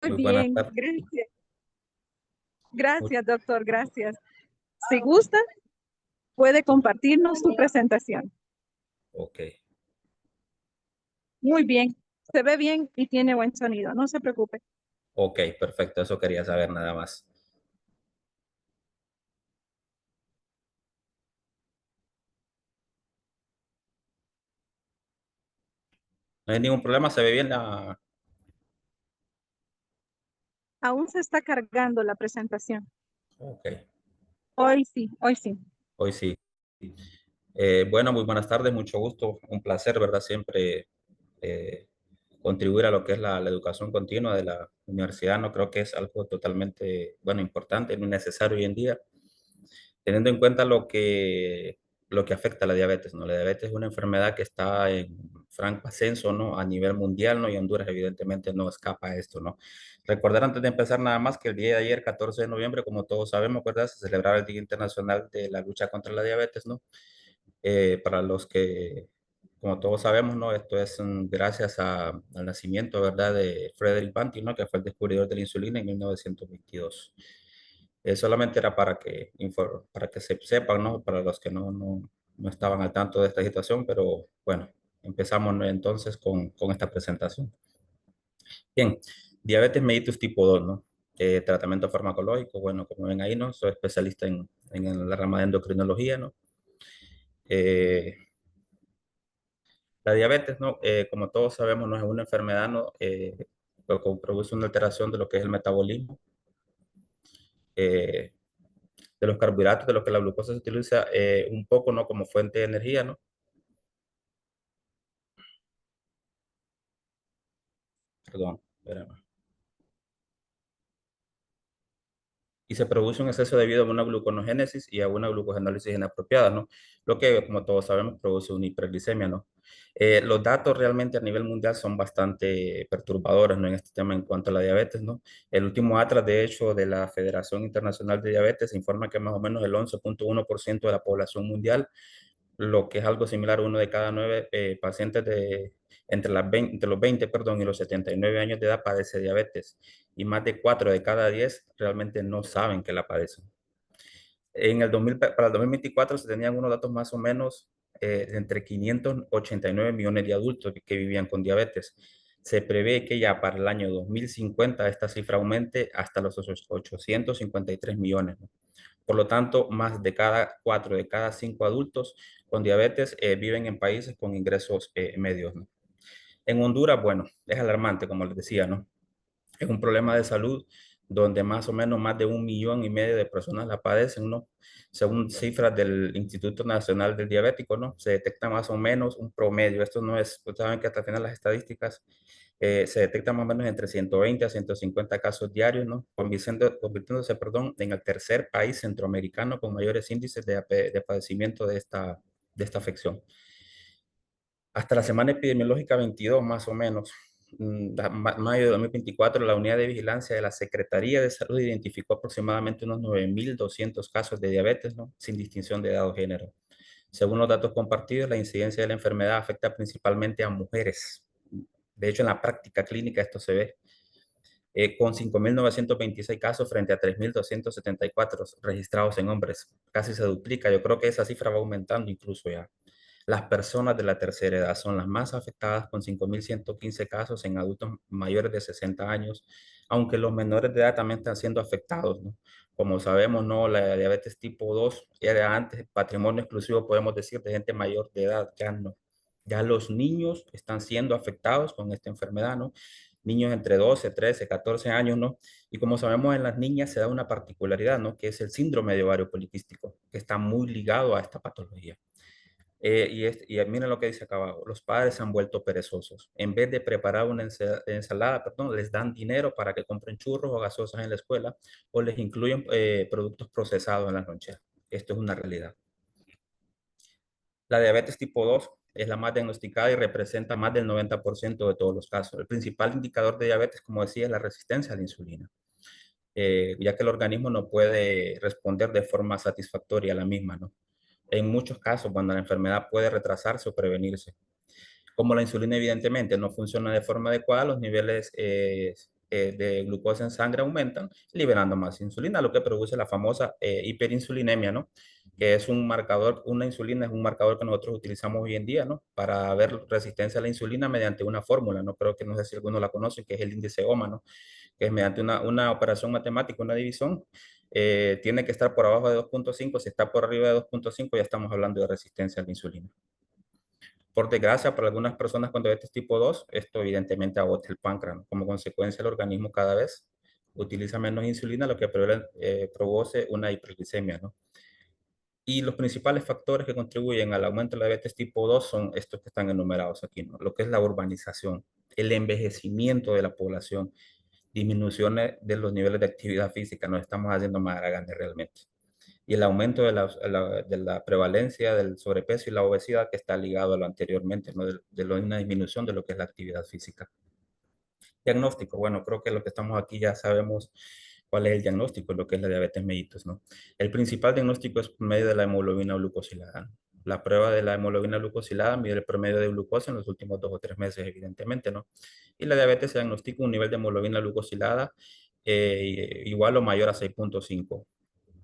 Muy Muy buenas bien, tardes. gracias. Muy- Gracias, doctor, gracias. Si gusta, puede compartirnos su presentación. Ok, Muy bien, se ve bien y tiene buen sonido, no se preocupe. ok, perfecto. Eso quería saber nada más. No hay ningún problema, se ve bien la... Aún se está cargando la presentación. Ok, Hoy sí, hoy sí. hoy sí. Bueno, muy buenas tardes, mucho gusto. Un placer, ¿verdad? Siempre contribuir a lo que es la educación continua de la universidad. No creo que es algo totalmente, bueno, importante y muy necesario hoy en día, teniendo en cuenta lo que afecta a la diabetes, ¿no? La diabetes es una enfermedad que está en franco ascenso, ¿no? A nivel mundial, ¿no? Y Honduras evidentemente no escapa a esto, ¿no? Recordar antes de empezar nada más que el día de ayer, 14 de noviembre, como todos sabemos, ¿verdad? Se celebraba el Día Internacional de la Lucha contra la Diabetes, ¿no? Para los que, como todos sabemos, ¿no? Esto es gracias al nacimiento, ¿verdad? De Frederick Banting, ¿no? Que fue el descubridor de la insulina en 1922. Solamente era para que se sepan, ¿no? Para los que no estaban al tanto de esta situación, pero bueno, empezamos, ¿no? Entonces con esta presentación. Bien, diabetes mellitus tipo 2, ¿no? Tratamiento farmacológico, bueno, como ven ahí, ¿no? Soy especialista en la rama de endocrinología, ¿no? Eh, la diabetes, ¿no? Como todos sabemos, no es una enfermedad, ¿no? Lo que produce una alteración de lo que es el metabolismo. Eh, de los carbohidratos, de lo que la glucosa se utiliza un poco, ¿no? Como fuente de energía, ¿no? Perdón, espérame. Y se produce un exceso debido a una gluconeogénesis y a una glucogenólisis inapropiada, ¿no? Lo que, como todos sabemos, produce una hiperglicemia, ¿no? Los datos realmente a nivel mundial son bastante perturbadores, ¿no? En este tema en cuanto a la diabetes, ¿no? El último atlas, de hecho, de la Federación Internacional de Diabetes informa que más o menos el 11,1% de la población mundial, lo que es algo similar a uno de cada nueve pacientes entre los 20, perdón, y los 79 años de edad padece diabetes, y más de 4 de cada 10 realmente no saben que la padecen. Para el 2024 se tenían unos datos más o menos de entre 589 millones de adultos que vivían con diabetes. Se prevé que ya para el año 2050 esta cifra aumente hasta los 853 millones, ¿no? Por lo tanto, más de cada 4 de cada 5 adultos con diabetes viven en países con ingresos medios, ¿no? En Honduras, bueno, es alarmante, como les decía, ¿no? Es un problema de salud donde más o menos más de 1,5 millones de personas la padecen, ¿no? Según cifras del Instituto Nacional del Diabético, ¿no? Se detecta más o menos un promedio. Esto no es, ustedes saben que hasta el final las estadísticas se detectan más o menos entre 120 a 150 casos diarios, ¿no? Convirtiéndose, perdón, en el tercer país centroamericano con mayores índices de padecimiento de esta afección. Hasta la semana epidemiológica 22, más o menos, mayo de 2024, la Unidad de Vigilancia de la Secretaría de Salud identificó aproximadamente unos 9.200 casos de diabetes, ¿no? Sin distinción de edad o género. Según los datos compartidos, la incidencia de la enfermedad afecta principalmente a mujeres. De hecho, en la práctica clínica esto se ve con 5.926 casos frente a 3.274 registrados en hombres. Casi se duplica. Yo creo que esa cifra va aumentando incluso ya. Las personas de la tercera edad son las más afectadas con 5.115 casos en adultos mayores de 60 años, aunque los menores de edad también están siendo afectados, ¿no? Como sabemos, ¿no? La diabetes tipo 2 era antes patrimonio exclusivo, podemos decir, de gente mayor de edad, ya no. Ya los niños están siendo afectados con esta enfermedad, ¿no? Niños entre 12, 13, 14 años, ¿no? Y como sabemos, en las niñas se da una particularidad, ¿no? Que es el síndrome de ovario poliquístico, que está muy ligado a esta patología. Y miren lo que dice acá abajo, los padres se han vuelto perezosos. En vez de preparar una ensalada, perdón, les dan dinero para que compren churros o gaseosas en la escuela o les incluyen productos procesados en las loncheras. Esto es una realidad. La diabetes tipo 2 es la más diagnosticada y representa más del 90% de todos los casos. El principal indicador de diabetes, como decía, es la resistencia a la insulina, ya que el organismo no puede responder de forma satisfactoria a la misma, ¿no? En muchos casos, cuando la enfermedad puede retrasarse o prevenirse. Como la insulina evidentemente no funciona de forma adecuada, los niveles de glucosa en sangre aumentan, liberando más insulina, lo que produce la famosa hiperinsulinemia, ¿no? Que es un marcador, una insulina es un marcador que nosotros utilizamos hoy en día, ¿no? Para ver resistencia a la insulina mediante una fórmula, ¿no? Creo que no sé si alguno la conoce, que es el índice OMA, ¿no? Que es mediante una operación matemática, una división, tiene que estar por abajo de 2.5. Si está por arriba de 2.5 ya estamos hablando de resistencia a la insulina. Por desgracia, para algunas personas con diabetes tipo 2, esto evidentemente agota el páncreas, ¿no? Como consecuencia, el organismo cada vez utiliza menos insulina, lo que produce una hiperglicemia, ¿no? Y los principales factores que contribuyen al aumento de la diabetes tipo 2 son estos que están enumerados aquí, ¿no? Lo que es la urbanización, el envejecimiento de la población, disminuciones de los niveles de actividad física, nos estamos haciendo más grandes realmente. Y el aumento de la prevalencia del sobrepeso y la obesidad que está ligado a lo anteriormente, ¿no? Una disminución de lo que es la actividad física. Diagnóstico, bueno, creo que lo que estamos aquí ya sabemos cuál es el diagnóstico, lo que es la diabetes mellitus, ¿no? El principal diagnóstico es por medio de la hemoglobina glucosilada, ¿no? La prueba de la hemoglobina glucosilada mide el promedio de glucosa en los últimos 2 o 3 meses, evidentemente, ¿no? Y la diabetes se diagnostica un nivel de hemoglobina glucosilada igual o mayor a 6.5.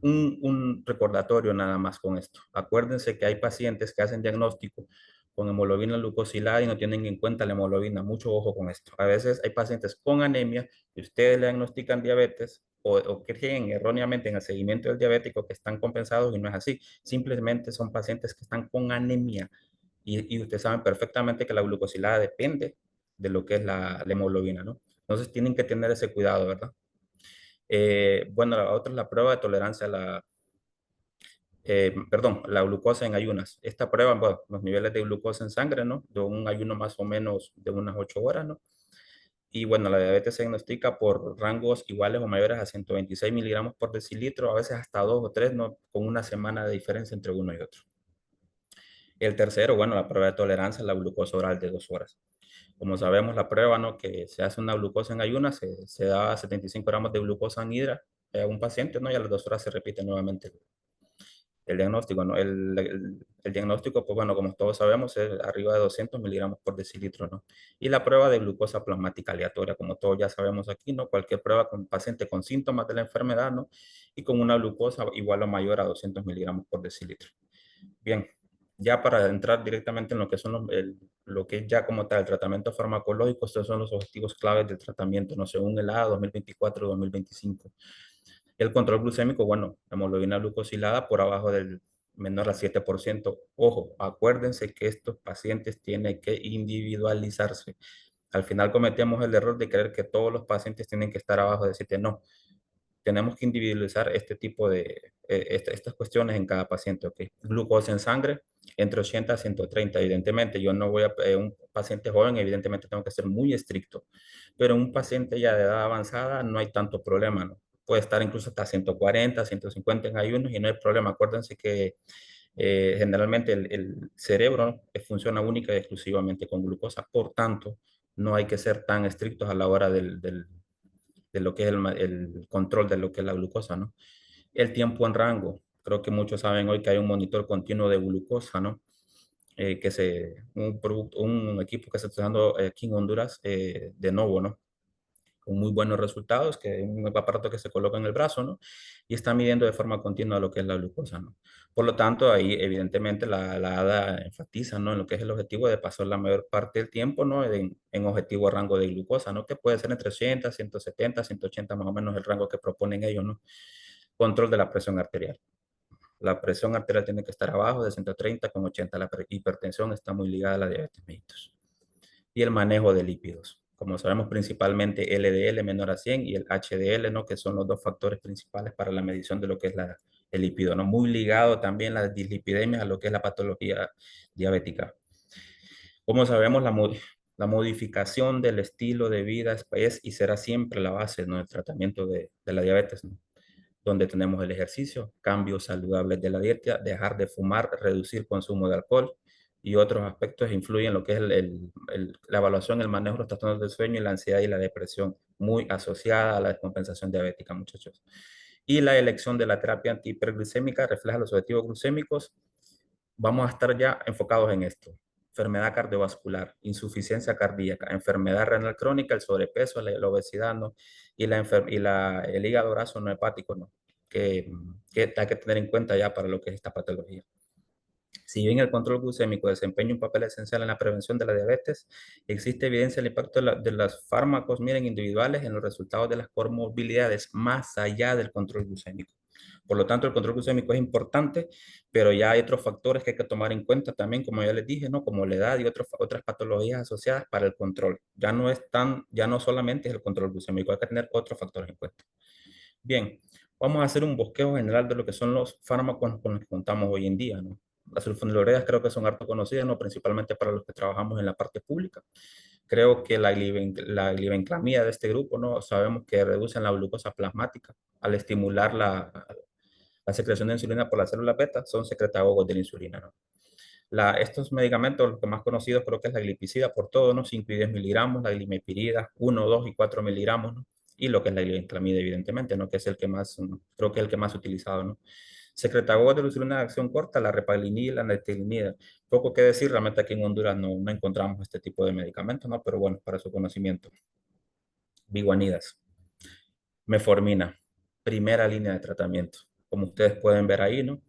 Un recordatorio nada más con esto. Acuérdense que hay pacientes que hacen diagnóstico con hemoglobina glucosilada y no tienen en cuenta la hemoglobina. Mucho ojo con esto. A veces hay pacientes con anemia y ustedes le diagnostican diabetes o creen erróneamente en el seguimiento del diabético que están compensados y no es así. Simplemente son pacientes que están con anemia y ustedes saben perfectamente que la glucosilada depende de lo que es la hemoglobina, ¿no? Entonces tienen que tener ese cuidado, ¿verdad? Bueno, la otra es la prueba de tolerancia a la glucosa en ayunas. Esta prueba, bueno, los niveles de glucosa en sangre, ¿no? De un ayuno más o menos de unas 8 horas, ¿no? Y bueno, la diabetes se diagnostica por rangos iguales o mayores a 126 miligramos por decilitro, a veces hasta 2 o 3, ¿no? Con una semana de diferencia entre uno y otro. El tercero, bueno, la prueba de tolerancia a la glucosa oral de 2 horas. Como sabemos, la prueba, ¿no? Que se hace una glucosa en ayunas, se da 75 gramos de glucosa anhidra a un paciente, ¿no? Y a las 2 horas se repite nuevamente el diagnóstico, ¿no? El diagnóstico, pues bueno, como todos sabemos, es arriba de 200 miligramos por decilitro, ¿no? Y la prueba de glucosa plasmática aleatoria, como todos ya sabemos aquí, ¿no? Cualquier prueba con paciente con síntomas de la enfermedad, ¿no? Y con una glucosa igual o mayor a 200 miligramos por decilitro. Bien, ya para entrar directamente en lo que son lo que es ya como tal el tratamiento farmacológico, estos son los objetivos claves del tratamiento, ¿no? Según el A 2024-2025. El control glucémico, bueno, hemoglobina glucosilada por abajo del menor a 7%. Ojo, acuérdense que estos pacientes tienen que individualizarse. Al final cometemos el error de creer que todos los pacientes tienen que estar abajo de 7. No, tenemos que individualizar este tipo de, estas cuestiones en cada paciente, ¿ok? Glucosa en sangre, entre 80 a 130, evidentemente. Yo no voy a, un paciente joven, evidentemente tengo que ser muy estricto, pero un paciente ya de edad avanzada no hay tanto problema, ¿no? Puede estar incluso hasta 140, 150 en ayunos y no hay problema. Acuérdense que generalmente el cerebro, ¿no? Funciona única y exclusivamente con glucosa, por tanto, no hay que ser tan estrictos a la hora de lo que es el control de lo que es la glucosa, ¿no? El tiempo en rango. Creo que muchos saben hoy que hay un monitor continuo de glucosa, ¿no? Un equipo que se está usando aquí en Honduras de Novo, ¿no? Con muy buenos resultados, que es un aparato que se coloca en el brazo, ¿no? Y está midiendo de forma continua lo que es la glucosa, ¿no? Por lo tanto, ahí evidentemente la ADA enfatiza, ¿no? En lo que es el objetivo de pasar la mayor parte del tiempo, ¿no? En objetivo rango de glucosa, ¿no? Que puede ser entre 80, 170, 180 más o menos el rango que proponen ellos, ¿no? Control de la presión arterial. La presión arterial tiene que estar abajo de 130 con 80. La hipertensión está muy ligada a la diabetes mellitus. Y el manejo de lípidos. Como sabemos, principalmente LDL menor a 100 y el HDL, ¿no? Que son los dos factores principales para la medición de lo que es el lípido, ¿no? Muy ligado también la dislipidemia a lo que es la patología diabética. Como sabemos, la modificación del estilo de vida es y será siempre la base, ¿no? Del tratamiento de la diabetes, ¿no? Donde tenemos el ejercicio, cambios saludables de la dieta, dejar de fumar, reducir consumo de alcohol y otros aspectos influyen en lo que es la evaluación, el manejo de los trastornos del sueño y la ansiedad y la depresión, muy asociada a la descompensación diabética, muchachos. Y la elección de la terapia antihiperglicémica refleja los objetivos glucémicos. Vamos a estar ya enfocados en esto. enfermedad cardiovascular, insuficiencia cardíaca, enfermedad renal crónica, el sobrepeso, la obesidad, ¿no? El hígado graso no hepático, ¿no? Que hay que tener en cuenta ya para lo que es esta patología. Si bien el control glucémico desempeña un papel esencial en la prevención de la diabetes, existe evidencia del impacto de los fármacos, miren, individuales en los resultados de las comorbilidades más allá del control glucémico. Por lo tanto, el control glucémico es importante, pero ya hay otros factores que hay que tomar en cuenta también, como ya les dije, ¿no? Como la edad y otras patologías asociadas para el control. Ya no solamente es el control glucémico, hay que tener otros factores en cuenta. Bien, vamos a hacer un bosquejo general de lo que son los fármacos con los que contamos hoy en día, ¿no? Las sulfonilureas creo que son harto conocidas, ¿no? Principalmente para los que trabajamos en la parte pública. Creo que la glibenclamida de este grupo, ¿no? Sabemos que reducen la glucosa plasmática al estimular la secreción de insulina por las células beta, son secretagogos de la insulina, ¿no? Estos medicamentos, los que más conocidos creo que es la glipizida por todo, ¿no? 5 y 10 miligramos, la glimepirida, 1, 2 y 4 miligramos, ¿no? Y lo que es la glibenclamida, evidentemente, ¿no? Que es el que más, creo que es el que más utilizado, ¿no? Secretagogos de la insulina de acción corta, la repaglinida y la netilinida. Poco que decir, realmente aquí en Honduras no encontramos este tipo de medicamentos, ¿no? Pero bueno, para su conocimiento. Biguanidas. Meformina, primera línea de tratamiento. Como ustedes pueden ver ahí, ¿no?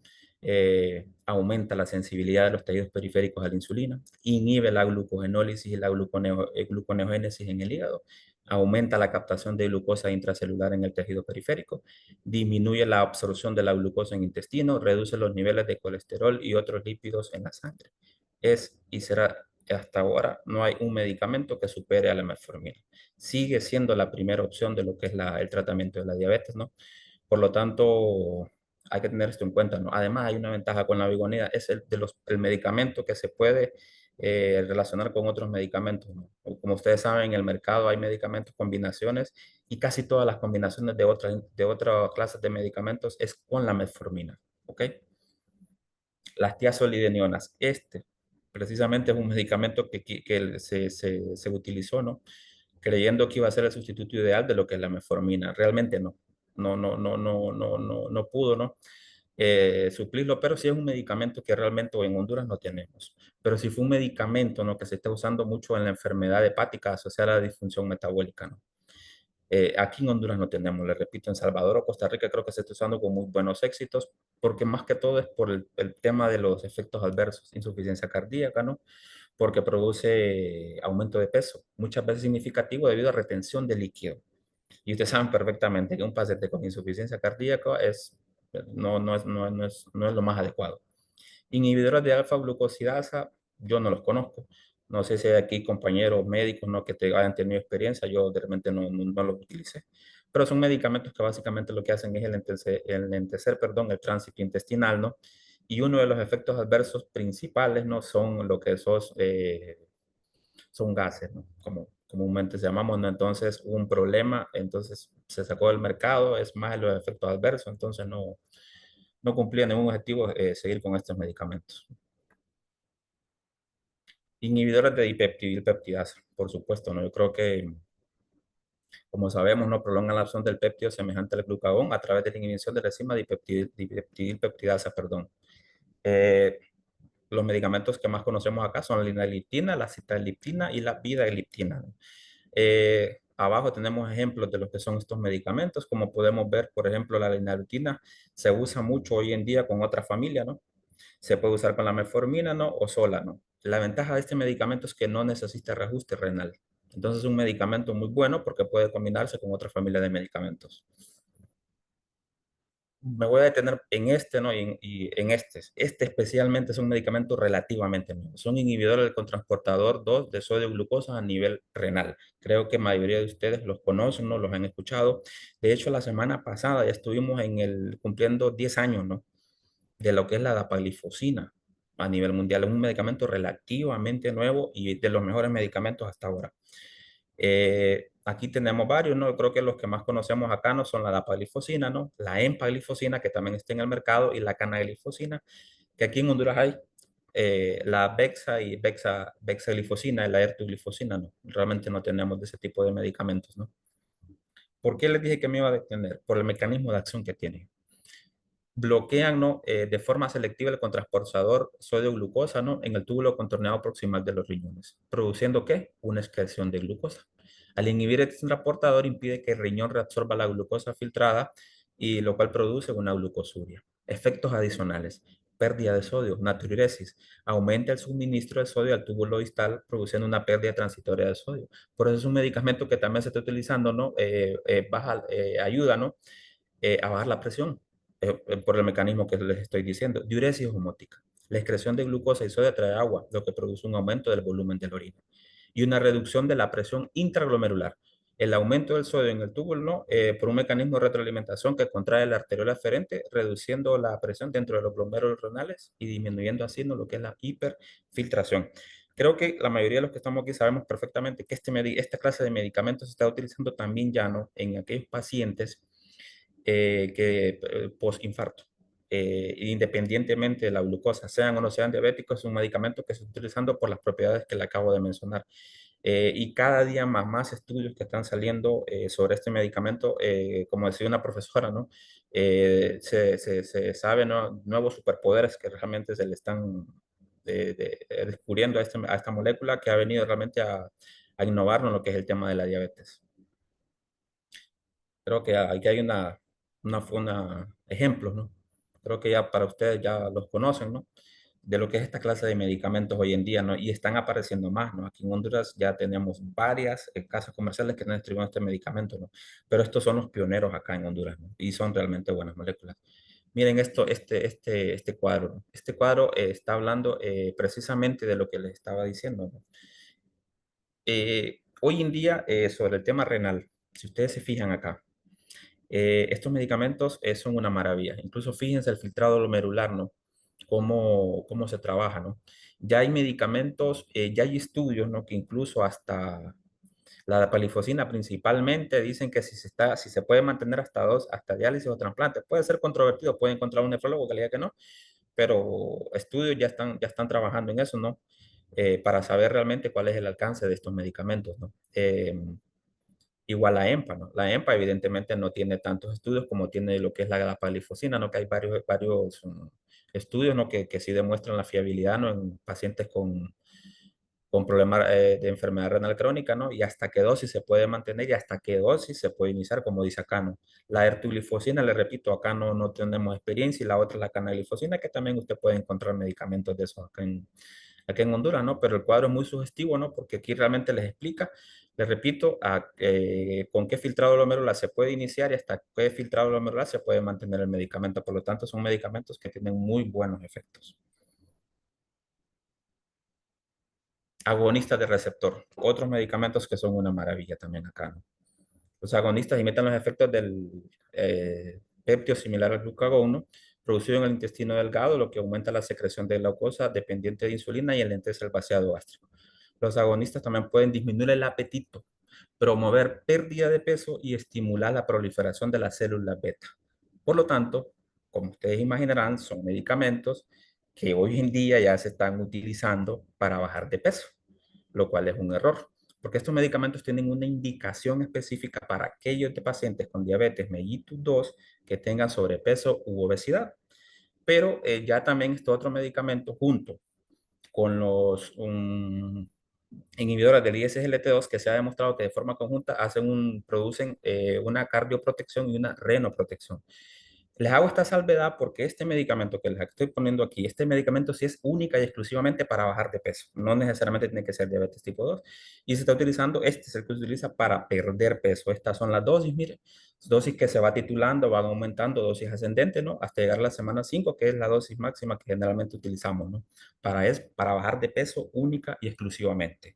Aumenta la sensibilidad de los tejidos periféricos a la insulina, inhibe la glucogenólisis y la gluconeogénesis en el hígado, aumenta la captación de glucosa intracelular en el tejido periférico, disminuye la absorción de la glucosa en el intestino, reduce los niveles de colesterol y otros lípidos en la sangre. Es y será hasta ahora no hay un medicamento que supere a la metformina. Sigue siendo la primera opción de lo que es el tratamiento de la diabetes, ¿no? Por lo tanto, hay que tener esto en cuenta, ¿no? Además, hay una ventaja con la vigonida, es el medicamento que se puede relacionar con otros medicamentos, ¿no? Como ustedes saben, en el mercado hay medicamentos, combinaciones, y casi todas las combinaciones de otras clases de medicamentos es con la metformina, ¿ok? Las tiazolidinionas. Precisamente es un medicamento que se utilizó, ¿no? Creyendo que iba a ser el sustituto ideal de lo que es la metformina. Realmente no. No pudo, ¿no? Suplirlo, pero sí es un medicamento que realmente en Honduras no tenemos. Pero sí fue un medicamento, ¿no? Que se está usando mucho en la enfermedad hepática asociada a la disfunción metabólica, ¿no? Aquí en Honduras no tenemos, le repito, en Salvador o Costa Rica creo que se está usando con muy buenos éxitos, porque más que todo es por el tema de los efectos adversos, insuficiencia cardíaca, ¿no? Porque produce aumento de peso, muchas veces significativo debido a retención de líquido. Y ustedes saben perfectamente que un paciente con insuficiencia cardíaca no es lo más adecuado. Inhibidores de alfa-glucosidasa, yo no los conozco. No sé si hay aquí compañeros médicos, ¿no? Que hayan tenido experiencia, yo de repente no los utilicé. Pero son medicamentos que básicamente lo que hacen es enlentecer, perdón, el tránsito intestinal, ¿no? Y uno de los efectos adversos principales, ¿no? Son lo que son gases, ¿no? Como comúnmente se llamamos, ¿no? Entonces hubo un problema, entonces se sacó del mercado, es más de los efectos adversos, entonces no cumplía ningún objetivo seguir con estos medicamentos. Inhibidores de dipeptidilpeptidasa, por supuesto, ¿no? Yo creo que, como sabemos, no prolongan la acción del péptido semejante al glucagón a través de la inhibición de la enzima dipeptidilpeptidasa, perdón. Eh, los medicamentos que más conocemos acá son la linagliptina, la sitagliptina y la vidagliptina, ¿no? Abajo tenemos ejemplos de lo que son estos medicamentos. Como podemos ver, por ejemplo, la linagliptina se usa mucho hoy en día con otra familia, ¿no? Se puede usar con la metformina, ¿no? O sola, ¿no? La ventaja de este medicamento es que no necesita reajuste renal. Entonces es un medicamento muy bueno porque puede combinarse con otra familia de medicamentos. Me voy a detener en este, ¿no? Y en este. Este especialmente es un medicamento relativamente nuevo. Son inhibidores del cotransportador 2 de sodio glucosa a nivel renal. Creo que la mayoría de ustedes los conocen, ¿no? Los han escuchado. De hecho, la semana pasada ya estuvimos cumpliendo 10 años, ¿no? De lo que es la dapaglifosina a nivel mundial. Es un medicamento relativamente nuevo y de los mejores medicamentos hasta ahora. Aquí tenemos varios, ¿no? Yo creo que los que más conocemos acá no son la dapaglifosina, ¿no? La empaglifosina, que también está en el mercado, y la canaglifosina, que aquí en Honduras hay. La bexaglifosina y la ertuglifosina, ¿no? Realmente no tenemos de ese tipo de medicamentos, ¿no? ¿Por qué les dije que me iba a detener? Por el mecanismo de acción que tienen. bloquean, ¿no? De forma selectiva el contrasportador sodio-glucosa, ¿no? En el túbulo contorneado proximal de los riñones, produciendo ¿qué? Una excreción de glucosa. Al inhibir este transportador impide que el riñón reabsorba la glucosa filtrada y lo cual produce una glucosuria. Efectos adicionales: pérdida de sodio, natriuresis, aumenta el suministro de sodio al túbulo distal, produciendo una pérdida transitoria de sodio. Por eso es un medicamento que también se está utilizando, ¿no? Ayuda, ¿no? A bajar la presión por el mecanismo que les estoy diciendo. Diuresis osmótica. La excreción de glucosa y sodio atrae agua, lo que produce un aumento del volumen de la orina. Y una reducción de la presión intraglomerular. El aumento del sodio en el túbulo, ¿no? Por un mecanismo de retroalimentación que contrae la arteriola aferente, reduciendo la presión dentro de los glomérulos renales y disminuyendo así, ¿no? Lo que es la hiperfiltración. Creo que la mayoría de los que estamos aquí sabemos perfectamente que esta clase de medicamentos se está utilizando también ya, ¿no? En aquellos pacientes post-infarto. Independientemente de la glucosa, sean o no sean diabéticos, es un medicamento que se está utilizando por las propiedades que le acabo de mencionar. Y cada día más estudios que están saliendo sobre este medicamento, como decía una profesora, ¿no? Se sabe, ¿no? Nuevos superpoderes que realmente se le están descubriendo a esta molécula que ha venido realmente a innovar en lo que es el tema de la diabetes. Creo que aquí hay ejemplos, ¿no? Creo que ya para ustedes ya los conocen, ¿no? De lo que es esta clase de medicamentos hoy en día, ¿no? Y están apareciendo más, ¿no? Aquí en Honduras ya tenemos varias casas comerciales que están distribuyendo este medicamento, ¿no? Pero estos son los pioneros acá en Honduras, ¿no? Y son realmente buenas moléculas. Miren esto, este cuadro, ¿no? Este cuadro está hablando precisamente de lo que les estaba diciendo, ¿no? Hoy en día, sobre el tema renal, si ustedes se fijan acá, estos medicamentos son una maravilla. Incluso fíjense el filtrado glomerular, ¿no? Cómo se trabaja, ¿no? Ya hay medicamentos, ya hay estudios, ¿no? Que incluso hasta la palifosina principalmente dicen que si se puede mantener hasta diálisis o trasplante, puede ser controvertido, puede encontrar un nefrólogo que le diga que no, pero estudios ya están trabajando en eso, ¿no? Para saber realmente cuál es el alcance de estos medicamentos, ¿no? Igual la EMPA, ¿no? La EMPA evidentemente no tiene tantos estudios como tiene lo que es la palifosina, ¿no? Que hay varios estudios, ¿no? Que sí demuestran la fiabilidad, ¿no? En pacientes con problemas de enfermedad renal crónica, ¿no? Y hasta qué dosis se puede mantener y hasta qué dosis se puede iniciar, como dice acá, ¿no? La ertuglifosina, le repito, acá no tenemos experiencia y la otra es la canaglifosina, que también usted puede encontrar medicamentos de esos acá en Honduras, ¿no? Pero el cuadro es muy sugestivo, ¿no? Porque aquí realmente les explica, les repito, con qué filtrado glomerular se puede iniciar y hasta qué filtrado glomerular se puede mantener el medicamento. Por lo tanto, son medicamentos que tienen muy buenos efectos. Agonistas de receptor, otros medicamentos que son una maravilla también acá, ¿no? Los agonistas imitan los efectos del péptido similar al glucagón, ¿no? Producido en el intestino delgado, lo que aumenta la secreción de glucosa dependiente de insulina y enlentece el vaciado gástrico. Los agonistas también pueden disminuir el apetito, promover pérdida de peso y estimular la proliferación de las células beta. Por lo tanto, como ustedes imaginarán, son medicamentos que hoy en día ya se están utilizando para bajar de peso, lo cual es un error, porque estos medicamentos tienen una indicación específica para aquellos de pacientes con diabetes mellitus 2 que tengan sobrepeso u obesidad. Pero ya también este otro medicamento junto con los inhibidores del ISGLT2 que se ha demostrado que de forma conjunta producen una cardioprotección y una renoprotección. Les hago esta salvedad porque este medicamento que les estoy poniendo aquí, este medicamento sí es única y exclusivamente para bajar de peso. No necesariamente tiene que ser diabetes tipo 2. Y se está utilizando, este es el que se utiliza para perder peso. Estas son las dosis, mire, dosis que se va titulando, van aumentando, dosis ascendente, ¿no? Hasta llegar a la semana 5, que es la dosis máxima que generalmente utilizamos, ¿no? Para bajar de peso única y exclusivamente.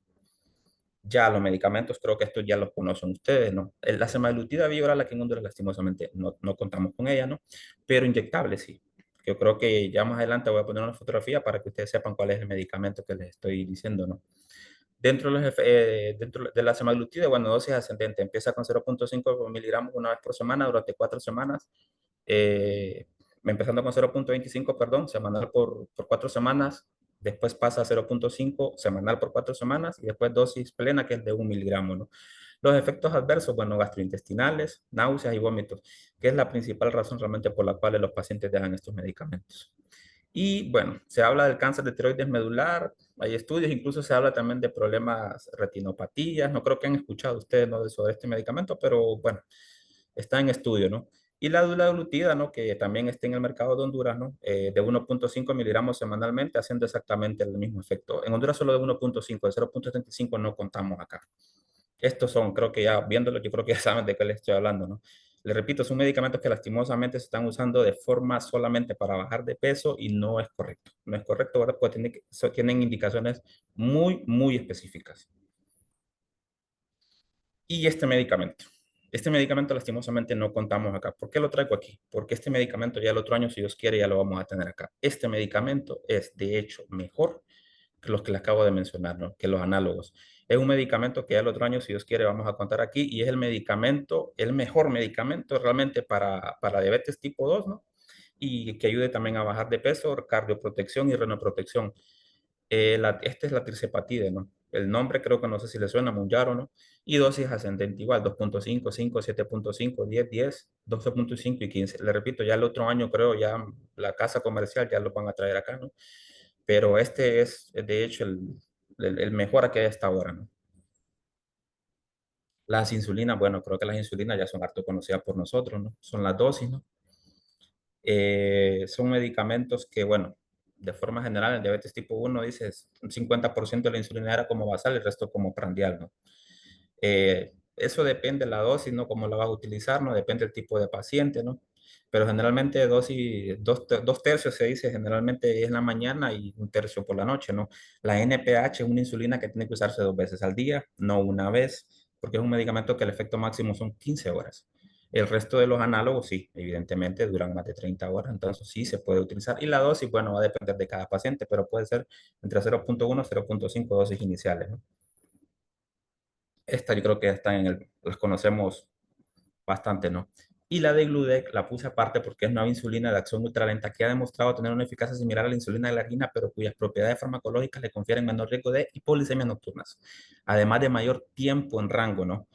Ya los medicamentos, creo que estos ya los conocen ustedes, ¿no? La semaglutida oral aquí en Honduras, lastimosamente, no contamos con ella, ¿no? Pero inyectable, sí. Yo creo que ya más adelante voy a poner una fotografía para que ustedes sepan cuál es el medicamento que les estoy diciendo, ¿no? Dentro de la semaglutida, bueno, dosis ascendente, empieza con 0,5 miligramos una vez por semana durante 4 semanas, eh, empezando con 0,25, perdón, semanal por 4 semanas, después pasa a 0,5 semanal por 4 semanas y después dosis plena que es de 1 miligramo, ¿no? Los efectos adversos, bueno, gastrointestinales, náuseas y vómitos, que es la principal razón realmente por la cual los pacientes dejan estos medicamentos. Y bueno, se habla del cáncer de tiroides medular, hay estudios, incluso se habla también de problemas retinopatías, no creo que han escuchado ustedes, ¿no?, sobre este medicamento, pero bueno, está en estudio, ¿no? Y la dulaglutida, ¿no?, que también está en el mercado de Honduras, ¿no?, de 1.5 miligramos semanalmente, haciendo exactamente el mismo efecto. En Honduras solo de 1.5, de 0.75 no contamos acá. Estos son, creo que ya viéndolo, yo creo que ya saben de qué les estoy hablando, ¿no? Les repito, son medicamentos que lastimosamente se están usando de forma solamente para bajar de peso y no es correcto. No es correcto, ¿verdad? Porque tienen indicaciones muy, muy específicas. Y este medicamento lastimosamente no contamos acá. ¿Por qué lo traigo aquí? Porque este medicamento ya el otro año, si Dios quiere, ya lo vamos a tener acá. Este medicamento es, de hecho, mejor que los que les acabo de mencionar, ¿no?, que los análogos. Es un medicamento que ya el otro año, si Dios quiere, vamos a contar aquí y es el medicamento, el mejor medicamento realmente para diabetes tipo 2, ¿no? Y que ayude también a bajar de peso, cardioprotección y renoprotección. Esta es la tirzepatide, ¿no? El nombre creo que no sé si le suena, Mounjaro, ¿no? Y dosis ascendente igual, 2.5, 5, 7.5, 10, 10, 12.5 y 15. Le repito, ya el otro año creo ya la casa comercial ya lo van a traer acá, ¿no? Pero este es de hecho el mejor que hay hasta ahora, ¿no? Las insulinas, bueno, creo que las insulinas ya son harto conocidas por nosotros, ¿no? Son las dosis, ¿no? Son medicamentos que, bueno, de forma general, en diabetes tipo 1 dices un 50% de la insulina era como basal, el resto como prandial, ¿no? Eso depende de la dosis, ¿no? Cómo la vas a utilizar, ¿no? Depende del tipo de paciente, ¿no? Pero generalmente dosis, dos tercios se dice, generalmente es en la mañana y un tercio por la noche, ¿no? La NPH es una insulina que tiene que usarse 2 veces al día, no una vez, porque es un medicamento que el efecto máximo son 15 horas. El resto de los análogos, sí, evidentemente duran más de 30 horas, entonces sí se puede utilizar. Y la dosis, bueno, va a depender de cada paciente, pero puede ser entre 0.1 y 0.5 dosis iniciales, ¿no? Esta yo creo que están las conocemos bastante, ¿no? Y la de Gludec la puse aparte porque es una insulina de acción ultralenta que ha demostrado tener una eficacia similar a la insulina de la argina, pero cuyas propiedades farmacológicas le confieren menor riesgo de hipoglicemias nocturnas, además de mayor tiempo en rango, ¿no?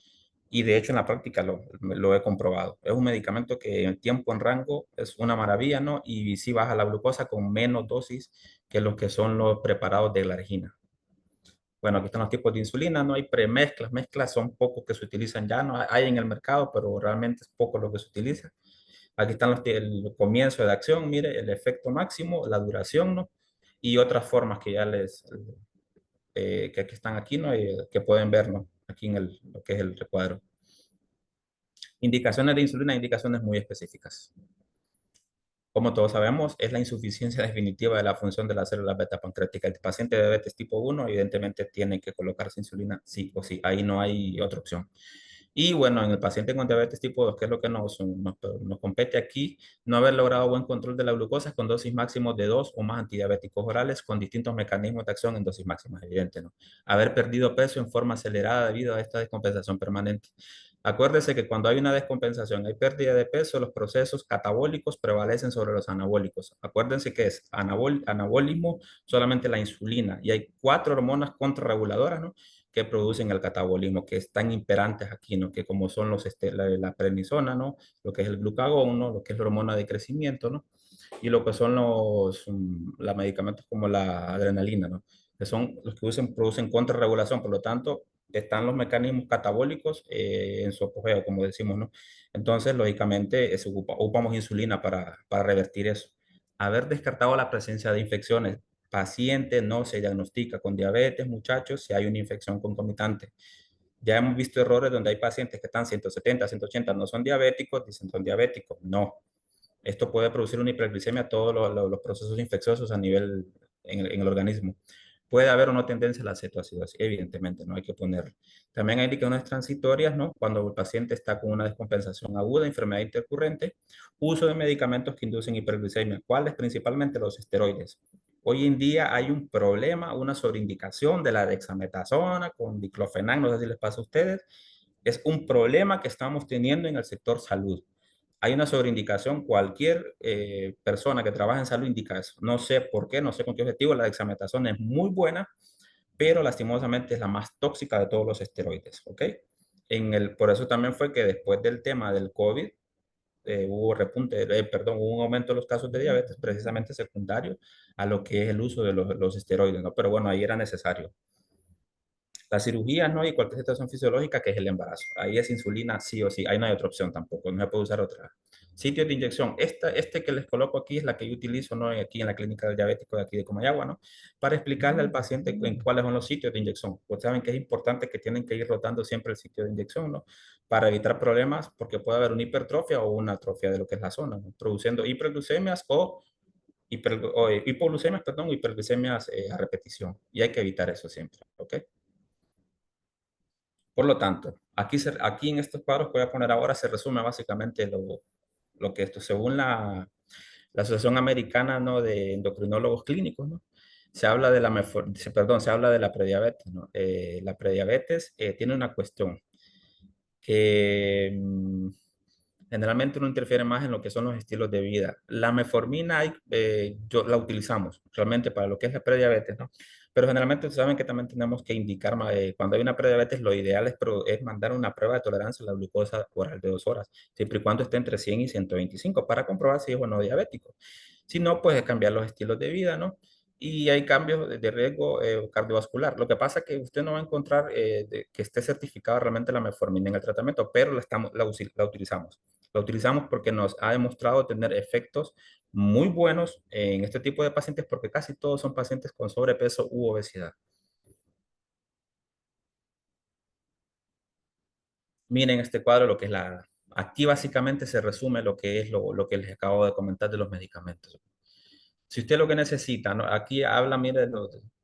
Y de hecho en la práctica lo he comprobado. Es un medicamento que en tiempo en rango es una maravilla, ¿no? Y sí baja la glucosa con menos dosis que los que son los preparados de la argina. Bueno, aquí están los tipos de insulina, no hay premezclas, mezclas son pocos que se utilizan ya, no hay en el mercado, pero realmente es poco lo que se utiliza. Aquí están el comienzo de acción, mire, el efecto máximo, la duración, ¿no? Y otras formas que ya que aquí están aquí, ¿no? Y que pueden ver, ¿no? Aquí en lo que es el recuadro. Indicaciones de insulina, indicaciones muy específicas. Como todos sabemos, es la insuficiencia definitiva de la función de las células beta pancreáticas. El paciente de diabetes tipo 1, evidentemente, tiene que colocarse insulina sí o sí. Ahí no hay otra opción. Y bueno, en el paciente con diabetes tipo 2, que es lo que nos compete aquí, no haber logrado buen control de la glucosa con dosis máximos de 2 o más antidiabéticos orales con distintos mecanismos de acción en dosis máximas, evidente, ¿no? Haber perdido peso en forma acelerada debido a esta descompensación permanente. Acuérdese que cuando hay una descompensación, hay pérdida de peso, los procesos catabólicos prevalecen sobre los anabólicos. Acuérdense que es anabólismo solamente la insulina y hay 4 hormonas contrarreguladoras, ¿no?, que producen el catabolismo, que están imperantes aquí, ¿no?, que como son la prednisona, ¿no?, lo que es el glucagón, ¿no?, lo que es la hormona de crecimiento, ¿no?, y lo que son los medicamentos como la adrenalina, ¿no?, que son los que producen contrarregulación. Por lo tanto, están los mecanismos catabólicos en su apogeo, como decimos, ¿no? Entonces, lógicamente, ocupamos insulina para revertir eso. Haber descartado la presencia de infecciones. Paciente no se diagnostica con diabetes, muchachos, si hay una infección concomitante. Ya hemos visto errores donde hay pacientes que están 170, 180, no son diabéticos, dicen son diabéticos. No. Esto puede producir una hiperglicemia a todos los procesos infecciosos a nivel en el organismo. Puede haber o no tendencia a la cetoacidosis, evidentemente, no hay que poner. También hay indicaciones transitorias, ¿no? Cuando el paciente está con una descompensación aguda, enfermedad intercurrente, uso de medicamentos que inducen hiperglicemia. ¿Cuáles? Principalmente los esteroides. Hoy en día hay un problema, una sobreindicación de la dexametasona con diclofenac, no sé si les pasa a ustedes. Es un problema que estamos teniendo en el sector salud. Hay una sobreindicación, cualquier persona que trabaja en salud indica eso. No sé por qué, no sé con qué objetivo. La dexametasona es muy buena, pero lastimosamente es la más tóxica de todos los esteroides, ¿ok? Por eso también fue que después del tema del COVID, hubo repunte, perdón, hubo un aumento de los casos de diabetes precisamente secundario a lo que es el uso de los esteroides, ¿no? Pero bueno, ahí era necesario. La cirugía, ¿no? Y cualquier situación fisiológica que es el embarazo. Ahí es insulina sí o sí, ahí no hay otra opción tampoco, no se puede usar otra. Sitios de inyección. Este que les coloco aquí es la que yo utilizo, ¿no? Aquí en la clínica del diabético de aquí de Comayagua, ¿no? Para explicarle al paciente en cuáles son los sitios de inyección. Pues saben que es importante que tienen que ir rotando siempre el sitio de inyección, ¿no? Para evitar problemas, porque puede haber una hipertrofia o una atrofia de lo que es la zona, ¿no? Produciendo hiperglucemias o, hipoglucemias, perdón, o hiperglucemias a repetición. Y hay que evitar eso siempre, ¿ok? Por lo tanto, aquí en estos cuadros que voy a poner ahora se resume básicamente lo que esto, según la Asociación Americana, ¿no? De Endocrinólogos Clínicos, ¿no? Se habla de perdón, se habla de la prediabetes, ¿no? La prediabetes tiene una cuestión que generalmente uno interfiere más en lo que son los estilos de vida. La metformina yo la utilizamos realmente para lo que es la prediabetes, ¿no? Pero generalmente saben que también tenemos que indicar, cuando hay una prediabetes, lo ideal es mandar una prueba de tolerancia a la glucosa oral de 2 horas, siempre y cuando esté entre 100 y 125 para comprobar si es o no diabético. Si no, pues cambiar los estilos de vida, ¿no? Y hay cambios de riesgo cardiovascular. Lo que pasa es que usted no va a encontrar que esté certificada realmente la metformina en el tratamiento, pero la utilizamos. La utilizamos porque nos ha demostrado tener efectos muy buenos en este tipo de pacientes porque casi todos son pacientes con sobrepeso u obesidad. Miren este cuadro, lo que es aquí básicamente se resume lo que es lo que les acabo de comentar de los medicamentos. Si usted lo que necesita, ¿no? Aquí habla, mire,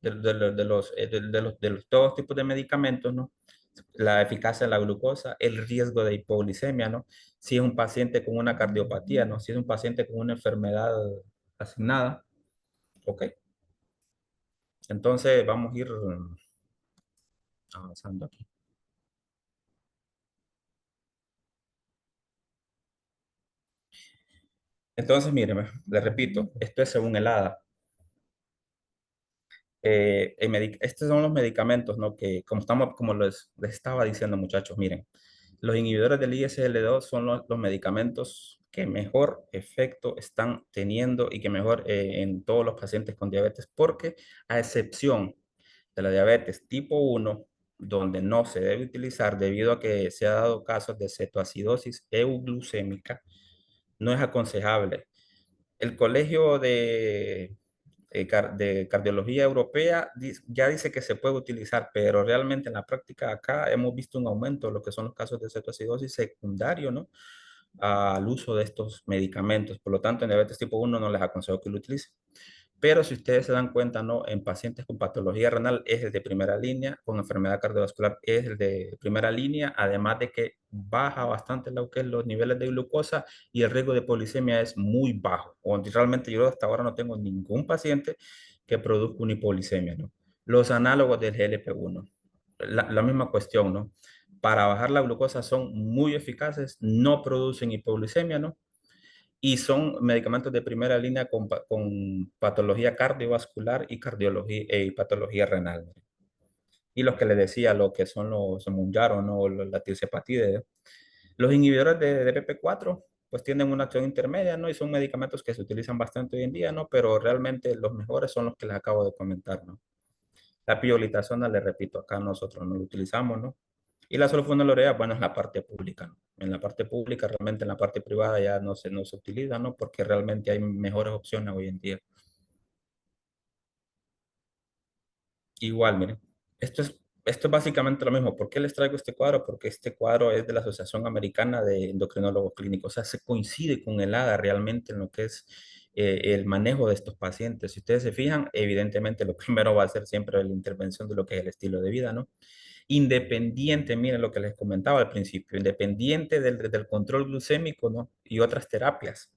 de los todos tipos de medicamentos, ¿no? La eficacia de la glucosa, el riesgo de hipoglicemia, ¿no? Si es un paciente con una cardiopatía, ¿no? Si es un paciente con una enfermedad asignada, ¿ok? Entonces vamos a ir avanzando aquí. Entonces, mire, le repito, esto es según el ADA. Estos son los medicamentos, ¿no? Que como les estaba diciendo, muchachos, miren, los inhibidores del ISL2 son los medicamentos que mejor efecto están teniendo y que mejor en todos los pacientes con diabetes, porque a excepción de la diabetes tipo 1, donde no se debe utilizar debido a que se ha dado casos de cetoacidosis euglucémica, no es aconsejable. El Colegio de Cardiología Europea ya dice que se puede utilizar, pero realmente en la práctica acá hemos visto un aumento de lo que son los casos de cetoacidosis secundario, ¿no? Al uso de estos medicamentos. Por lo tanto, en diabetes tipo 1 no les aconsejo que lo utilicen. Pero si ustedes se dan cuenta, ¿no? En pacientes con patología renal es el de primera línea, con enfermedad cardiovascular es el de primera línea, además de que baja bastante lo que es los niveles de glucosa y el riesgo de polisemia es muy bajo. O realmente yo hasta ahora no tengo ningún paciente que produzca una hipoglisemia, ¿no? Los análogos del GLP-1, la misma cuestión, ¿no? Para bajar la glucosa son muy eficaces, no producen hipoglucemia, ¿no? Y son medicamentos de primera línea con patología cardiovascular y cardiología y patología renal. Y los que les decía, lo que son los Mounjaro, ¿no? O la tirzepatide. Los inhibidores de DPP4 pues tienen una acción intermedia, ¿no? Y son medicamentos que se utilizan bastante hoy en día, ¿no? Pero realmente los mejores son los que les acabo de comentar, ¿no? La pioglitazona, le repito, acá nosotros no lo utilizamos, ¿no? Y la sulfonilurea, bueno, es la parte pública, ¿no? En la parte pública, realmente en la parte privada ya no se utiliza, ¿no? Porque realmente hay mejores opciones hoy en día. Igual, miren, esto es básicamente lo mismo. ¿Por qué les traigo este cuadro? Porque este cuadro es de la Asociación Americana de Endocrinólogos Clínicos. O sea, se coincide con el ADA realmente en lo que es el manejo de estos pacientes. Si ustedes se fijan, evidentemente lo primero va a ser siempre la intervención de lo que es el estilo de vida, ¿no? Independiente, miren lo que les comentaba al principio, independiente del control glucémico, ¿no? Y otras terapias.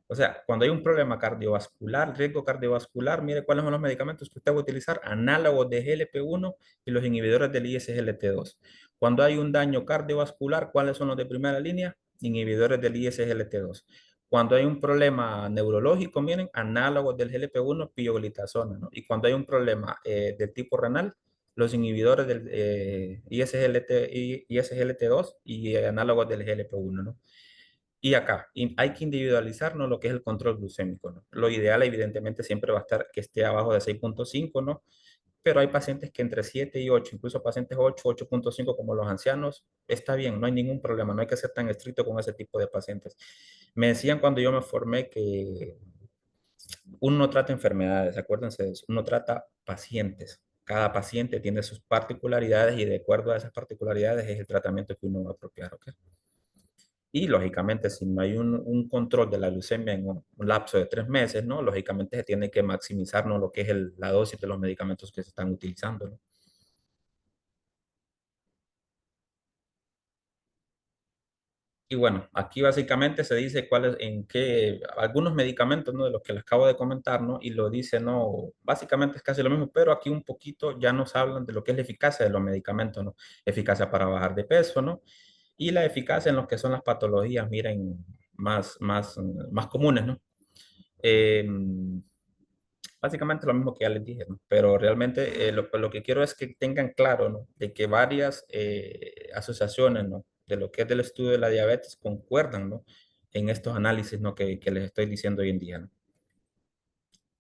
O sea, cuando hay un problema cardiovascular, riesgo cardiovascular, mire cuáles son los medicamentos que usted va a utilizar, análogos de GLP-1 y los inhibidores del ISGLT2. Cuando hay un daño cardiovascular, ¿cuáles son los de primera línea? Inhibidores del ISGLT2. Cuando hay un problema neurológico, miren, análogos del GLP-1, pioglitazona, ¿no? Y cuando hay un problema de tipo renal, los inhibidores del ISGLT2 y análogos del GLP-1, ¿no? Y acá hay que individualizar, ¿no? Lo que es el control glucémico, ¿no? Lo ideal, evidentemente, siempre va a estar que esté abajo de 6,5, ¿no? Pero hay pacientes que entre 7 y 8, incluso pacientes 8, 8,5 como los ancianos, está bien, no hay ningún problema, no hay que ser tan estricto con ese tipo de pacientes. Me decían cuando yo me formé que uno no trata enfermedades, acuérdense de eso, uno trata pacientes. Cada paciente tiene sus particularidades y de acuerdo a esas particularidades es el tratamiento que uno va a apropiar, ¿ok? Y lógicamente, si no hay un control de la glucemia en un lapso de 3 meses, ¿no? Lógicamente se tiene que maximizar, ¿no? Lo que es la dosis de los medicamentos que se están utilizando, ¿no? Y bueno, aquí básicamente se dice cuáles, en qué, algunos medicamentos, ¿no? De los que les acabo de comentar, ¿no? Y lo dice, ¿no? Básicamente es casi lo mismo, pero aquí un poquito ya nos hablan de lo que es la eficacia de los medicamentos, ¿no? Eficacia para bajar de peso, ¿no? Y la eficacia en lo que son las patologías, miren, más comunes, ¿no? Eh, Básicamente lo mismo que ya les dije, ¿no? Pero realmente lo que quiero es que tengan claro, ¿no? De que varias asociaciones, ¿no? De lo que es del estudio de la diabetes concuerdan, ¿no? En estos análisis, ¿no? Que les estoy diciendo hoy en día, ¿no?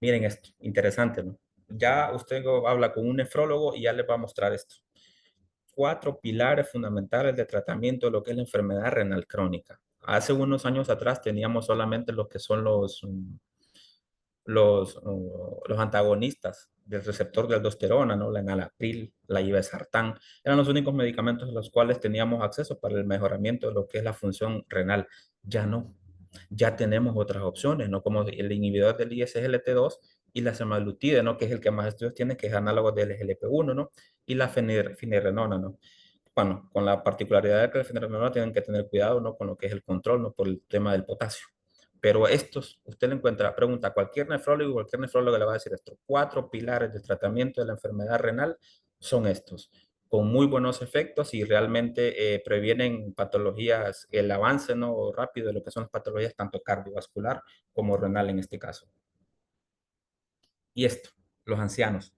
Miren esto, interesante, ¿no? Ya usted habla con un nefrólogo y ya les va a mostrar esto. 4 pilares fundamentales de tratamiento de lo que es la enfermedad renal crónica. Hace unos años atrás teníamos solamente lo que son los antagonistas del receptor de aldosterona, ¿no? La enalapril, la irbesartán, eran los únicos medicamentos a los cuales teníamos acceso para el mejoramiento de lo que es la función renal. Ya no, ya tenemos otras opciones, ¿no? Como el inhibidor del ISGLT2 y la semaglutide, ¿no? Que es el que más estudios tiene, que es análogo del GLP-1, ¿no? Y la fenirenona, ¿no? Bueno, con la particularidad de que la fenirenona tienen que tener cuidado, ¿no? Con lo que es el control, ¿no? Por el tema del potasio. Pero estos, usted le encuentra, pregunta a cualquier nefrólogo le va a decir esto. 4 pilares de tratamiento de la enfermedad renal son estos, con muy buenos efectos y realmente previenen patologías, el avance no rápido de lo que son las patologías tanto cardiovascular como renal en este caso. Y esto, los ancianos,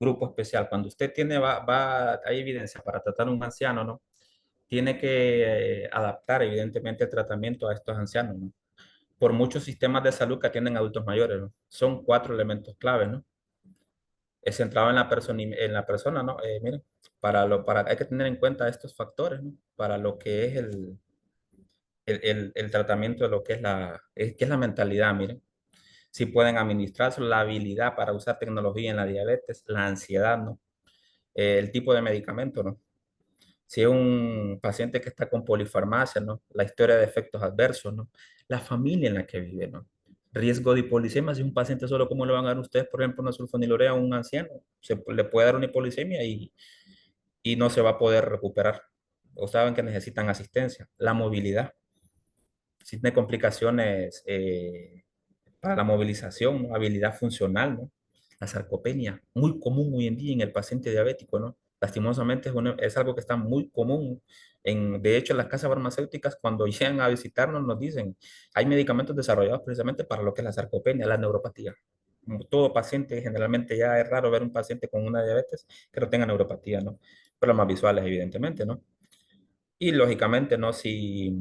grupo especial. Cuando usted tiene, hay evidencia para tratar a un anciano, ¿no? Tiene que adaptar evidentemente el tratamiento a estos ancianos, ¿no? Por muchos sistemas de salud que atienden a adultos mayores, ¿no? Son 4 elementos claves, ¿no? Es centrado en la persona, ¿no? Miren, hay que tener en cuenta estos factores, ¿no? Para lo que es el tratamiento de lo que es la mentalidad, miren. Si pueden administrarse, la habilidad para usar tecnología en la diabetes, la ansiedad, ¿no? El tipo de medicamento, ¿no? Si es un paciente que está con polifarmacia, ¿no? La historia de efectos adversos, ¿no? La familia en la que vive, ¿no? Riesgo de hipoglicemia, si es un paciente solo, ¿cómo le van a dar ustedes, por ejemplo, una sulfonilurea a un anciano? Le puede dar una hipoglicemia y no se va a poder recuperar. O saben que necesitan asistencia. La movilidad. Si tiene complicaciones para la movilización, ¿no? Habilidad funcional, ¿no? La sarcopenia, muy común hoy en día en el paciente diabético, ¿no? Lastimosamente es algo que está muy común. De hecho, las casas farmacéuticas cuando llegan a visitarnos nos dicen, hay medicamentos desarrollados precisamente para lo que es la sarcopenia, la neuropatía. Como todo paciente, generalmente ya es raro ver un paciente con una diabetes que no tenga neuropatía, ¿no? Problemas visuales, evidentemente, ¿no? Y lógicamente, ¿no? Si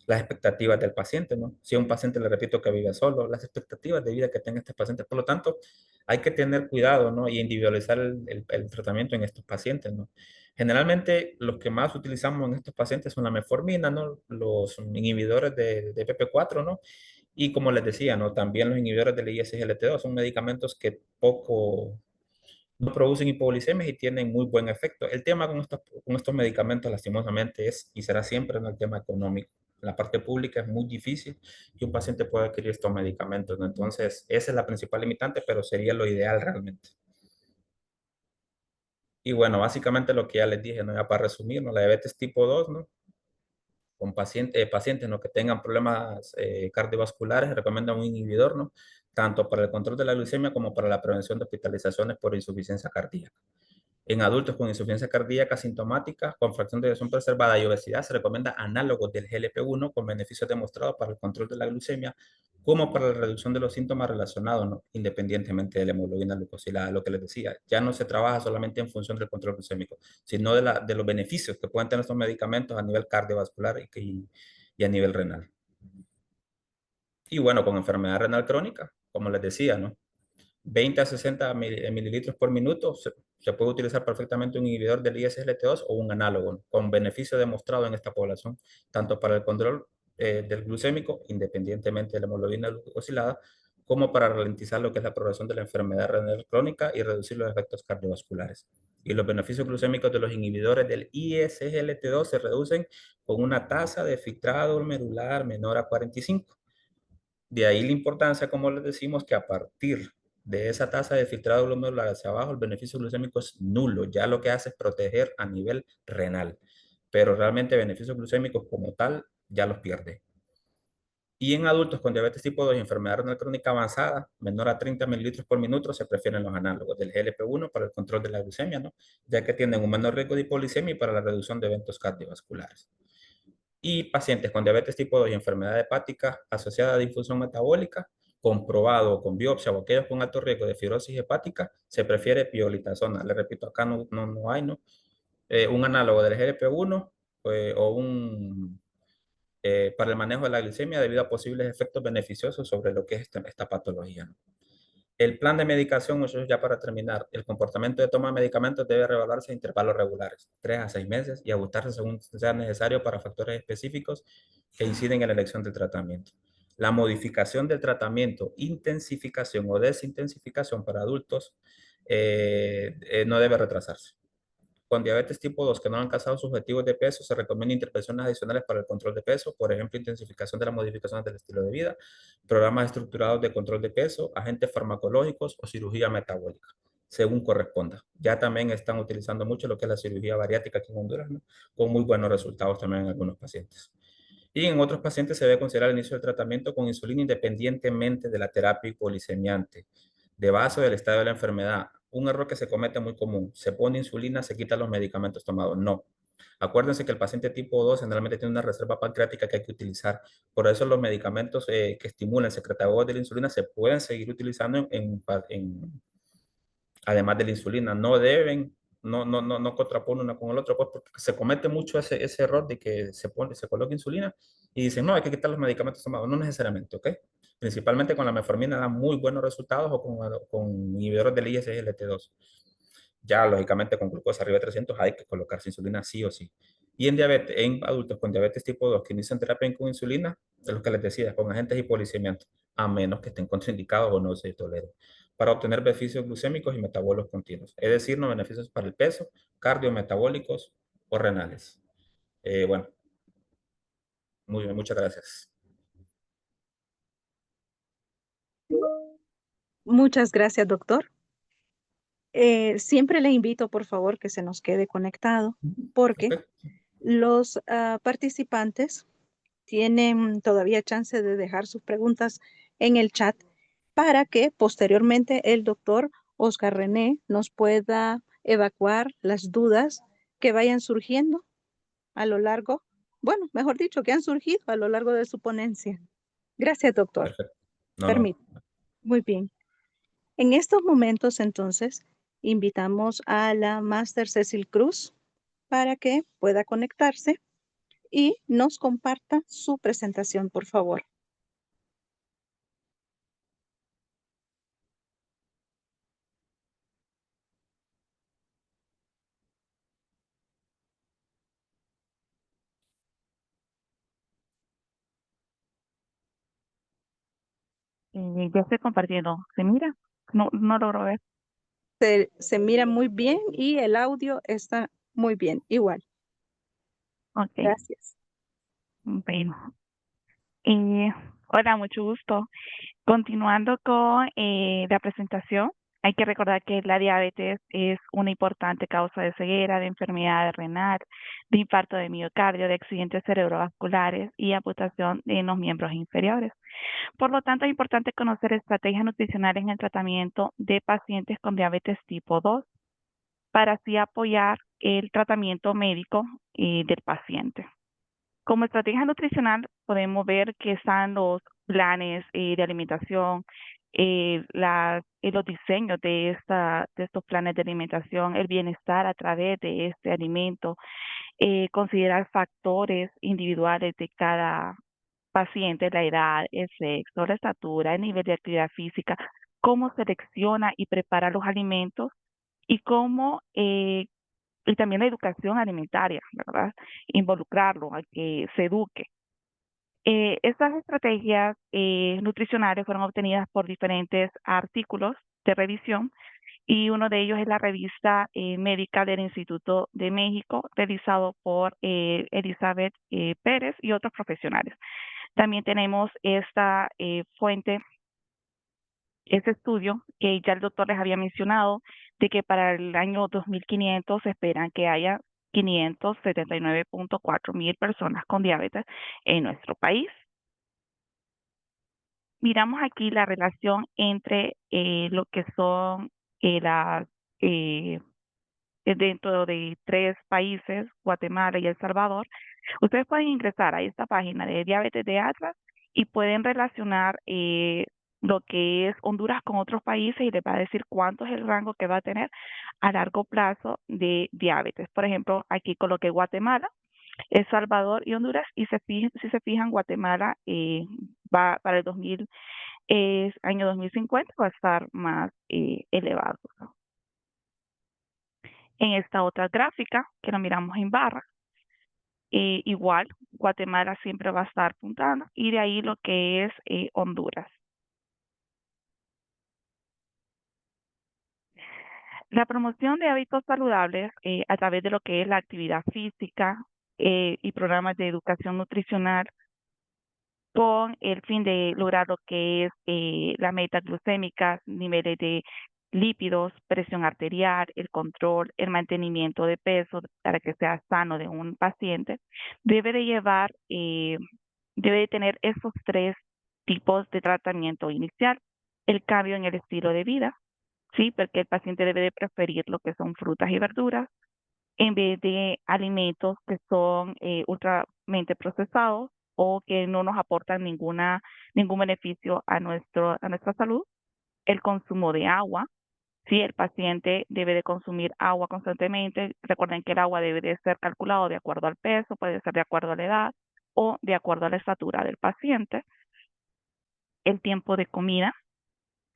las expectativas del paciente, ¿no? Si a un paciente le repito que vive solo, las expectativas de vida que tenga este paciente. Por lo tanto, hay que tener cuidado, ¿no? Y individualizar el tratamiento en estos pacientes, ¿no? Generalmente, los que más utilizamos en estos pacientes son la metformina, ¿no? Los inhibidores de PP4, ¿no? Y como les decía, ¿no? También los inhibidores del ISGLT2 son medicamentos que no producen hipoglicemias y tienen muy buen efecto. El tema con estos medicamentos, lastimosamente, es y será siempre, ¿no? El tema económico. En la parte pública es muy difícil que un paciente pueda adquirir estos medicamentos, ¿no? Entonces, esa es la principal limitante, pero sería lo ideal realmente. Y bueno, básicamente lo que ya les dije, ¿no? Ya para resumir, ¿no? La diabetes tipo 2, ¿no? Con pacientes, ¿no? Que tengan problemas cardiovasculares, recomiendan un inhibidor, ¿no? Tanto para el control de la glucemia como para la prevención de hospitalizaciones por insuficiencia cardíaca. En adultos con insuficiencia cardíaca sintomática, con fracción de eyección preservada y obesidad, se recomienda análogos del GLP-1 con beneficios demostrados para el control de la glucemia como para la reducción de los síntomas relacionados, ¿no? Independientemente de la hemoglobina glucosilada, lo que les decía, ya no se trabaja solamente en función del control glucémico, sino de los beneficios que pueden tener estos medicamentos a nivel cardiovascular y a nivel renal. Y bueno, con enfermedad renal crónica, como les decía, ¿no? 20 a 60 mililitros por minuto, se puede utilizar perfectamente un inhibidor del ISGLT2 o un análogo, ¿no? Con beneficio demostrado en esta población, tanto para el control del glucémico, independientemente de la hemoglobina glucosilada, como para ralentizar lo que es la progresión de la enfermedad renal crónica y reducir los efectos cardiovasculares. Y los beneficios glucémicos de los inhibidores del ISGLT2 se reducen con una tasa de filtrado medular menor a 45. De ahí la importancia, como les decimos, que a partir de esa tasa de filtrado glomerular hacia abajo, el beneficio glucémico es nulo. Ya lo que hace es proteger a nivel renal. Pero realmente beneficios glucémicos como tal ya los pierde. Y en adultos con diabetes tipo 2 y enfermedad renal crónica avanzada, menor a 30 mililitros por minuto, se prefieren los análogos del GLP-1 para el control de la glucemia, ¿no? Ya que tienen un menor riesgo de hipoglicemia y para la reducción de eventos cardiovasculares. Y pacientes con diabetes tipo 2 y enfermedad hepática asociada a disfunción metabólica, comprobado con biopsia o aquellos con alto riesgo de fibrosis hepática, se prefiere pioglitazona. Le repito, acá no hay, ¿no? Un análogo del GLP-1 o para el manejo de la glicemia debido a posibles efectos beneficiosos sobre lo que es esta patología, ¿no? El plan de medicación, eso es ya para terminar. El comportamiento de toma de medicamentos debe reevaluarse a intervalos regulares, 3 a 6 meses, y ajustarse según sea necesario para factores específicos que inciden en la elección del tratamiento. La modificación del tratamiento, intensificación o desintensificación para adultos no debe retrasarse. Con diabetes tipo 2 que no han alcanzado sus objetivos de peso, se recomienda intervenciones adicionales para el control de peso, por ejemplo, intensificación de las modificaciones del estilo de vida, programas estructurados de control de peso, agentes farmacológicos o cirugía metabólica, según corresponda. Ya también están utilizando mucho lo que es la cirugía bariátrica aquí en Honduras, ¿no? Con muy buenos resultados también en algunos pacientes. Y en otros pacientes se debe considerar el inicio del tratamiento con insulina independientemente de la terapia hipolicemiante, de base o del estado de la enfermedad. Un error que se comete muy común: se pone insulina, se quitan los medicamentos tomados. No. Acuérdense que el paciente tipo 2 generalmente tiene una reserva pancreática que hay que utilizar. Por eso los medicamentos que estimulan el secretado de la insulina se pueden seguir utilizando además de la insulina. No contrapone uno con el otro, pues, porque se comete mucho ese error de que se coloca insulina y dicen, no, hay que quitar los medicamentos tomados. No necesariamente, ¿ok? Principalmente con la metformina da muy buenos resultados o con inhibidores del ISGLT2. Ya, lógicamente, con glucosa arriba de 300 hay que colocarse insulina sí o sí. Y en diabetes, en adultos con diabetes tipo 2 que inician terapia con insulina, de lo que les decía, con agentes hipolicemiantes, a menos que estén contraindicados o no se toleren, para obtener beneficios glucémicos y metabólicos continuos. Es decir, no beneficios para el peso, cardiometabólicos o renales. Bueno, muy bien, muchas gracias. Muchas gracias, doctor. Siempre le invito, por favor, que se nos quede conectado, porque Ok, los participantes tienen todavía chance de dejar sus preguntas en el chat para que posteriormente el doctor Oscar René nos pueda evacuar las dudas que vayan surgiendo a lo largo, bueno, mejor dicho, que han surgido a lo largo de su ponencia. Gracias, doctor. perfecto. No, no. Permítame. Muy bien. En estos momentos, entonces, invitamos a la Máster Cecil Cruz para que pueda conectarse y nos comparta su presentación, por favor. Ya estoy compartiendo. ¿Se mira? No logro ver. Se mira muy bien y el audio está muy bien, igual. Ok, Gracias. bueno. Hola, mucho gusto. Continuando con la presentación, hay que recordar que la diabetes es una importante causa de ceguera, de enfermedad renal, de infarto de miocardio, de accidentes cerebrovasculares y amputación en los miembros inferiores. Por lo tanto, es importante conocer estrategias nutricionales en el tratamiento de pacientes con diabetes tipo 2 para así apoyar el tratamiento médico del paciente. Como estrategia nutricional podemos ver que están los planes de alimentación, los diseños de estos planes de alimentación, el bienestar a través de este alimento, considerar factores individuales de cada paciente, la edad, el sexo, la estatura, el nivel de actividad física, cómo selecciona y prepara los alimentos y y también la educación alimentaria, ¿verdad? Involucrarlo a que se eduque. Estas estrategias nutricionales fueron obtenidas por diferentes artículos de revisión y uno de ellos es la revista médica del Instituto de México, realizado por Elizabeth Pérez y otros profesionales. También tenemos esta fuente, ese estudio que ya el doctor les había mencionado, de que para el año 2500 se esperan que haya 579.4 mil personas con diabetes en nuestro país. Miramos aquí la relación entre lo que son las dentro de 3 países, Guatemala y El Salvador. Ustedes pueden ingresar a esta página de Diabetes de Atlas y pueden relacionar lo que es Honduras con otros países y les va a decir cuánto es el rango que va a tener a largo plazo de diabetes. Por ejemplo, aquí coloqué Guatemala, El Salvador y Honduras, y si se fijan, Guatemala va para el año 2050 va a estar más elevado, ¿no? En esta otra gráfica, que lo miramos en barra, igual, Guatemala siempre va a estar puntando, y de ahí lo que es Honduras. La promoción de hábitos saludables a través de lo que es la actividad física y programas de educación nutricional con el fin de lograr lo que es las metas glucémicas, niveles de lípidos, presión arterial, el control, el mantenimiento de peso para que sea sano de un paciente, debe de llevar, debe de tener esos 3 tipos de tratamiento inicial. El cambio en el estilo de vida, ¿sí? Porque el paciente debe de preferir lo que son frutas y verduras en vez de alimentos que son ultramente procesados o que no nos aportan ningún beneficio a nuestra salud. El consumo de agua, si el paciente debe de consumir agua constantemente, recuerden que el agua debe de ser calculado de acuerdo al peso, puede ser de acuerdo a la edad o de acuerdo a la estatura del paciente. El tiempo de comida,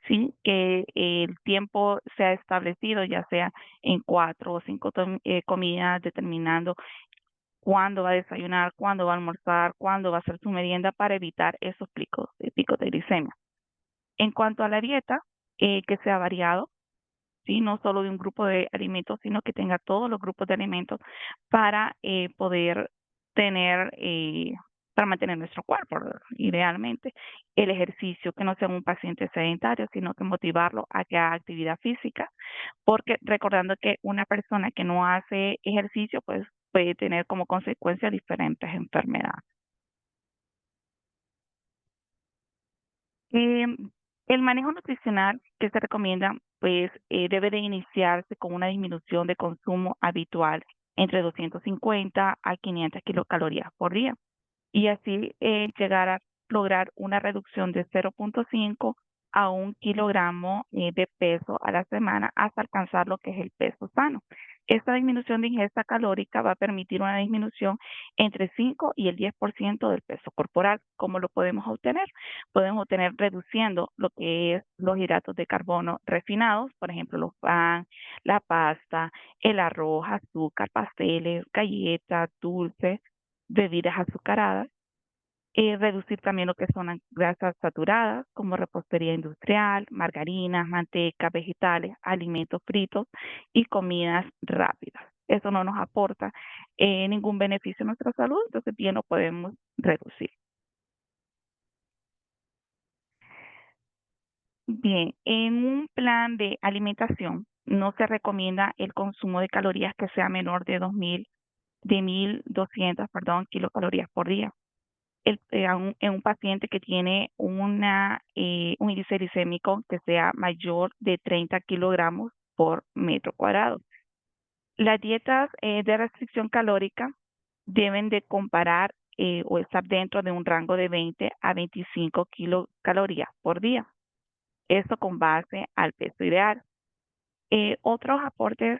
sí, que el tiempo sea establecido, ya sea en 4 o 5 comidas, determinando cuándo va a desayunar, cuándo va a almorzar, cuándo va a hacer su merienda para evitar esos picos de glicemia. En cuanto a la dieta, que sea variado, ¿sí? No solo de un grupo de alimentos, sino que tenga todos los grupos de alimentos para poder tener, para mantener nuestro cuerpo, ¿verdad? Idealmente. El ejercicio, que no sea un paciente sedentario, sino que motivarlo a que haga actividad física, porque recordando que una persona que no hace ejercicio, pues puede tener como consecuencia diferentes enfermedades. Em, el manejo nutricional que se recomienda, pues debe de iniciarse con una disminución de consumo habitual entre 250 a 500 kilocalorías por día y así llegar a lograr una reducción de 0.5 a 1 kilogramo de peso a la semana hasta alcanzar lo que es el peso sano. Esta disminución de ingesta calórica va a permitir una disminución entre 5 y el 10% del peso corporal. ¿Cómo lo podemos obtener? Podemos obtener reduciendo lo que es los hidratos de carbono refinados, por ejemplo, los pan, la pasta, el arroz, azúcar, pasteles, galletas, dulces, bebidas azucaradas. Reducir también lo que son las grasas saturadas, como repostería industrial, margarinas, manteca, vegetales, alimentos fritos y comidas rápidas. Eso no nos aporta ningún beneficio a nuestra salud, entonces bien lo podemos reducir. Bien, en un plan de alimentación no se recomienda el consumo de calorías que sea menor de 1.200, perdón, kilocalorías por día. En un paciente que tiene un índice glicémico que sea mayor de 30 kilogramos por metro cuadrado. Las dietas de restricción calórica deben de comparar o estar dentro de un rango de 20 a 25 kilocalorías por día. Esto con base al peso ideal. Otros aportes,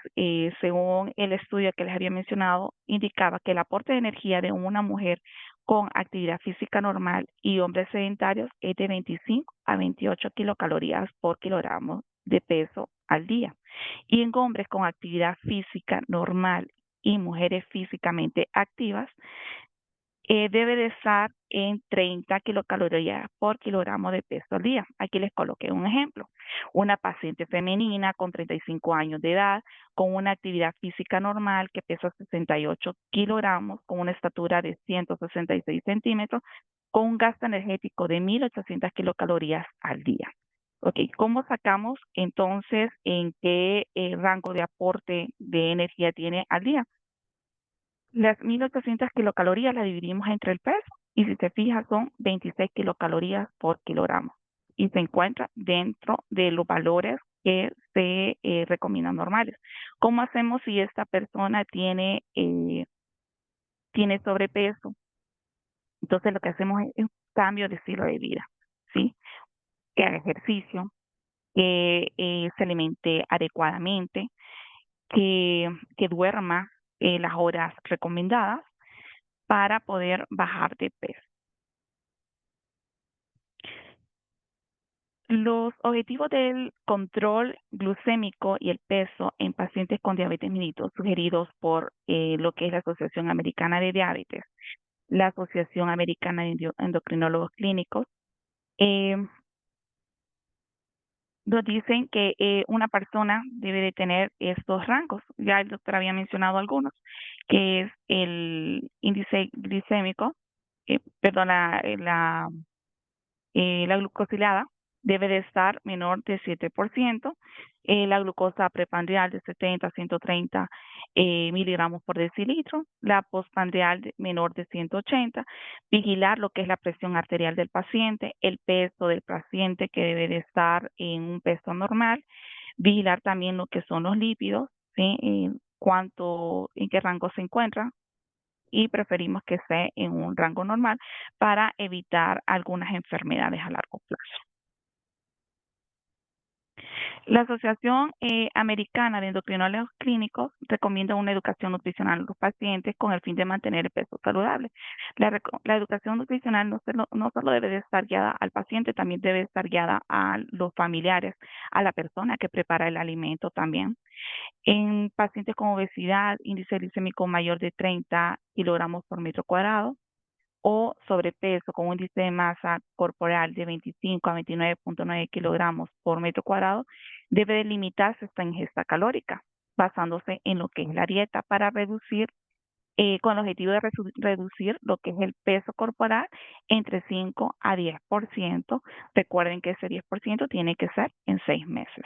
según el estudio que les había mencionado, indicaba que el aporte de energía de una mujer con actividad física normal y hombres sedentarios es de 25 a 28 kilocalorías por kilogramo de peso al día. Y en hombres con actividad física normal y mujeres físicamente activas, debe de estar en 30 kilocalorías por kilogramo de peso al día. Aquí les coloqué un ejemplo. Una paciente femenina con 35 años de edad, con una actividad física normal que pesa 68 kilogramos, con una estatura de 166 centímetros, con un gasto energético de 1.800 kilocalorías al día. Ok, ¿cómo sacamos entonces en qué rango de aporte de energía tiene al día? Las 1.800 kilocalorías las dividimos entre el peso y si se fija son 26 kilocalorías por kilogramo y se encuentra dentro de los valores que se recomiendan normales. ¿Cómo hacemos si esta persona tiene sobrepeso? Entonces lo que hacemos es un cambio de estilo de vida, ¿sí? Que haga ejercicio, que se alimente adecuadamente, que duerma las horas recomendadas para poder bajar de peso. Los objetivos del control glucémico y el peso en pacientes con diabetes mellitus sugeridos por lo que es la Asociación Americana de Diabetes, la Asociación Americana de Endocrinólogos Clínicos, nos dicen que una persona debe de tener estos rangos. Ya el doctor había mencionado algunos, que es el índice glicémico, la glucosilada debe de estar menor de 7%, la glucosa prepandrial de 70 a 130 miligramos por decilitro, la postpandrial menor de 180, vigilar lo que es la presión arterial del paciente, el peso del paciente que debe de estar en un peso normal, vigilar también lo que son los lípidos, ¿sí? En qué rango se encuentra, y preferimos que esté en un rango normal para evitar algunas enfermedades a largo plazo. La Asociación Americana de Endocrinólogos Clínicos recomienda una educación nutricional a los pacientes con el fin de mantener el peso saludable. La educación nutricional no solo debe de estar guiada al paciente, también debe estar guiada a los familiares, a la persona que prepara el alimento también. En pacientes con obesidad, índice glicémico mayor de 30 kilogramos por metro cuadrado o sobrepeso con un índice de masa corporal de 25 a 29.9 kilogramos por metro cuadrado, debe de limitarse esta ingesta calórica, basándose en lo que es la dieta para reducir, con el objetivo de reducir lo que es el peso corporal entre 5 a 10%. Recuerden que ese 10% tiene que ser en 6 meses.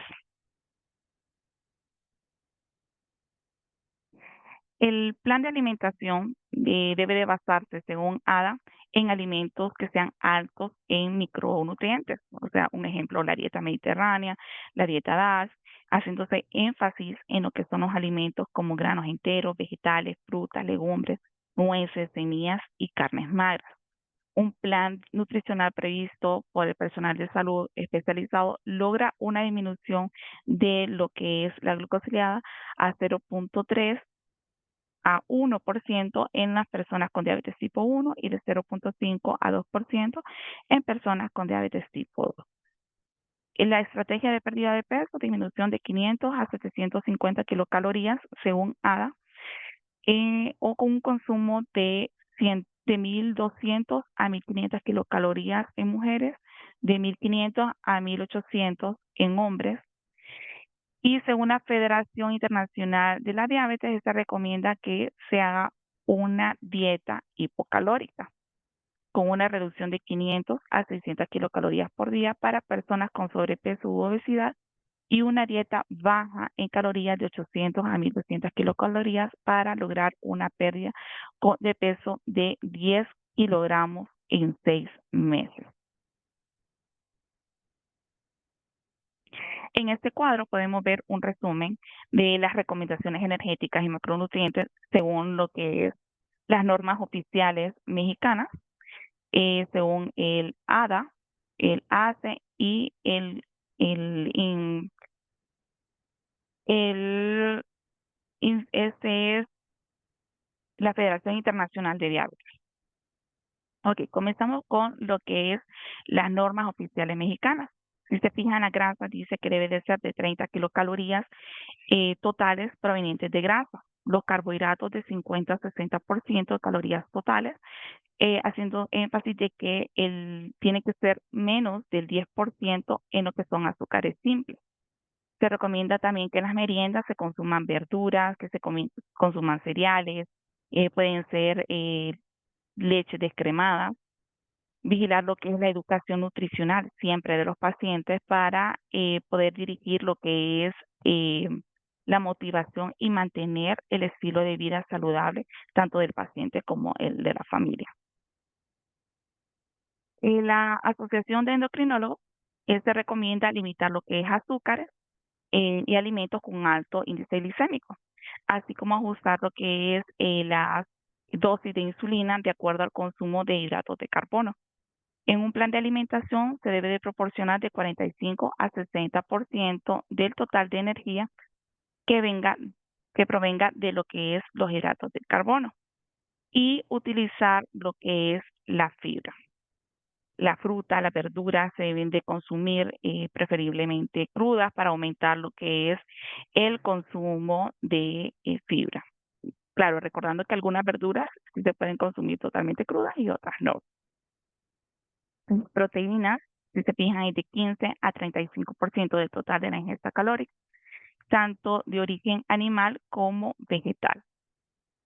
El plan de alimentación debe de basarse, según ADA, en alimentos que sean altos en micronutrientes. O sea, un ejemplo, la dieta mediterránea, la dieta DASH, haciéndose énfasis en lo que son los alimentos como granos enteros, vegetales, frutas, legumbres, nueces, semillas y carnes magras. Un plan nutricional previsto por el personal de salud especializado logra una disminución de lo que es la glucosilada a 0.3 a 1% en las personas con diabetes tipo 1 y de 0.5 a 2% en personas con diabetes tipo 2. En la estrategia de pérdida de peso, disminución de 500 a 750 kilocalorías según ADA, o con un consumo de 1.200 a 1.500 kilocalorías en mujeres, de 1.500 a 1.800 en hombres. Y según la Federación Internacional de la Diabetes, se recomienda que se haga una dieta hipocalórica con una reducción de 500 a 600 kilocalorías por día para personas con sobrepeso u obesidad y una dieta baja en calorías de 800 a 1.200 kilocalorías para lograr una pérdida de peso de 10 kilogramos en 6 meses. En este cuadro podemos ver un resumen de las recomendaciones energéticas y macronutrientes según lo que es las normas oficiales mexicanas, según el ADA, el ACE y este es la Federación Internacional de Diabetes. Ok, comenzamos con lo que es las normas oficiales mexicanas. Si se fijan, la grasa dice que debe de ser de 30 kilocalorías totales provenientes de grasa. Los carbohidratos de 50 a 60% de calorías totales, haciendo énfasis de que tiene que ser menos del 10% en lo que son azúcares simples. Se recomienda también que en las meriendas se consuman verduras, que se consuman cereales, pueden ser leche descremada. Vigilar lo que es la educación nutricional siempre de los pacientes para poder dirigir lo que es la motivación y mantener el estilo de vida saludable tanto del paciente como el de la familia. La Asociación de Endocrinólogos se recomienda limitar lo que es azúcares y alimentos con alto índice glicémico, así como ajustar lo que es la dosis de insulina de acuerdo al consumo de hidratos de carbono. En un plan de alimentación se debe de proporcionar de 45 a 60% del total de energía que provenga de lo que es los hidratos de carbono y utilizar lo que es la fibra. La fruta, las verduras se deben de consumir preferiblemente crudas para aumentar lo que es el consumo de fibra. Claro, recordando que algunas verduras sí se pueden consumir totalmente crudas y otras no. Proteínas, si se fijan, es de 15 a 35% del total de la ingesta calórica, tanto de origen animal como vegetal.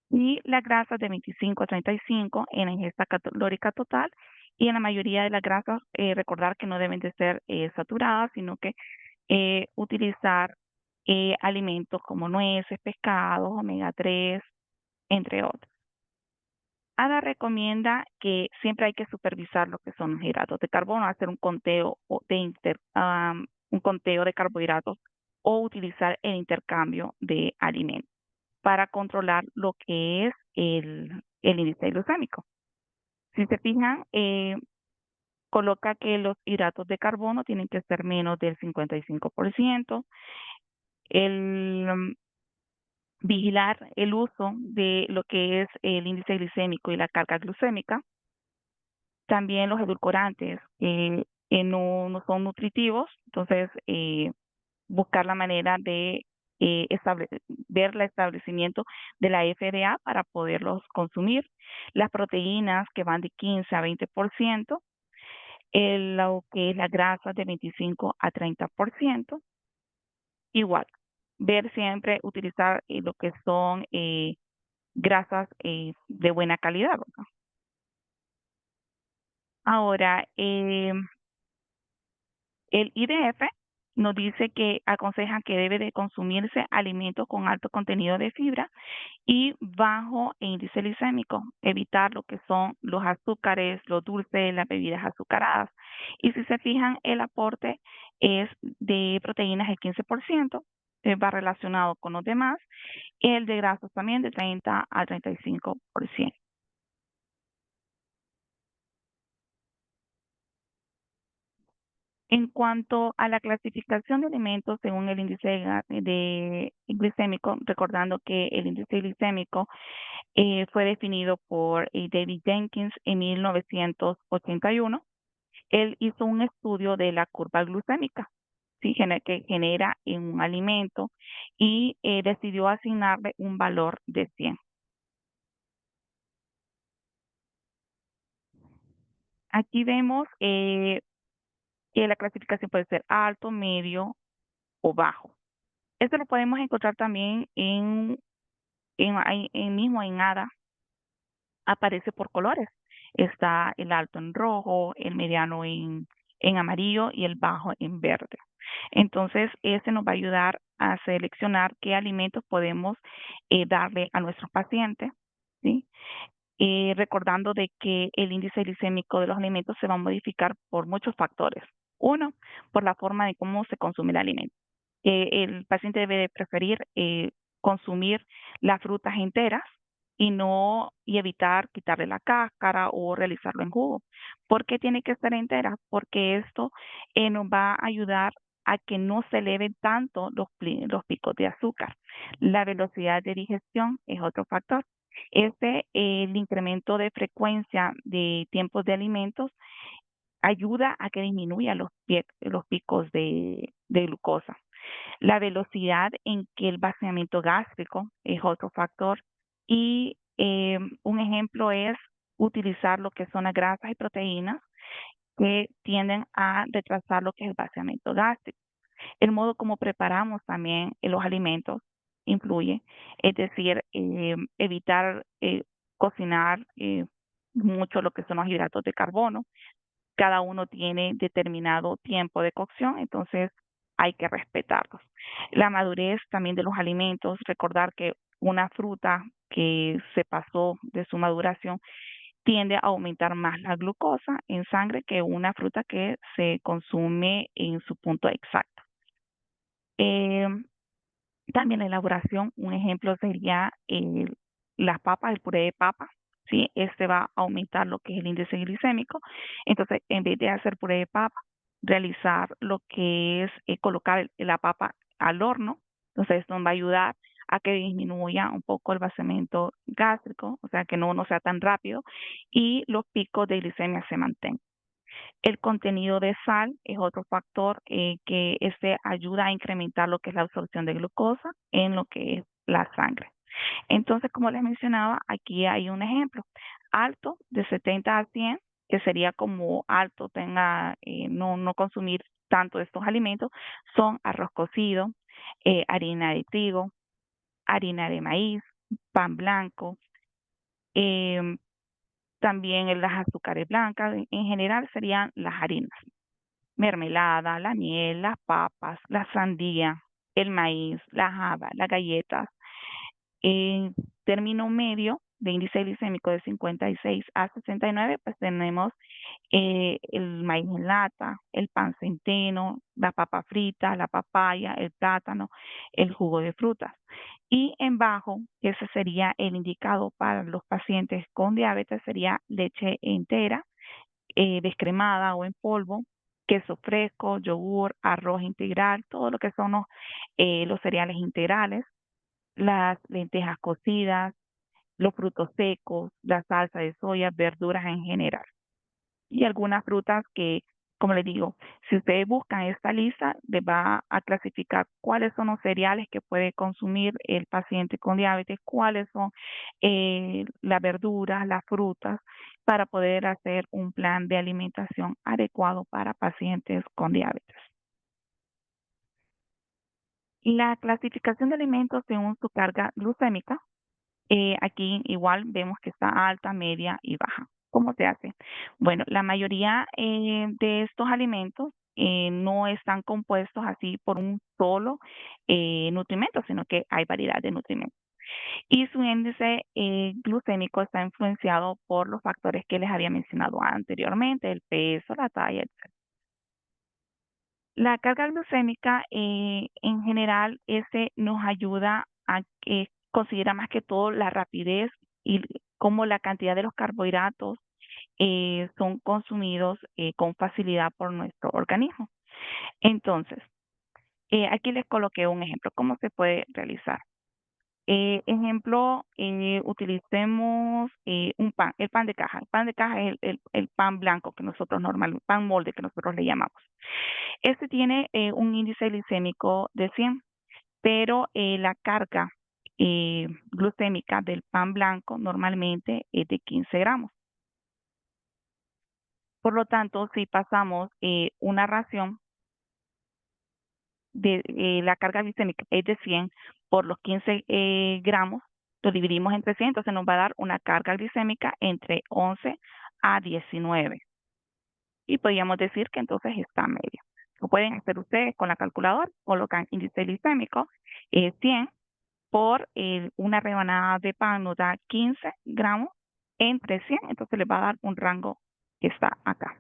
Y las grasas de 25 a 35 en la ingesta calórica total. Y en la mayoría de las grasas, recordar que no deben de ser saturadas, sino que utilizar alimentos como nueces, pescados, omega 3, entre otros. ADA recomienda que siempre hay que supervisar lo que son los hidratos de carbono, hacer un conteo de carbohidratos o utilizar el intercambio de alimentos para controlar lo que es el índice glucémico. Si se fijan, coloca que los hidratos de carbono tienen que ser menos del 55%. Vigilar el uso de lo que es el índice glicémico y la carga glucémica. También los edulcorantes no son nutritivos, entonces buscar la manera de ver el establecimiento de la FDA para poderlos consumir. Las proteínas que van de 15 a 20%, lo que es la grasa de 25 a 30%. Igual, ver siempre, utilizar lo que son grasas de buena calidad, ¿verdad? Ahora, el IDF nos dice que aconseja que debe de consumirse alimentos con alto contenido de fibra y bajo índice glicémico, evitar lo que son los azúcares, los dulces, las bebidas azucaradas. Y si se fijan, el aporte es de proteínas el 15%, va relacionado con los demás, el de grasas también de 30 a 35%. En cuanto a la clasificación de alimentos según el índice de glicémico, recordando que el índice glicémico fue definido por David Jenkins en 1981. Él hizo un estudio de la curva glucémica, ¿sí? Que genera en un alimento y decidió asignarle un valor de 100. Aquí vemos que la clasificación puede ser alto, medio o bajo. Esto lo podemos encontrar también mismo en ADA, aparece por colores. Está el alto en rojo, el mediano en amarillo y el bajo en verde. Entonces, este nos va a ayudar a seleccionar qué alimentos podemos darle a nuestros pacientes, ¿sí? Recordando de que el índice glicémico de los alimentos se va a modificar por muchos factores. Uno, por la forma de cómo se consume el alimento. El paciente debe de preferir consumir las frutas enteras, y evitar quitarle la cáscara o realizarlo en jugo. ¿Por qué tiene que ser entera? Porque esto nos va a ayudar a que no se eleven tanto los picos de azúcar. La velocidad de digestión es otro factor. El incremento de frecuencia de tiempos de alimentos ayuda a que disminuya los picos de glucosa. La velocidad en que el vaciamiento gástrico es otro factor. Y un ejemplo es utilizar lo que son las grasas y proteínas que tienden a retrasar lo que es el vaciamiento gástrico. El modo como preparamos también los alimentos influye, es decir, evitar cocinar mucho lo que son los hidratos de carbono. Cada uno tiene determinado tiempo de cocción, entonces hay que respetarlos. La madurez también de los alimentos, recordar que una fruta que se pasó de su maduración tiende a aumentar más la glucosa en sangre que una fruta que se consume en su punto exacto. Eh, También la elaboración, un ejemplo sería las papas, el puré de papa, ¿sí? Este va a aumentar lo que es el índice glicémico. Entonces, en vez de hacer puré de papa, realizar lo que es colocar la papa al horno. Entonces, esto nos va a ayudar a que disminuya un poco el vaciamiento gástrico, o sea, que no sea tan rápido y los picos de glicemia se mantengan. El contenido de sal es otro factor que ayuda a incrementar lo que es la absorción de glucosa en lo que es la sangre. Entonces, como les mencionaba, aquí hay un ejemplo. Alto de 70 a 100, que sería como alto, no consumir tanto de estos alimentos, son arroz cocido, harina de trigo, harina de maíz, pan blanco, em, también las azúcares blancas, en general serían las harinas. Mermelada, la miel, las papas, la sandía, el maíz, las habas, las galletas. En término medio de índice glicémico de 56 a 69, pues tenemos el maíz en lata, el pan centeno, la papa frita, la papaya, el plátano, el jugo de frutas. Y en bajo, ese sería el indicado para los pacientes con diabetes, sería leche entera, descremada o en polvo, queso fresco, yogur, arroz integral, todo lo que son los cereales integrales, las lentejas cocidas, los frutos secos, la salsa de soya, verduras en general. Y algunas frutas que, como les digo, si ustedes buscan esta lista, les va a clasificar cuáles son los cereales que puede consumir el paciente con diabetes, cuáles son las verduras, las frutas, para poder hacer un plan de alimentación adecuado para pacientes con diabetes. La clasificación de alimentos según su carga glucémica, aquí igual vemos que está alta, media y baja. ¿Cómo se hace? Bueno, la mayoría de estos alimentos no están compuestos así por un solo nutrimento, sino que hay variedad de nutrimentos. Y su índice glucémico está influenciado por los factores que les había mencionado anteriormente, el peso, la talla, etc. La carga glucémica, en general, nos ayuda a que considera más que todo la rapidez y cómo la cantidad de los carbohidratos son consumidos con facilidad por nuestro organismo. Entonces, aquí les coloqué un ejemplo. ¿Cómo se puede realizar? Ejemplo, utilicemos un pan, el pan de caja. El pan de caja es el pan blanco que nosotros normalmente, pan molde que nosotros le llamamos. Este tiene un índice glicémico de 100, pero la carga glucémica del pan blanco normalmente es de 15 gramos. Por lo tanto, si pasamos una ración de la carga glicémica es de 100 por los 15 gramos, lo dividimos entre 100, entonces nos va a dar una carga glicémica entre 11 a 19. Y podríamos decir que entonces está media. Lo pueden hacer ustedes con la calculadora, colocan índice glicémico 100 por una rebanada de pan nos da 15 gramos entre 100, entonces les va a dar un rango que está acá.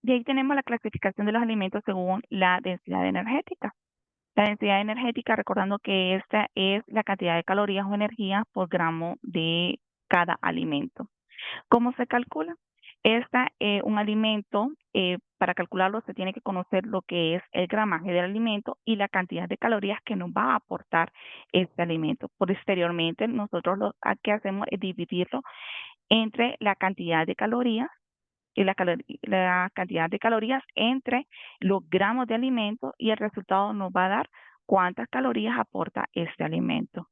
De ahí tenemos la clasificación de los alimentos según la densidad energética. La densidad energética, recordando que esta es la cantidad de calorías o energía por gramo de cada alimento. ¿Cómo se calcula? Un alimento, para calcularlo se tiene que conocer lo que es el gramaje del alimento y la cantidad de calorías que nos va a aportar este alimento. Posteriormente, nosotros lo que hacemos es dividirlo entre la cantidad de calorías y la cantidad de calorías entre los gramos de alimento, y el resultado nos va a dar cuántas calorías aporta este alimento.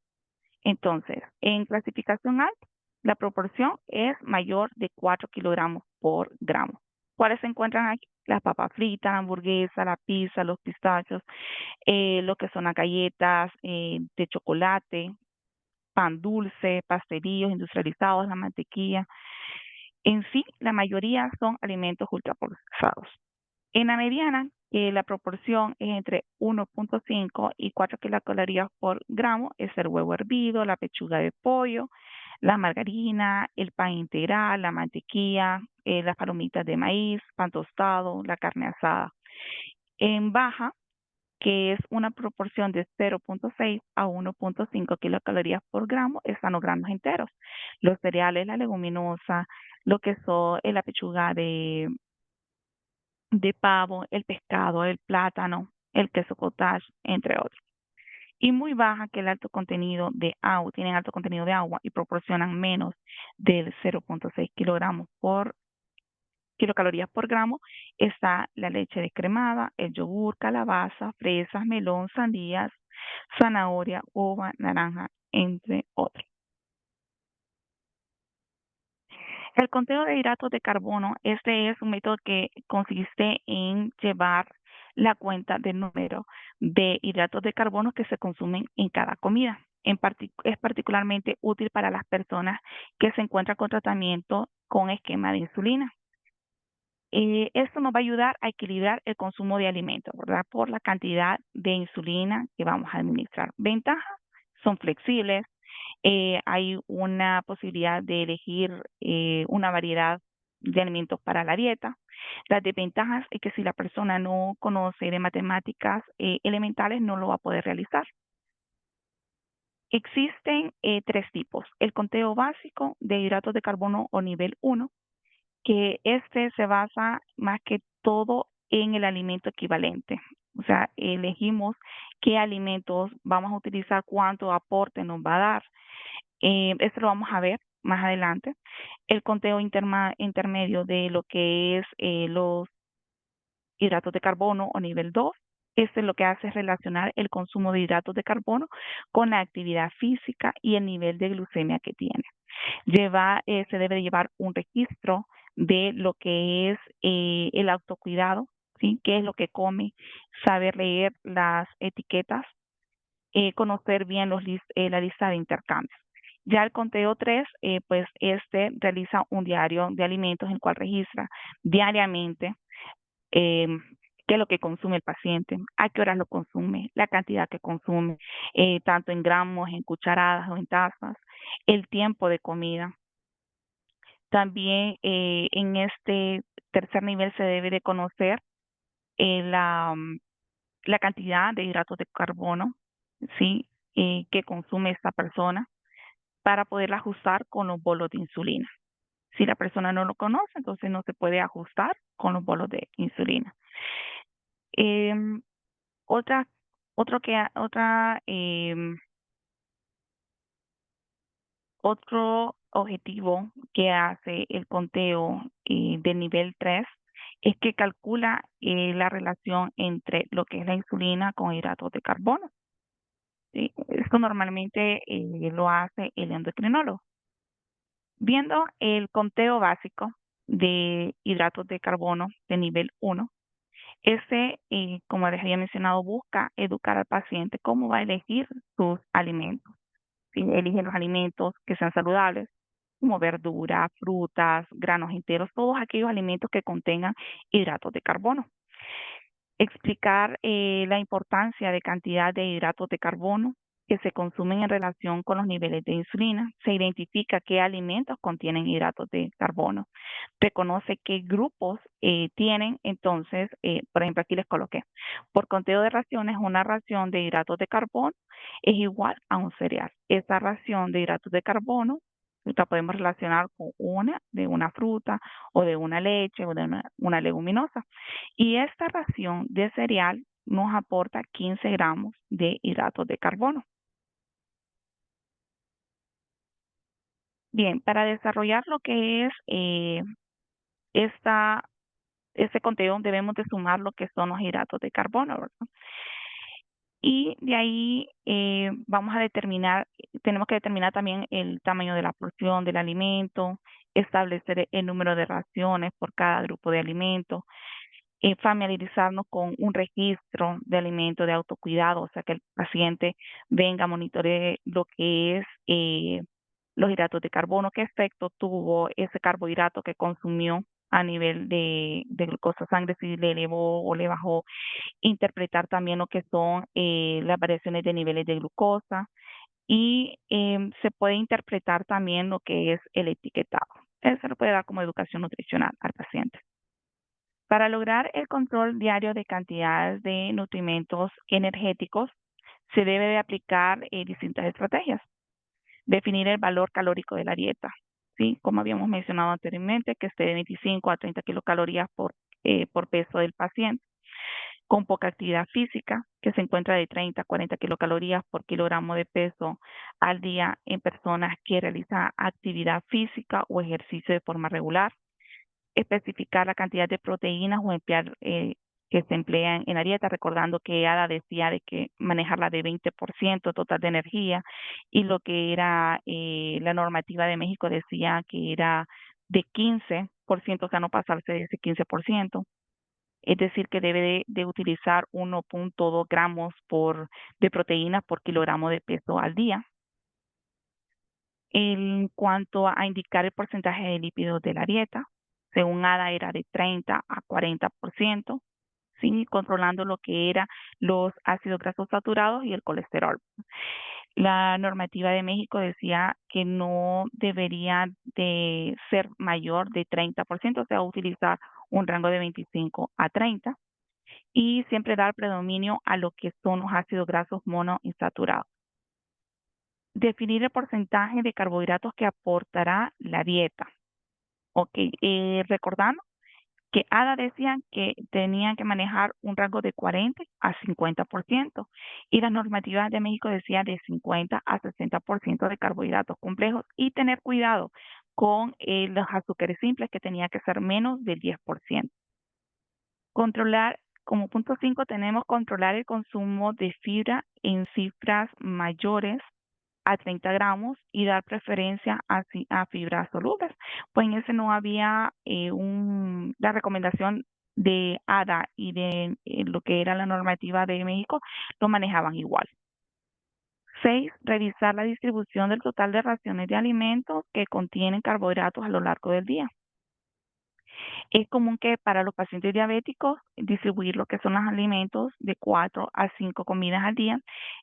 Entonces, en clasificación alta, la proporción es mayor de 4 kilogramos por gramo. ¿Cuáles se encuentran aquí? Las papas fritas, la hamburguesa, la pizza, los pistachos, lo que son las galletas de chocolate, pan dulce, pastelillos industrializados, la mantequilla. En sí, la mayoría son alimentos ultraprocesados. En la mediana, la proporción es entre 1.5 y 4 kilocalorías por gramo, es el huevo hervido, la pechuga de pollo, la margarina, el pan integral, la mantequilla, las palomitas de maíz, pan tostado, la carne asada. En baja, que es una proporción de 0.6 a 1.5 kilocalorías por gramo, están los granos enteros, los cereales, la leguminosa, lo que son la pechuga de pavo, el pescado, el plátano, el queso cottage, entre otros. Y muy baja, que el alto contenido de agua, tienen alto contenido de agua y proporcionan menos del 0.6 kilocalorías por gramo, está la leche descremada, el yogur, calabaza, fresas, melón, sandías, zanahoria, uva, naranja, entre otros. El conteo de hidratos de carbono, este es un método que consiste en llevar la cuenta del número de hidratos de carbono que se consumen en cada comida. Es particularmente útil para las personas que se encuentran con tratamiento con esquema de insulina. Esto nos va a ayudar a equilibrar el consumo de alimentos, ¿verdad? Por la cantidad de insulina que vamos a administrar. Ventajas: son flexibles, hay una posibilidad de elegir una variedad de alimentos para la dieta. Las desventajas es que si la persona no conoce de matemáticas elementales, no lo va a poder realizar. Existen 3 tipos: el conteo básico de hidratos de carbono o nivel 1, que este se basa más que todo en el alimento equivalente. O sea, elegimos qué alimentos vamos a utilizar, cuánto aporte nos va a dar. Esto lo vamos a ver más adelante. El conteo intermedio de lo que es los hidratos de carbono o nivel 2. Este lo que hace es relacionar el consumo de hidratos de carbono con la actividad física y el nivel de glucemia que tiene. Se debe llevar un registro de lo que es el autocuidado, ¿sí? Qué es lo que come, saber leer las etiquetas, conocer bien la lista de intercambios. Ya el conteo 3, pues realiza un diario de alimentos en el cual registra diariamente qué es lo que consume el paciente, a qué horas lo consume, la cantidad que consume, tanto en gramos, en cucharadas o en tazas, el tiempo de comida. También en este tercer nivel se debe de conocer la cantidad de hidratos de carbono, ¿sí? Que consume esta persona, para poderla ajustar con los bolos de insulina. Si la persona no lo conoce, entonces no se puede ajustar con los bolos de insulina. Em, otra, Otro objetivo que hace el conteo del nivel 3 es que calcula la relación entre lo que es la insulina con hidratos de carbono, ¿sí? Esto normalmente lo hace el endocrinólogo. Viendo el conteo básico de hidratos de carbono de nivel 1, como les había mencionado, busca educar al paciente cómo va a elegir sus alimentos. ¿Sí? Elige los alimentos que sean saludables, como verduras, frutas, granos enteros, todos aquellos alimentos que contengan hidratos de carbono. Explicar la importancia de cantidad de hidratos de carbono, que se consumen en relación con los niveles de insulina. Se identifica qué alimentos contienen hidratos de carbono. Reconoce qué grupos tienen. Entonces, por ejemplo, aquí les coloqué. Por conteo de raciones, una ración de hidratos de carbono es igual a un cereal. Esa ración de hidratos de carbono la podemos relacionar con una de una fruta o de una leche o de una leguminosa. Y esta ración de cereal nos aporta 15 gramos de hidratos de carbono. Bien, para desarrollar lo que es este conteo debemos de sumar lo que son los hidratos de carbono, ¿verdad? Y de ahí vamos a determinar, tenemos que determinar también el tamaño de la porción del alimento, establecer el número de raciones por cada grupo de alimentos, familiarizarnos con un registro de alimentos de autocuidado, o sea, que el paciente venga, monitoree lo que es los hidratos de carbono, qué efecto tuvo ese carbohidrato que consumió a nivel de glucosa sangre, si le elevó o le bajó, interpretar también lo que son las variaciones de niveles de glucosa y se puede interpretar también lo que es el etiquetado. Eso se lo puede dar como educación nutricional al paciente. Para lograr el control diario de cantidades de nutrimentos energéticos, se debe de aplicar distintas estrategias. Definir el valor calórico de la dieta, ¿sí? Como habíamos mencionado anteriormente, que esté de 25 a 30 kilocalorías por peso del paciente, con poca actividad física, que se encuentra de 30 a 40 kilocalorías por kilogramo de peso al día en personas que realizan actividad física o ejercicio de forma regular, especificar la cantidad de proteínas o emplear que se emplean en la dieta, recordando que Ada decía de que manejarla de 20% total de energía y lo que era la normativa de México decía que era de 15%, o sea, no pasarse de ese 15%. Es decir, que debe de utilizar 1.2 gramos de proteína por kilogramo de peso al día. En cuanto a indicar el porcentaje de lípidos de la dieta, según ADA era de 30 a 40%, ¿sí? Controlando lo que eran los ácidos grasos saturados y el colesterol. La normativa de México decía que no debería de ser mayor de 30%, o sea, utilizar un rango de 25 a 30, y siempre dar predominio a lo que son los ácidos grasos monoinsaturados. Definir el porcentaje de carbohidratos que aportará la dieta. Ok, recordando que ADA decían que tenían que manejar un rango de 40 a 50% y las normativas de México decían de 50 a 60% de carbohidratos complejos y tener cuidado con los azúcares simples que tenía que ser menos del 10%. Controlar, como punto 5 tenemos controlar el consumo de fibra en cifras mayores a 30 gramos y dar preferencia a fibras solubles. Pues en ese no había la recomendación de ADA y de lo que era la normativa de México, lo manejaban igual. 6. Revisar la distribución del total de raciones de alimentos que contienen carbohidratos a lo largo del día. Es común que para los pacientes diabéticos distribuir lo que son los alimentos de 4 a 5 comidas al día.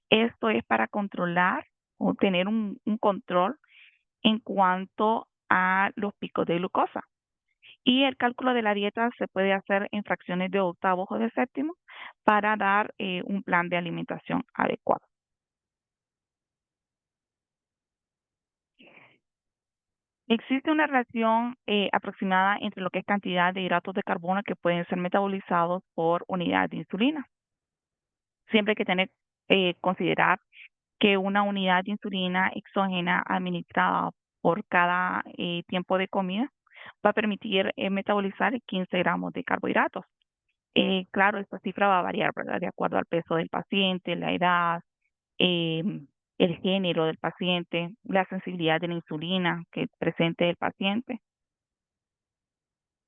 Esto es para controlar o tener un control en cuanto a los picos de glucosa. Y el cálculo de la dieta se puede hacer en fracciones de octavos o de séptimos para dar un plan de alimentación adecuado. Existe una relación aproximada entre lo que es cantidad de hidratos de carbono que pueden ser metabolizados por unidad de insulina. Siempre hay que considerar que una unidad de insulina exógena administrada por cada tiempo de comida va a permitir metabolizar 15 gramos de carbohidratos. Claro, esta cifra va a variar, ¿verdad? De acuerdo al peso del paciente, la edad, el género del paciente, la sensibilidad de la insulina que presente el paciente.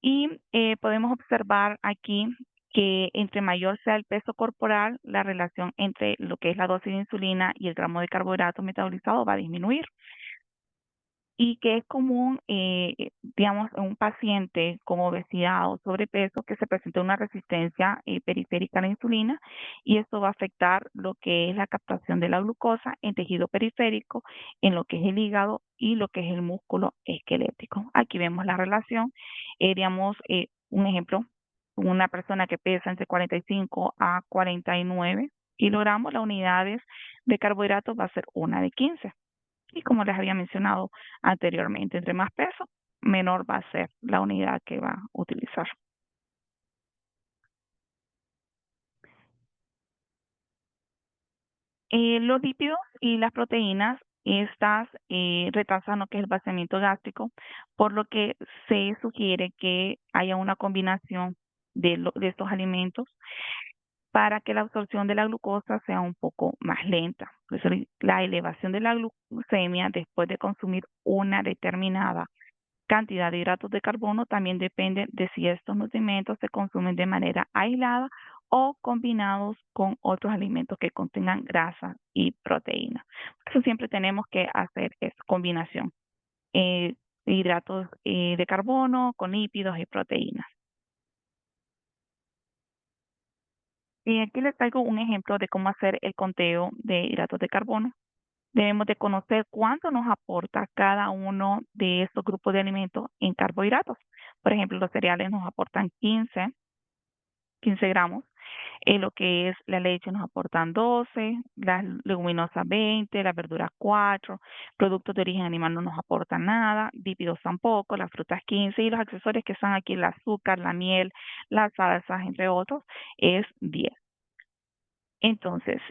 Y podemos observar aquí que entre mayor sea el peso corporal, la relación entre lo que es la dosis de insulina y el gramo de carbohidratos metabolizados va a disminuir. y que es común, digamos, en un paciente con obesidad o sobrepeso que se presenta una resistencia periférica a la insulina, y esto va a afectar lo que es la captación de la glucosa en tejido periférico, en lo que es el hígado y lo que es el músculo esquelético. Aquí vemos la relación, digamos, un ejemplo, una persona que pesa entre 45 a 49 kilogramos, las unidades de carbohidratos va a ser una de 15. Y como les había mencionado anteriormente, entre más peso, menor va a ser la unidad que va a utilizar. Los lípidos y las proteínas, estas retrasan lo que es el vaciamiento gástrico, por lo que se sugiere que haya una combinación de estos alimentos para que la absorción de la glucosa sea un poco más lenta. Por eso la elevación de la glucemia después de consumir una determinada cantidad de hidratos de carbono también depende de si estos nutrimentos se consumen de manera aislada o combinados con otros alimentos que contengan grasa y proteína. Por eso siempre tenemos que hacer esa combinación, eh, hidratos de carbono con lípidos y proteínas. Y aquí les traigo un ejemplo de cómo hacer el conteo de hidratos de carbono. Debemos de conocer cuánto nos aporta cada uno de estos grupos de alimentos en carbohidratos. Por ejemplo, los cereales nos aportan 15 gramos, lo que es la leche nos aportan 12, las leguminosas 20, las verduras 4, productos de origen animal no nos aportan nada, lípidos tampoco, las frutas 15 y los accesorios que están aquí, el azúcar, la miel, las salsas, entre otros, es 10. Entonces,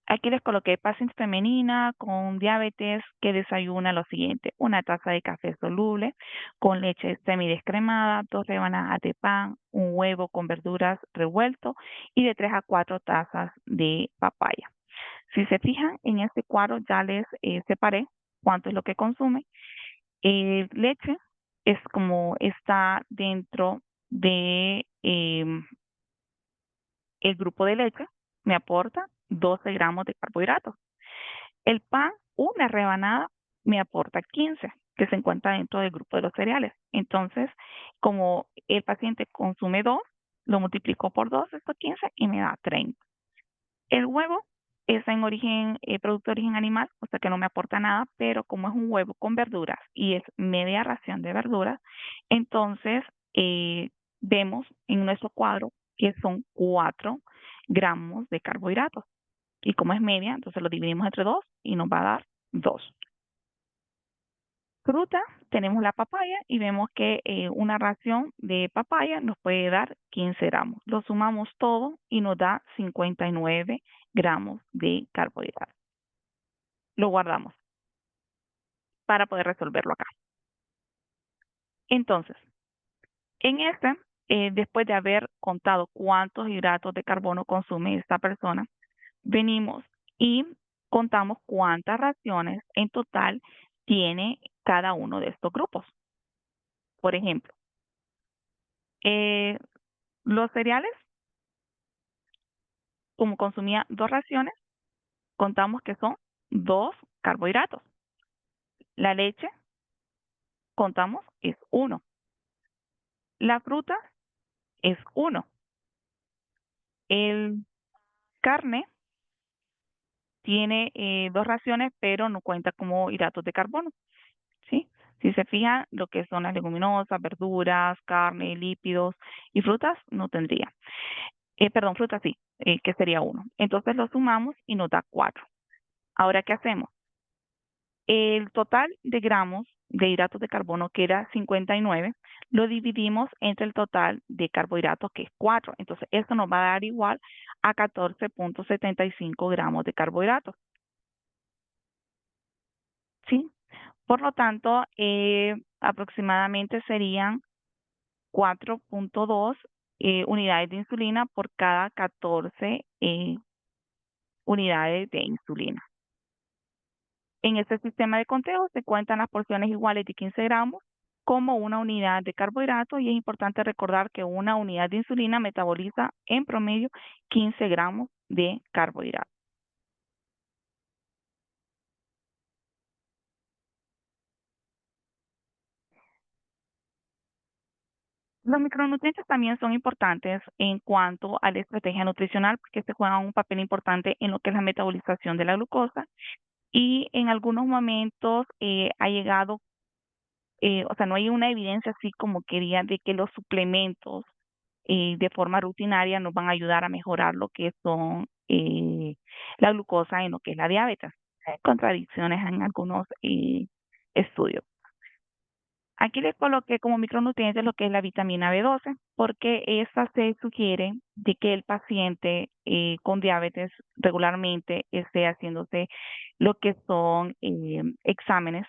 aquí les coloqué paciente femenina con diabetes que desayuna lo siguiente: una taza de café soluble con leche semidescremada, 2 rebanadas de pan, un huevo con verduras revuelto y de 3 a 4 tazas de papaya. Si se fijan en este cuadro, ya les separé cuánto es lo que consume. Leche es como está dentro de el grupo de leche, me aporta 12 gramos de carbohidratos. El pan, una rebanada, me aporta 15, que se encuentra dentro del grupo de los cereales. Entonces, como el paciente consume 2, lo multiplico por 2, estos 15, y me da 30. El huevo es en origen, producto de origen animal, o sea que no me aporta nada, pero como es un huevo con verduras y es media ración de verduras, entonces vemos en nuestro cuadro que son 4 gramos de carbohidratos. Y como es media, entonces lo dividimos entre 2 y nos va a dar 2. Fruta, tenemos la papaya y vemos que una ración de papaya nos puede dar 15 gramos. Lo sumamos todo y nos da 59 gramos de carbohidratos. Lo guardamos para poder resolverlo acá. Entonces, en después de haber contado cuántos hidratos de carbono consume esta persona, venimos y contamos cuántas raciones en total tiene cada uno de estos grupos. Por ejemplo, los cereales, como consumía 2 raciones, contamos que son 2 carbohidratos. La leche, contamos, es 1. La fruta es 1. El carne tiene 2 raciones, pero no cuenta como hidratos de carbono, ¿sí? Si se fijan, lo que son las leguminosas, verduras, carne, lípidos y frutas, no tendría. Perdón, frutas sí, que sería 1. Entonces lo sumamos y nos da 4. Ahora, ¿qué hacemos? El total de gramos de hidratos de carbono, que era 59, lo dividimos entre el total de carbohidratos, que es 4. Entonces, esto nos va a dar igual a 14.75 gramos de carbohidratos. ¿Sí? Por lo tanto, aproximadamente serían 4.2 unidades de insulina por cada 14 unidades de insulina. En este sistema de conteo se cuentan las porciones iguales de 15 gramos como una unidad de carbohidrato, y es importante recordar que una unidad de insulina metaboliza en promedio 15 gramos de carbohidrato. Los micronutrientes también son importantes en cuanto a la estrategia nutricional porque se juegan un papel importante en lo que es la metabolización de la glucosa y en algunos momentos ha llegado, o sea, no hay una evidencia así como quería de que los suplementos de forma rutinaria nos van a ayudar a mejorar lo que son la glucosa en lo que es la diabetes. Hay contradicciones en algunos estudios. Aquí les coloqué como micronutrientes lo que es la vitamina B12, porque esta se sugiere de que el paciente con diabetes regularmente esté haciéndose lo que son exámenes,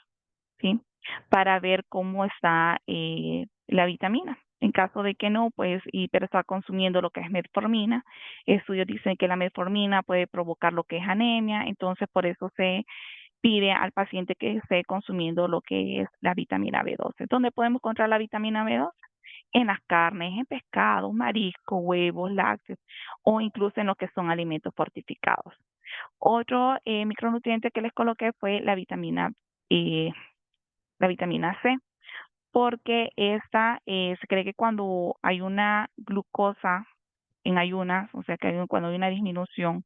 ¿sí? Para ver cómo está la vitamina. En caso de que no, pues, pero está consumiendo lo que es metformina, estudios dicen que la metformina puede provocar lo que es anemia, entonces por eso se pide al paciente que esté consumiendo lo que es la vitamina B12. ¿Dónde podemos encontrar la vitamina B12? En las carnes, en pescado, marisco, huevos, lácteos o incluso en lo que son alimentos fortificados. Otro micronutriente que les coloqué fue eh, la vitamina C, porque esta se cree que cuando hay una glucosa en ayunas, o sea que cuando hay una disminución,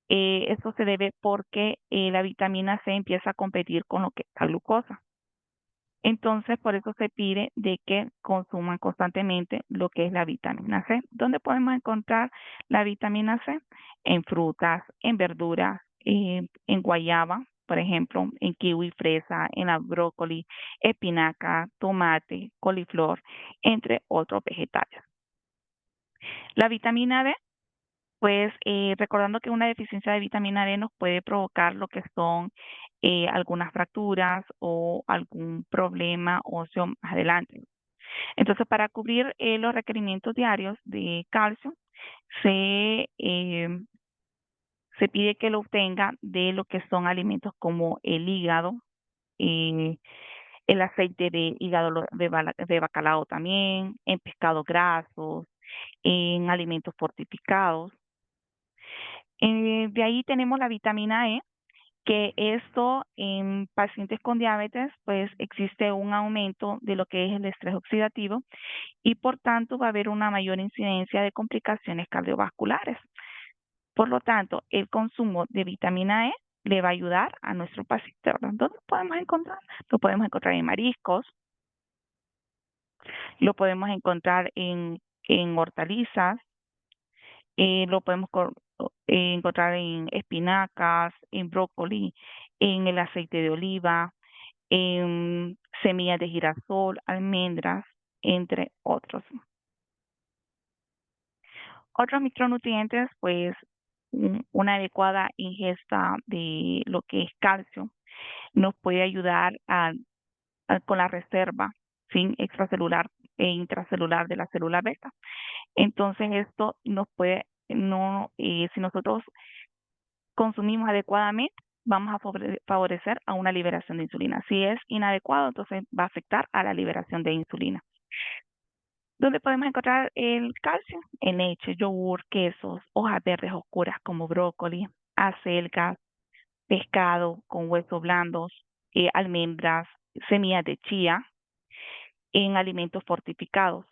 esto se debe porque la vitamina C empieza a competir con lo que es la glucosa. Entonces, por eso se pide de que consuman constantemente lo que es la vitamina C. ¿Dónde podemos encontrar la vitamina C? En frutas, en verduras, en guayaba, por ejemplo, en kiwi, fresa, en la brócoli, espinaca, tomate, coliflor, entre otros vegetales. La vitamina D, pues recordando que una deficiencia de vitamina D nos puede provocar lo que son algunas fracturas o algún problema óseo más adelante. Entonces, para cubrir los requerimientos diarios de calcio, se, eh, se pide que lo obtenga de lo que son alimentos como el hígado, eh, el aceite de hígado de bacalao también, en pescados grasos, en alimentos fortificados. De ahí tenemos la vitamina E, que esto en pacientes con diabetes, pues existe un aumento de lo que es el estrés oxidativo y por tanto va a haber una mayor incidencia de complicaciones cardiovasculares. Por lo tanto, el consumo de vitamina E le va a ayudar a nuestro paciente, ¿verdad? ¿Dónde lo podemos encontrar? Lo podemos encontrar en mariscos, lo podemos encontrar en hortalizas, lo podemos encontrar en espinacas, en brócoli, en el aceite de oliva, en semillas de girasol, almendras, entre otros. Otros micronutrientes, pues una adecuada ingesta de lo que es calcio nos puede ayudar con la reserva sin extracelular e intracelular de la célula beta. Entonces esto nos puede, no, si nosotros consumimos adecuadamente, vamos a favorecer a una liberación de insulina. Si es inadecuado, entonces va a afectar a la liberación de insulina. ¿Dónde podemos encontrar el calcio? En leche, yogur, quesos, hojas verdes oscuras como brócoli, acelgas, pescado con huesos blandos, almendras, semillas de chía, en alimentos fortificados.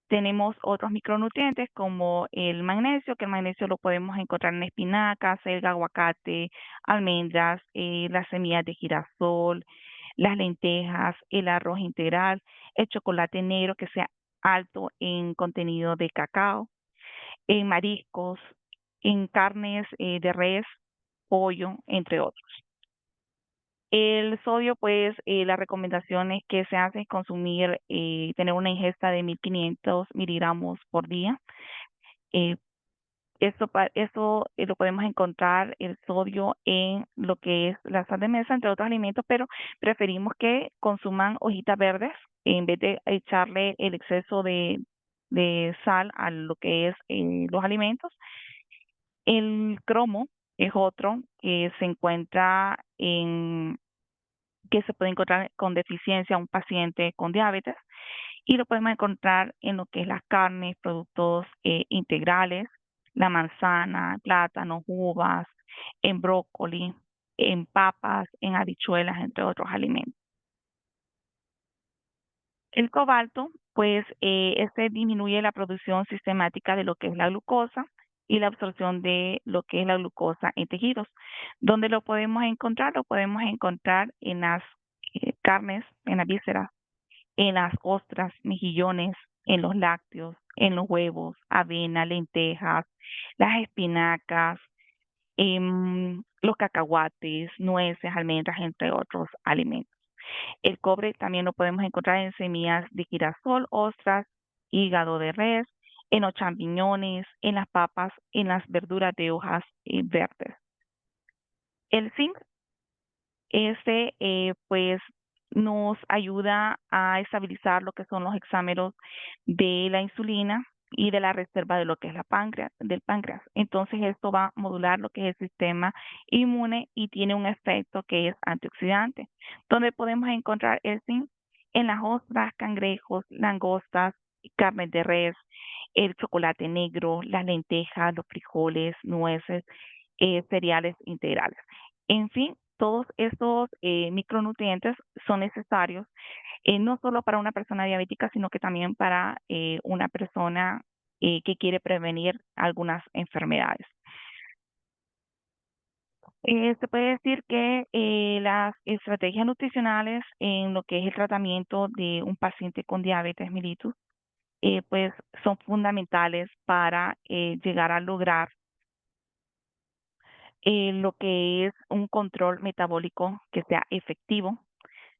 Tenemos otros micronutrientes como el magnesio, que el magnesio lo podemos encontrar en espinacas, selga, aguacate, almendras, las semillas de girasol, las lentejas, el arroz integral, el chocolate negro que sea alto en contenido de cacao, en mariscos, en carnes de res, pollo, entre otros. El sodio, pues, la recomendación es que se hace consumir, tener una ingesta de 1500 miligramos por día. Eh, eso lo podemos encontrar el sodio en lo que es la sal de mesa, entre otros alimentos, pero preferimos que consuman hojitas verdes en vez de echarle el exceso de sal a lo que es los alimentos. El cromo es otro que se encuentra que se puede encontrar con deficiencia a un paciente con diabetes y lo podemos encontrar en lo que es las carnes, productos integrales, la manzana, plátanos, uvas, en brócoli, en papas, en habichuelas, entre otros alimentos. El cobalto pues este disminuye la producción sistemática de lo que es la glucosa y la absorción de lo que es la glucosa en tejidos. ¿Dónde lo podemos encontrar? Lo podemos encontrar en las carnes, en las vísceras, en las ostras, mejillones, en los lácteos, en los huevos, avena, lentejas, las espinacas, los cacahuates, nueces, almendras, entre otros alimentos. El cobre también lo podemos encontrar en semillas de girasol, ostras, hígado de res, en los champiñones, en las papas, en las verduras de hojas verdes. El zinc, pues nos ayuda a estabilizar lo que son los hexámeros de la insulina y de la reserva de lo que es del páncreas. Entonces esto va a modular lo que es el sistema inmune y tiene un efecto que es antioxidante. ¿Dónde podemos encontrar el zinc? En las ostras, cangrejos, langostas, carnes de res, el chocolate negro, las lentejas, los frijoles, nueces, cereales integrales. En fin, todos estos micronutrientes son necesarios no solo para una persona diabética, sino que también para una persona que quiere prevenir algunas enfermedades. Se puede decir que las estrategias nutricionales en lo que es el tratamiento de un paciente con diabetes mellitus, pues son fundamentales para llegar a lograr lo que es un control metabólico que sea efectivo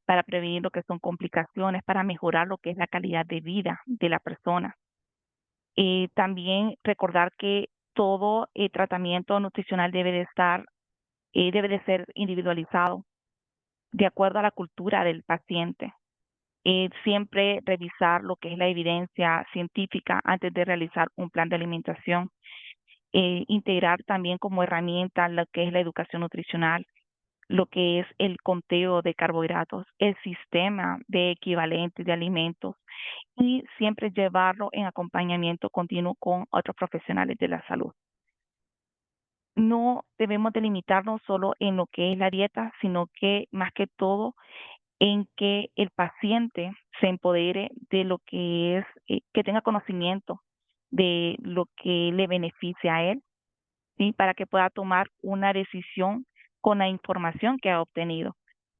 para prevenir lo que son complicaciones, para mejorar lo que es la calidad de vida de la persona. También recordar que todo tratamiento nutricional debe de ser individualizado de acuerdo a la cultura del paciente. Siempre revisar lo que es la evidencia científica antes de realizar un plan de alimentación. Integrar también como herramienta lo que es la educación nutricional, lo que es el conteo de carbohidratos, el sistema de equivalentes de alimentos y siempre llevarlo en acompañamiento continuo con otros profesionales de la salud. No debemos delimitarnos solo en lo que es la dieta, sino que más que todo en que el paciente se empodere de lo que es, que tenga conocimiento de lo que le beneficia a él, ¿sí? Para que pueda tomar una decisión con la información que ha obtenido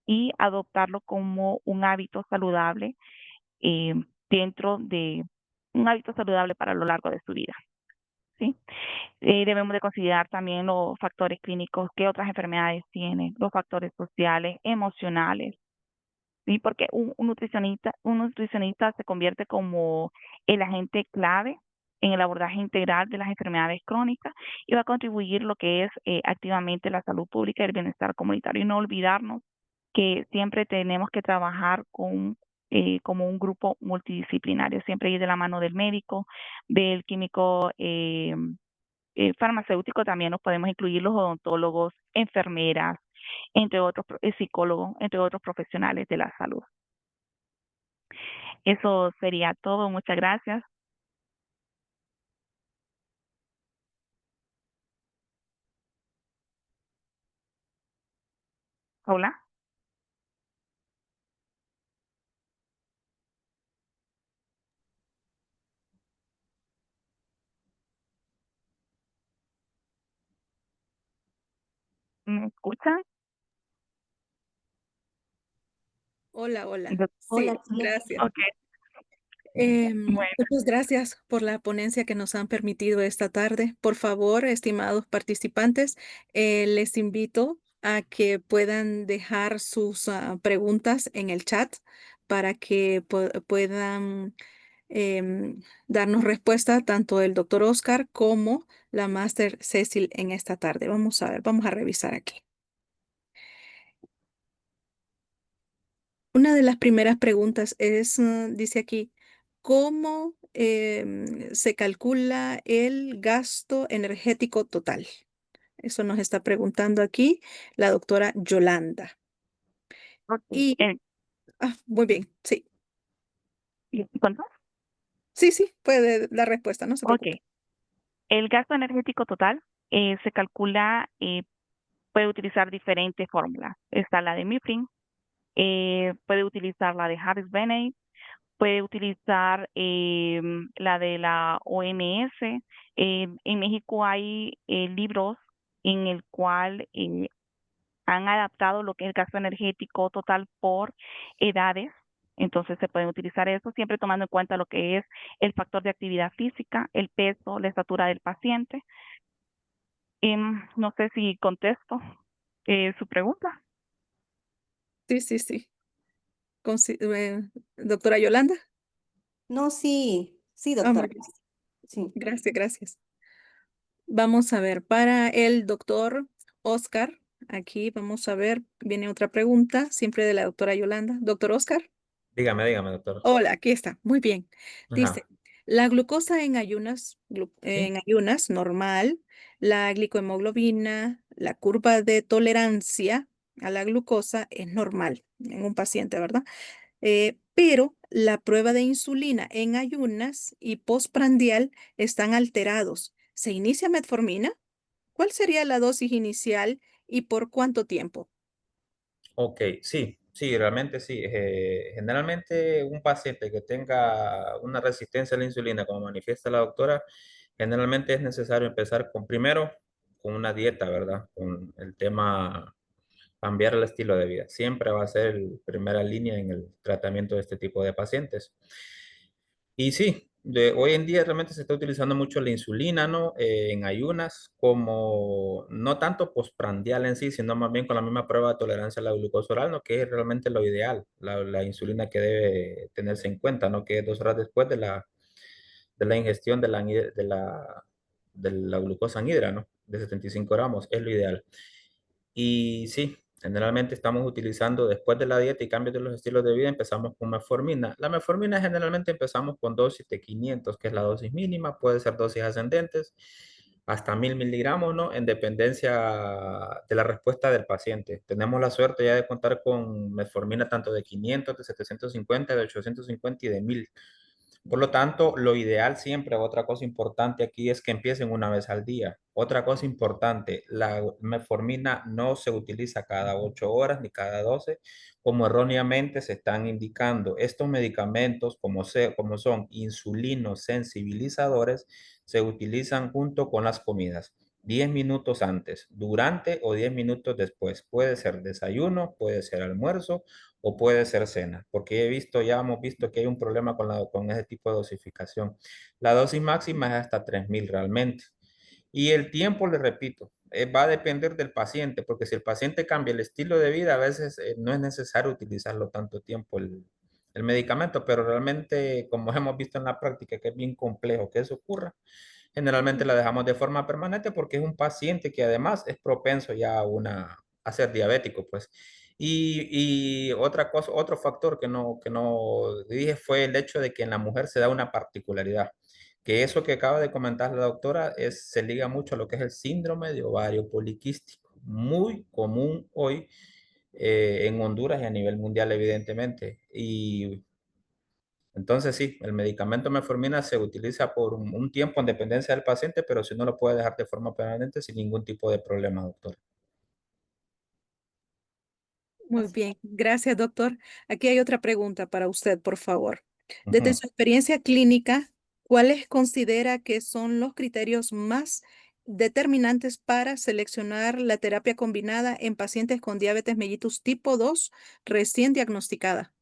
y adoptarlo como un hábito saludable eh, dentro de un hábito saludable para lo largo de su vida, ¿sí? Debemos de considerar también los factores clínicos, qué otras enfermedades tiene, los factores sociales, emocionales, ¿sí? Porque un nutricionista se convierte como el agente clave en el abordaje integral de las enfermedades crónicas y va a contribuir lo que es activamente la salud pública y el bienestar comunitario. Y no olvidarnos que siempre tenemos que trabajar como un grupo multidisciplinario, siempre ir de la mano del médico, del químico farmacéutico, también nos podemos incluir los odontólogos, enfermeras, entre otros psicólogos, entre otros profesionales de la salud. Eso sería todo. Muchas gracias. Hola. ¿Me escuchan? Hola, hola. Doc- Sí, Hola, sí. gracias. Ok, bueno. Muchas gracias por la ponencia que nos han permitido esta tarde. Por favor, estimados participantes, les invito a que puedan dejar sus preguntas en el chat para que puedan darnos respuesta tanto el doctor Oscar como la máster Cecil en esta tarde. Vamos a ver, vamos a revisar aquí. Una de las primeras preguntas es, dice aquí, ¿cómo se calcula el gasto energético total? Eso nos está preguntando aquí la doctora Yolanda. Ok. Y, muy bien, sí, ¿Cuánto? sí, puede la respuesta, no se Ok. preocupe. El gasto energético total se calcula, puede utilizar diferentes fórmulas. Está la de Mifflin, puede utilizar la de Harris-Bennett puede utilizar la de la OMS. En México hay libros en el cual han adaptado lo que es el gasto energético total por edades. Entonces se pueden utilizar eso siempre tomando en cuenta lo que es el factor de actividad física, el peso, la estatura del paciente. No sé si contesto su pregunta. Sí, sí, sí. Doctora Yolanda. No, sí, sí, Ah, muy doctora. bien. Sí. Gracias, gracias. Vamos a ver, para el doctor Oscar, aquí vamos a ver, viene otra pregunta, siempre de la doctora Yolanda. Doctor Oscar. Dígame, doctor. Hola, aquí está, muy bien. Dice, Ajá. la glucosa en Sí. ayunas normal, la glicohemoglobina, la curva de tolerancia a la glucosa es normal en un paciente, ¿verdad? Pero la prueba de insulina en ayunas y postprandial están alterados. ¿Se inicia metformina? ¿Cuál sería la dosis inicial y por cuánto tiempo? Ok, sí, realmente sí. Generalmente un paciente que tenga una resistencia a la insulina, como manifiesta la doctora, generalmente es necesario empezar con primero con una dieta, ¿verdad? Con el tema cambiar el estilo de vida. Siempre va a ser primera línea en el tratamiento de este tipo de pacientes. Y sí, hoy en día realmente se está utilizando mucho la insulina, ¿no? En ayunas, como no tanto postprandial en sí, sino más bien con la misma prueba de tolerancia a la glucosa oral, ¿no? Que es realmente lo ideal, la insulina que debe tenerse en cuenta, ¿no? Que es 2 horas después de la ingestión de la glucosa anhidra, ¿no? De 75 gramos, es lo ideal. Y sí, generalmente estamos utilizando después de la dieta y cambios de los estilos de vida, empezamos con metformina. La metformina generalmente empezamos con dosis de 500, que es la dosis mínima, puede ser dosis ascendentes, hasta 1000 miligramos, ¿no? En dependencia de la respuesta del paciente. Tenemos la suerte ya de contar con metformina tanto de 500, de 750, de 850 y de 1000. Por lo tanto, lo ideal siempre, otra cosa importante aquí es que empiecen una vez al día. Otra cosa importante, la metformina no se utiliza cada 8 horas ni cada 12, como erróneamente se están indicando. Estos medicamentos, como son insulinos sensibilizadores, se utilizan junto con las comidas. 10 minutos antes, durante o 10 minutos después. Puede ser desayuno, puede ser almuerzo o puede ser cena, porque ya hemos visto que hay un problema con ese tipo de dosificación. La dosis máxima es hasta 3000 realmente. Y el tiempo, le repito, va a depender del paciente, porque si el paciente cambia el estilo de vida, a veces no es necesario utilizarlo tanto tiempo el medicamento, pero realmente, como hemos visto en la práctica, que es bien complejo que eso ocurra, generalmente la dejamos de forma permanente porque es un paciente que además es propenso ya a ser diabético, pues. Y otra cosa, otro factor que no dije fue el hecho de que en la mujer se da una particularidad, que eso que acaba de comentar la doctora se liga mucho a lo que es el síndrome de ovario poliquístico, muy común hoy en Honduras y a nivel mundial, evidentemente. Y entonces sí, el medicamento metformina se utiliza por un tiempo en dependencia del paciente, pero si no lo puede dejar de forma permanente sin ningún tipo de problema, doctor. Muy bien, gracias, doctor. Aquí hay otra pregunta para usted, por favor. Desde Ujú. su experiencia clínica, ¿cuáles considera que son los criterios más determinantes para seleccionar la terapia combinada en pacientes con diabetes mellitus tipo 2 recién diagnosticada?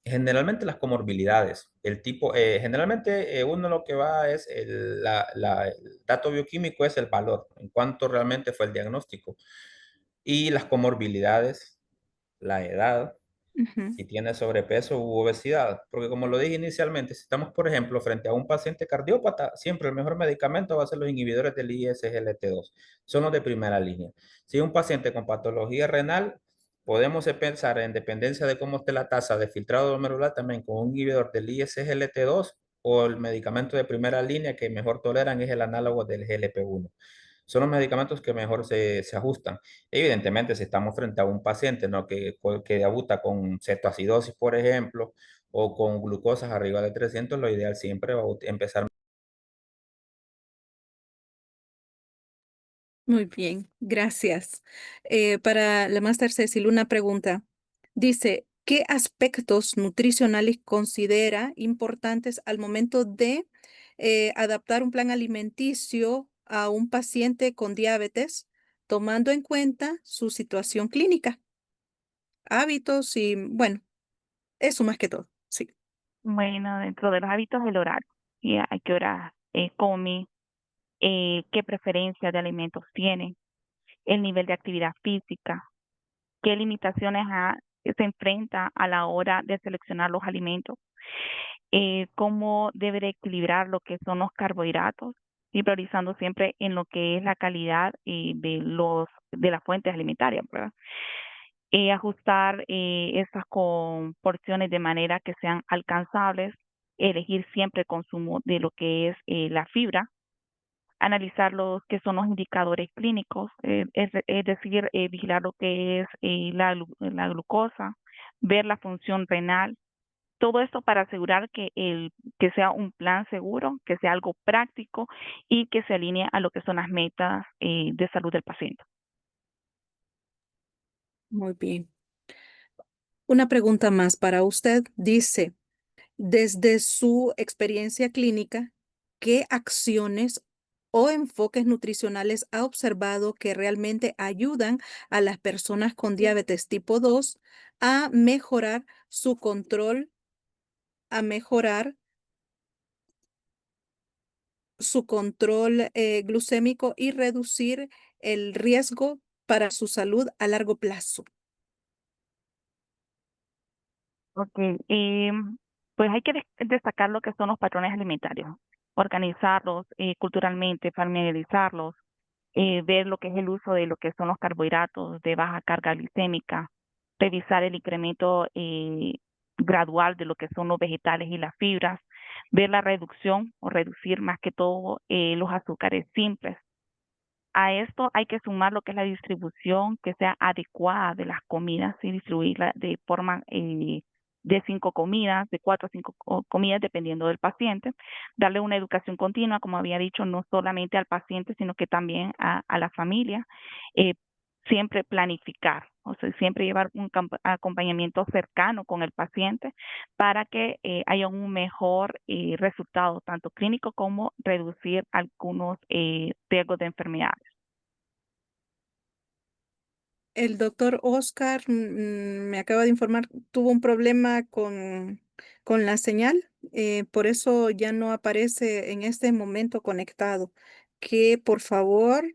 Generalmente las comorbilidades, generalmente uno lo que va es el dato bioquímico es el valor, en cuanto realmente fue el diagnóstico. Y las comorbilidades, la edad, Ujú. si tiene sobrepeso u obesidad. Porque como lo dije inicialmente, si estamos, por ejemplo, frente a un paciente cardiópata, siempre el mejor medicamento va a ser los inhibidores del ISGLT2. Son los de primera línea. Si un paciente con patología renal, podemos pensar en dependencia de cómo esté la tasa de filtrado glomerular también con un inhibidor del ISGLT2 o el medicamento de primera línea que mejor toleran es el análogo del GLP-1. Son los medicamentos que mejor se ajustan. Evidentemente, si estamos frente a un paciente, ¿no? que debuta con cetoacidosis, por ejemplo, o con glucosas arriba de 300, lo ideal siempre va a empezar. Muy bien, gracias. Para la Máster Cecil, una pregunta. Dice, ¿qué aspectos nutricionales considera importantes al momento de adaptar un plan alimenticio a un paciente con diabetes, tomando en cuenta su situación clínica, hábitos y, bueno, eso más que todo? Sí. Bueno, dentro de los hábitos, el horario, y a qué hora come, qué preferencia de alimentos tiene, el nivel de actividad física, qué limitaciones se enfrenta a la hora de seleccionar los alimentos, cómo debe de equilibrar lo que son los carbohidratos y priorizando siempre en lo que es la calidad de las fuentes alimentarias, ¿verdad? Ajustar esas con porciones de manera que sean alcanzables, elegir siempre el consumo de lo que es la fibra, analizar los que son los indicadores clínicos, es decir, vigilar lo que es la glucosa, ver la función renal, todo esto para asegurar que sea un plan seguro, que sea algo práctico y que se alinee a lo que son las metas de salud del paciente. Muy bien. Una pregunta más para usted. Dice, desde su experiencia clínica, ¿qué acciones o enfoques nutricionales ha observado que realmente ayudan a las personas con diabetes tipo 2 a mejorar su control, a mejorar su control glucémico y reducir el riesgo para su salud a largo plazo? Ok, pues hay que destacar lo que son los patrones alimentarios, organizarlos culturalmente, familiarizarlos, ver lo que es el uso de lo que son los carbohidratos de baja carga glicémica, revisar el incremento gradual de lo que son los vegetales y las fibras, ver la reducción o reducir más que todo los azúcares simples. A esto hay que sumar lo que es la distribución que sea adecuada de las comidas y distribuirla de forma de 5 comidas, de 4 a 5 comidas, dependiendo del paciente. Darle una educación continua, como había dicho, no solamente al paciente, sino que también a la familia. Eh, Siempre planificar, o sea, siempre llevar un acompañamiento cercano con el paciente para que haya un mejor resultado, tanto clínico como reducir algunos riesgos de enfermedades. El doctor Oscar me acaba de informar, tuvo un problema con la señal, por eso ya no aparece en este momento conectado. Que por favor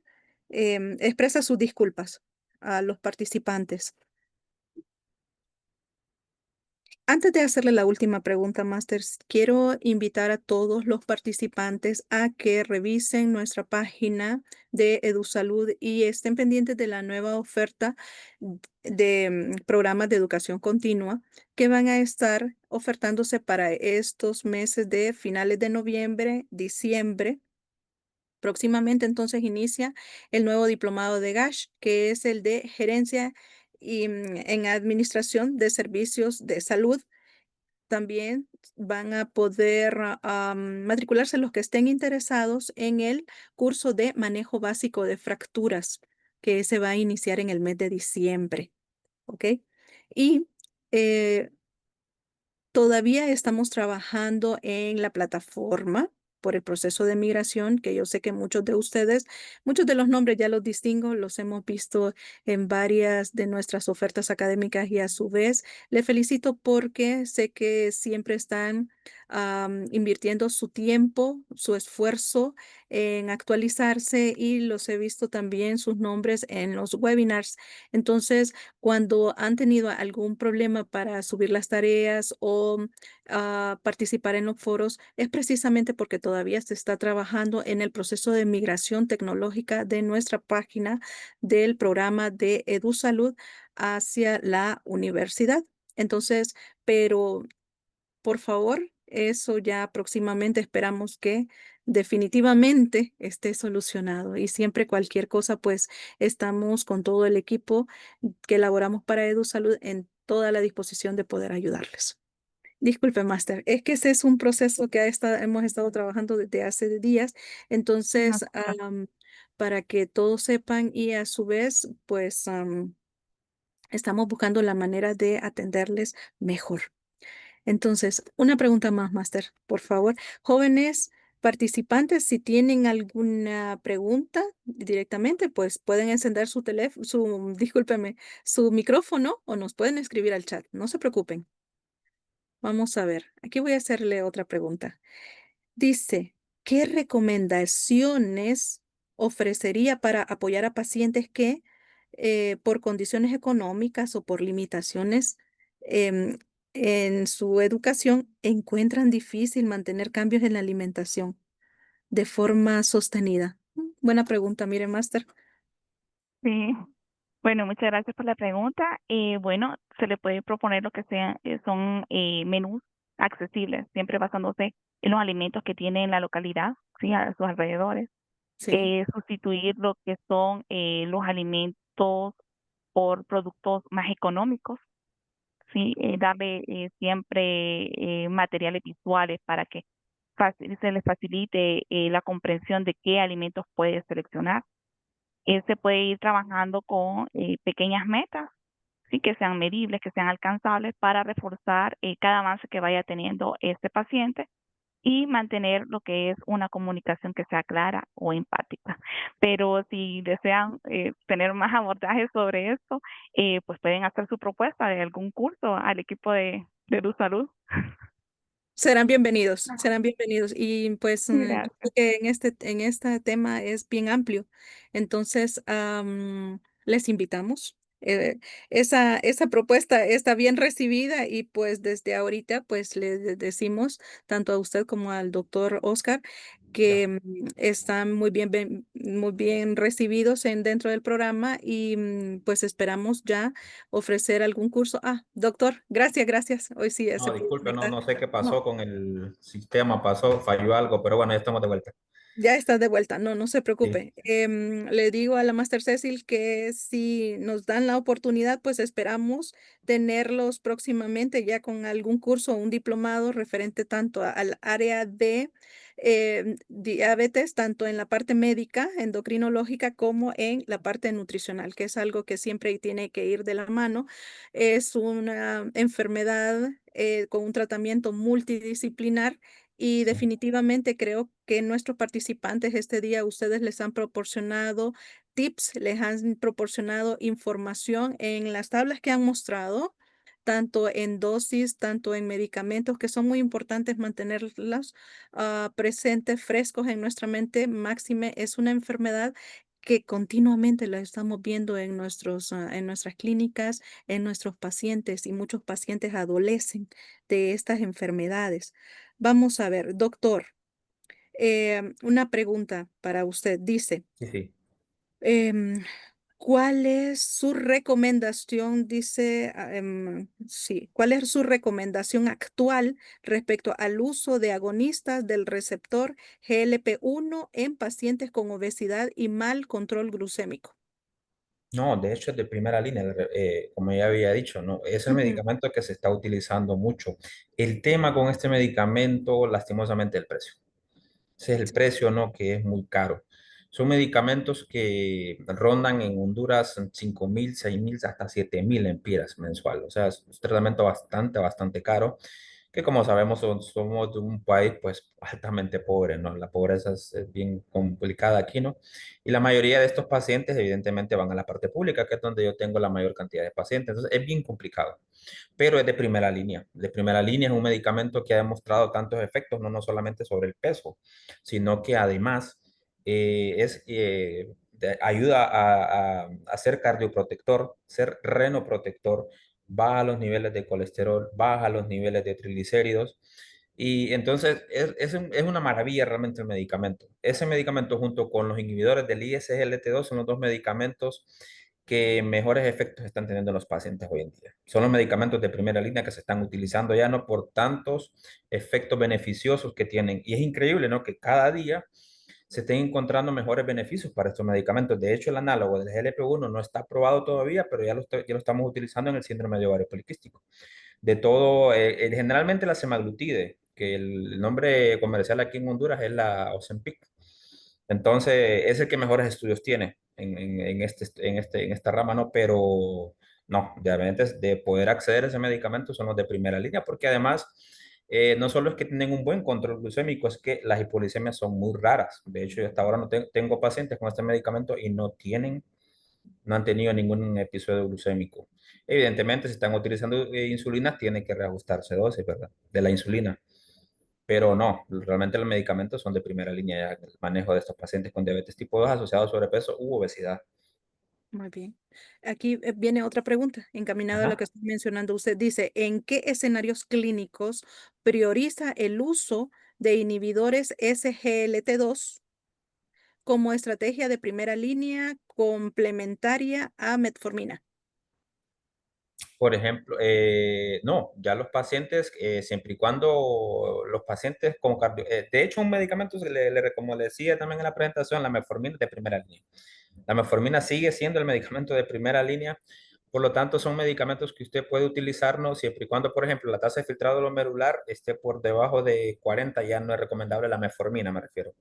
expresa sus disculpas a los participantes. Antes de hacerle la última pregunta, Masters, quiero invitar a todos los participantes a que revisen nuestra página de EduSalud y estén pendientes de la nueva oferta de programas de educación continua que van a estar ofertándose para estos meses de finales de noviembre, diciembre. Próximamente entonces inicia el nuevo diplomado de GASH, que es el de Gerencia y, en Administración de Servicios de Salud. También van a poder matricularse los que estén interesados en el curso de manejo básico de fracturas, que se va a iniciar en el mes de diciembre. ¿Ok? Y todavía estamos trabajando en la plataforma por el proceso de migración, que yo sé que muchos de ustedes, muchos de los nombres ya los distingo, los hemos visto en varias de nuestras ofertas académicas y a su vez le felicito porque sé que siempre están invirtiendo su tiempo, su esfuerzo en actualizarse y los he visto también sus nombres en los webinars. Entonces, cuando han tenido algún problema para subir las tareas o participar en los foros, es precisamente porque todavía se está trabajando en el proceso de migración tecnológica de nuestra página del programa de EduSalud hacia la universidad. Entonces, pero por favor, eso ya próximamente esperamos que definitivamente esté solucionado. Y siempre cualquier cosa, pues estamos con todo el equipo que elaboramos para EduSalud en toda la disposición de poder ayudarles. Disculpe, Master, es que ese es un proceso que hemos estado trabajando desde hace días. Entonces, para que todos sepan y a su vez, pues Estamos buscando la manera de atenderles mejor. Entonces, una pregunta más, Máster, por favor. Jóvenes participantes, si tienen alguna pregunta directamente, pues pueden encender su teléfono, discúlpeme, su micrófono o nos pueden escribir al chat. No se preocupen. Vamos a ver. Aquí voy a hacerle otra pregunta. Dice, ¿qué recomendaciones ofrecería para apoyar a pacientes que por condiciones económicas o por limitaciones em, en su educación encuentran difícil mantener cambios en la alimentación de forma sostenida? Buena pregunta, mire, Master. Sí. Bueno, muchas gracias por la pregunta. Bueno, se le puede proponer lo que sea, son menús accesibles, siempre basándose en los alimentos que tiene en la localidad, sí, a sus alrededores. Sí, Sustituir lo que son los alimentos por productos más económicos, sí, darle siempre materiales visuales para que se les facilite la comprensión de qué alimentos puede seleccionar. Se puede ir trabajando con pequeñas metas, sí, que sean medibles, que sean alcanzables para reforzar cada avance que vaya teniendo este paciente y mantener lo que es una comunicación que sea clara o empática. Pero si desean tener más abordajes sobre esto, pues pueden hacer su propuesta de algún curso al equipo de Luz Salud. serán bienvenidos, serán bienvenidos. Y pues yo Gracias. creo que en este tema es bien amplio. Entonces, les invitamos. Esa propuesta está bien recibida y pues desde ahorita pues le decimos tanto a usted como al doctor Oscar Ya. que están muy bien recibidos dentro del programa y pues esperamos ya ofrecer algún curso. Ah, doctor, gracias, gracias. Hoy sí ya se No, pudo disculpe, no, conectar. no sé qué No, pasó con el sistema, pasó, falló algo, pero bueno, ya estamos de vuelta. ya está de vuelta, no se Sí, preocupe. Le digo a la Master Cecil que si nos dan la oportunidad, pues esperamos tenerlos próximamente ya con algún curso o un diplomado referente tanto al área de diabetes, tanto en la parte médica, endocrinológica, como en la parte nutricional, que es algo que siempre tiene que ir de la mano. Es una enfermedad con un tratamiento multidisciplinar y sí, definitivamente creo que nuestros participantes este día, ustedes les han proporcionado tips, les han proporcionado información en las tablas que han mostrado, tanto en dosis, tanto en medicamentos, que son muy importantes mantenerlas presentes, frescos en nuestra mente. Máxime es una enfermedad que continuamente la estamos viendo en nuestras clínicas, en nuestros pacientes y muchos pacientes adolecen de estas enfermedades. Vamos a ver, doctor, una pregunta para usted. Dice, sí, sí. em, ¿cuál es su recomendación? Dice, sí, ¿cuál es su recomendación actual respecto al uso de agonistas del receptor GLP-1 en pacientes con obesidad y mal control glucémico? No, de hecho es de primera línea, como ya había dicho, ¿no? Es el Ujú, medicamento que se está utilizando mucho. El tema con este medicamento, lastimosamente, el precio. Ese es el precio, ¿no? Que es muy caro. Son medicamentos que rondan en Honduras 5.000, 6.000, hasta 7.000 empiras mensual. O sea, es un tratamiento bastante, bastante caro, que como sabemos somos de un país pues altamente pobre, ¿no? La pobreza es bien complicada aquí, ¿no? Y la mayoría de estos pacientes evidentemente van a la parte pública, que es donde yo tengo la mayor cantidad de pacientes. Entonces es bien complicado, pero es de primera línea. De primera línea es un medicamento que ha demostrado tantos efectos, no solamente sobre el peso, sino que además ayuda a ser cardioprotector, ser renoprotector, baja los niveles de colesterol, baja los niveles de triglicéridos. Y entonces es una maravilla realmente el medicamento. Ese medicamento junto con los inhibidores del ISGLT2 son los dos medicamentos que mejores efectos están teniendo los pacientes hoy en día. Son los medicamentos de primera línea que se están utilizando ya no por tantos efectos beneficiosos que tienen. Y es increíble, ¿no? Que cada día se estén encontrando mejores beneficios para estos medicamentos. De hecho, el análogo del GLP-1 no está aprobado todavía, pero ya lo estamos utilizando en el síndrome de ovario poliquístico. De todo, generalmente la semaglutide, que el nombre comercial aquí en Honduras es la Ozempic. Entonces, es el que mejores estudios tiene en esta rama, ¿no? Pero no, diabetes de poder acceder a ese medicamento son los de primera línea, porque además no solo es que tienen un buen control glucémico, es que las hipoglucemias son muy raras. De hecho, yo hasta ahora no tengo pacientes con este medicamento y no han tenido ningún episodio glucémico. Evidentemente, si están utilizando insulina, tiene que reajustarse dosis, ¿verdad? De la insulina. Pero no, realmente los medicamentos son de primera línea ya, el manejo de estos pacientes con diabetes tipo 2 asociado a sobrepeso u obesidad. Muy bien. Aquí viene otra pregunta encaminada a lo Ajá. que está mencionando usted. Dice, ¿en qué escenarios clínicos prioriza el uso de inhibidores SGLT2 como estrategia de primera línea complementaria a metformina? Por ejemplo, no, ya los pacientes, siempre y cuando los pacientes con de hecho, un medicamento, como le decía también en la presentación, la metformina es de primera línea. La metformina sigue siendo el medicamento de primera línea, por lo tanto, son medicamentos que usted puede utilizar, ¿no? Siempre y cuando, por ejemplo, la tasa de filtrado glomerular esté por debajo de 40, ya no es recomendable la metformina, me refiero.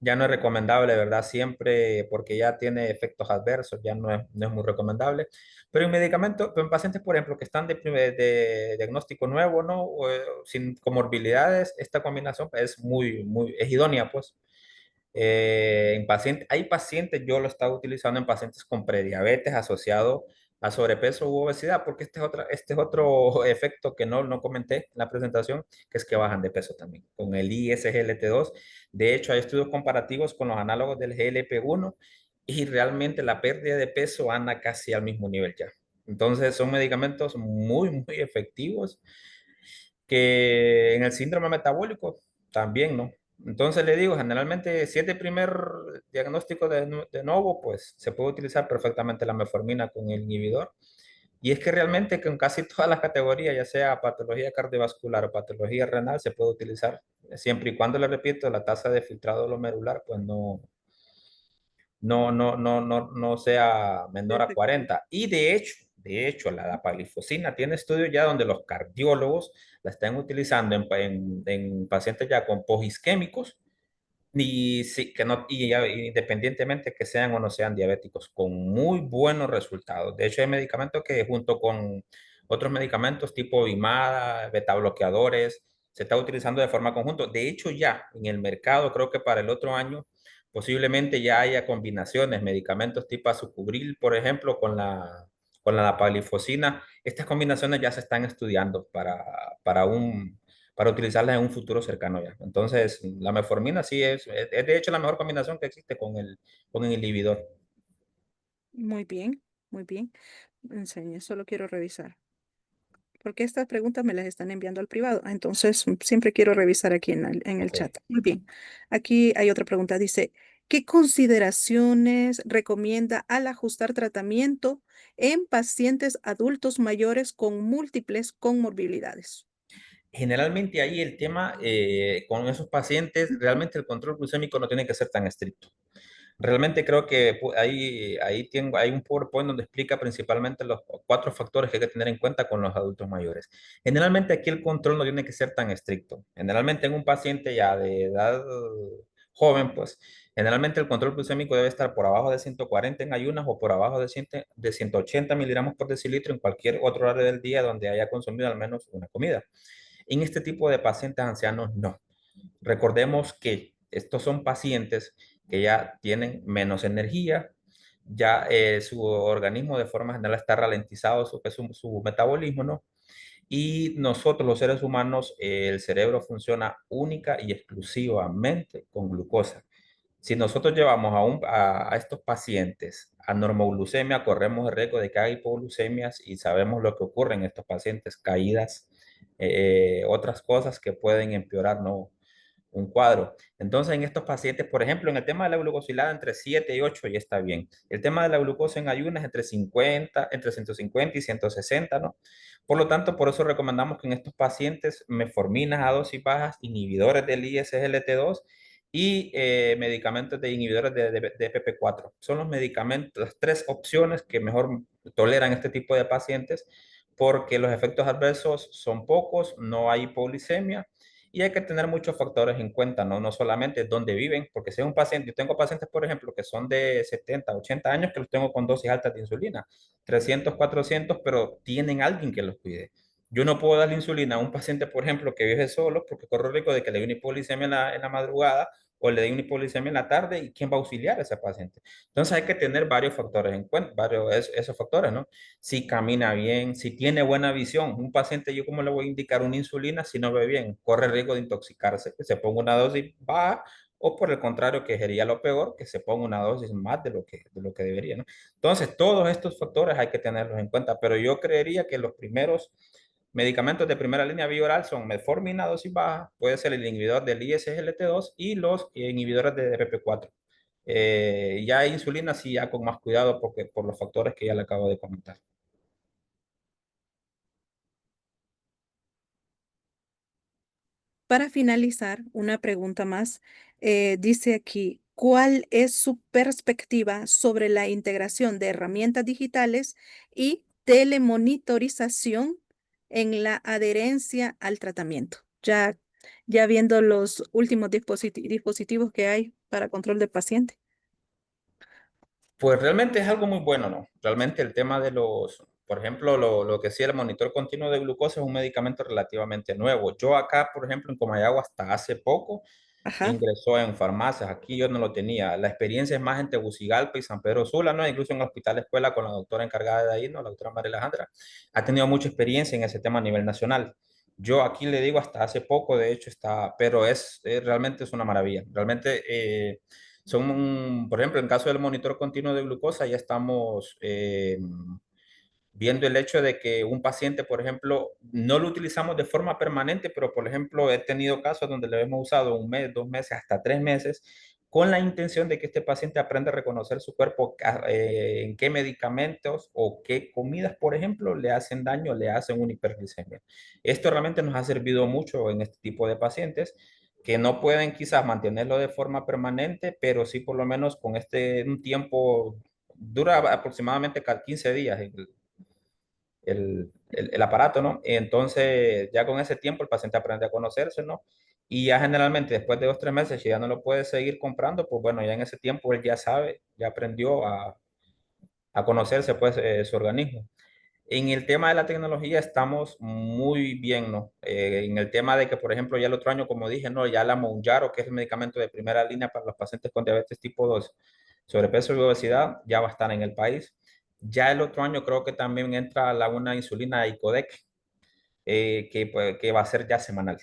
Ya no es recomendable, ¿verdad? Siempre porque ya tiene efectos adversos, ya no es muy recomendable. Pero en medicamentos, en pacientes, por ejemplo, que están de diagnóstico nuevo, ¿no? O, sin comorbilidades, esta combinación es es idónea, pues. Hay pacientes, yo lo estaba utilizando en pacientes con prediabetes asociado a sobrepeso u obesidad, porque este es otro efecto que no comenté en la presentación, que es que bajan de peso también, con el ISGLT2. De hecho, hay estudios comparativos con los análogos del GLP-1 y realmente la pérdida de peso anda casi al mismo nivel ya. Entonces, son medicamentos muy efectivos que en el síndrome metabólico también, ¿no? Entonces le digo, generalmente si es de primer diagnóstico de nuevo, pues se puede utilizar perfectamente la metformina con el inhibidor. Y es que realmente con casi todas las categorías, ya sea patología cardiovascular o patología renal, se puede utilizar, siempre y cuando, le repito, la tasa de filtrado glomerular, pues no sea menor a Perfecto. 40. Y de hecho, la dapaglifosina tiene estudios ya donde los cardiólogos la están utilizando en pacientes ya con pogisquémicos, y, sí, que no, y ya, independientemente que sean o no sean diabéticos, con muy buenos resultados. De hecho, hay medicamentos que junto con otros medicamentos tipo IMADA, beta bloqueadores, se está utilizando de forma conjunta. De hecho, ya en el mercado, creo que para el otro año, posiblemente ya haya combinaciones, medicamentos tipo azucubril, por ejemplo, con la dapaglifosina. Estas combinaciones ya se están estudiando para utilizarlas en un futuro cercano ya. Entonces, la metformina sí es de hecho la mejor combinación que existe con el inhibidor. Muy bien, muy bien. Enseñe, solo quiero revisar. Porque estas preguntas me las están enviando al privado. Entonces, siempre quiero revisar aquí en el Ok. chat. Muy bien. Aquí hay otra pregunta. Dice, ¿qué consideraciones recomienda al ajustar tratamiento en pacientes adultos mayores con múltiples comorbilidades? Generalmente ahí el tema con esos pacientes, realmente el control glucémico no tiene que ser tan estricto. Realmente creo que hay un PowerPoint donde explica principalmente los 4 factores que hay que tener en cuenta con los adultos mayores. Generalmente aquí el control no tiene que ser tan estricto. Generalmente en un paciente ya de edad joven, pues generalmente el control glucémico debe estar por abajo de 140 en ayunas o por abajo de 180 miligramos por decilitro en cualquier otro horario del día donde haya consumido al menos una comida. En este tipo de pacientes ancianos, no. Recordemos que estos son pacientes que ya tienen menos energía, ya su organismo de forma general está ralentizado, su metabolismo, ¿no? Y nosotros los seres humanos, el cerebro funciona única y exclusivamente con glucosa. Si nosotros llevamos a estos pacientes a normoglucemia, corremos el riesgo de que haya hipoglucemias y sabemos lo que ocurre en estos pacientes, caídas, otras cosas que pueden empeorar, ¿no? Un cuadro. Entonces, en estos pacientes, por ejemplo, en el tema de la glucosilada entre 7 y 8 ya está bien. El tema de la glucosa en ayunas entre 150 y 160, ¿no? Por lo tanto, por eso recomendamos que en estos pacientes metforminas a dosis bajas, inhibidores del ISGLT2 y medicamentos de inhibidores de PP4. Son los medicamentos, las 3 opciones que mejor toleran este tipo de pacientes porque los efectos adversos son pocos, no hay hipoglicemia Y hay que tener muchos factores en cuenta, ¿no? No solamente dónde viven, porque si es un paciente, yo tengo pacientes, por ejemplo, que son de 70, 80 años, que los tengo con dosis altas de insulina, 300, 400, pero tienen alguien que los cuide. Yo no puedo darle insulina a un paciente, por ejemplo, que vive solo, porque corre riesgo de que le dé una hipoglicemia en la madrugada o le dé una hipoglicemia en la tarde, y quién va a auxiliar a ese paciente. Entonces hay que tener varios factores en cuenta, esos factores, ¿no? Si camina bien, si tiene buena visión. Un paciente, yo cómo le voy a indicar una insulina si no ve bien, corre riesgo de intoxicarse, que se ponga una dosis baja, o por el contrario, que sería lo peor, que se ponga una dosis más de lo que debería, ¿no? Entonces, todos estos factores hay que tenerlos en cuenta, pero yo creería que los primeros medicamentos de primera línea vía oral son metformina dosis baja, puede ser el inhibidor del ISGLT2 y los inhibidores de DPP4. Ya insulina sí, ya con más cuidado porque, por los factores que ya le acabo de comentar. Para finalizar, una pregunta más. Dice aquí, ¿cuál es su perspectiva sobre la integración de herramientas digitales y telemonitorización en la adherencia al tratamiento? Ya viendo los últimos dispositivos que hay para control de paciente. Pues realmente es algo muy bueno, ¿no? Realmente el tema de los, por ejemplo, lo que sí, el monitor continuo de glucosa es un medicamento relativamente nuevo. Yo acá, por ejemplo, en Comayagua hasta hace poco Ajá. ingresó en farmacias. Aquí yo no lo tenía. La experiencia es más en Tegucigalpa y San Pedro Sula, ¿no? Incluso en el Hospital Escuela con la doctora encargada de ahí, ¿no? La doctora María Alejandra. Ha tenido mucha experiencia en ese tema a nivel nacional. Yo aquí le digo hasta hace poco, de hecho, está, pero realmente es una maravilla. Realmente por ejemplo, en caso del monitor continuo de glucosa, ya estamos viendo el hecho de que un paciente, por ejemplo, no lo utilizamos de forma permanente, pero por ejemplo, he tenido casos donde lo hemos usado un mes, 2 meses, hasta 3 meses, con la intención de que este paciente aprenda a reconocer su cuerpo, en qué medicamentos o qué comidas, por ejemplo, le hacen daño, le hacen una hiperglicemia. Esto realmente nos ha servido mucho en este tipo de pacientes que no pueden quizás mantenerlo de forma permanente, pero sí por lo menos con un tiempo, dura aproximadamente cada 15 días el aparato, ¿no? Entonces, ya con ese tiempo el paciente aprende a conocerse, ¿no? Y ya generalmente después de 2, 3 meses, si ya no lo puede seguir comprando, pues bueno, ya en ese tiempo él ya sabe, ya aprendió a conocerse, pues, su organismo. En el tema de la tecnología estamos muy bien, ¿no? En el tema de que, por ejemplo, ya el otro año, como dije, ¿no? Ya la Mounjaro, que es el medicamento de primera línea para los pacientes con diabetes tipo 2, sobrepeso y obesidad, ya va a estar en el país. Ya el otro año creo que también entra una insulina Icodec, que va a ser ya semanal.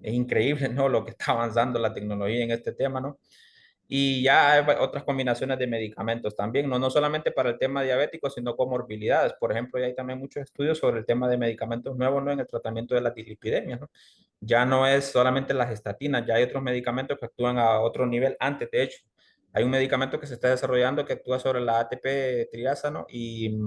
Es increíble, ¿no? Lo que está avanzando la tecnología en este tema, ¿no? Y ya hay otras combinaciones de medicamentos también, no solamente para el tema diabético, sino comorbilidades. Por ejemplo, ya hay también muchos estudios sobre el tema de medicamentos nuevos, ¿no? En el tratamiento de la dislipidemia, ¿no? Ya no es solamente las estatinas, ya hay otros medicamentos que actúan a otro nivel antes, de hecho. Hay un medicamento que se está desarrollando que actúa sobre la ATP triasa, ¿no? Y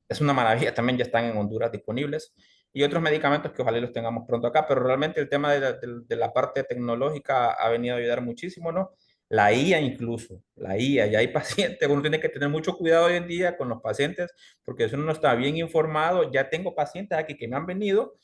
es una maravilla, también ya están en Honduras disponibles. Y otros medicamentos que ojalá los tengamos pronto acá, pero realmente el tema de la parte tecnológica ha venido a ayudar muchísimo, ¿no? La IA incluso, la IA, ya hay pacientes, uno tiene que tener mucho cuidado hoy en día con los pacientes, porque si uno no está bien informado, ya tengo pacientes aquí que me han venido,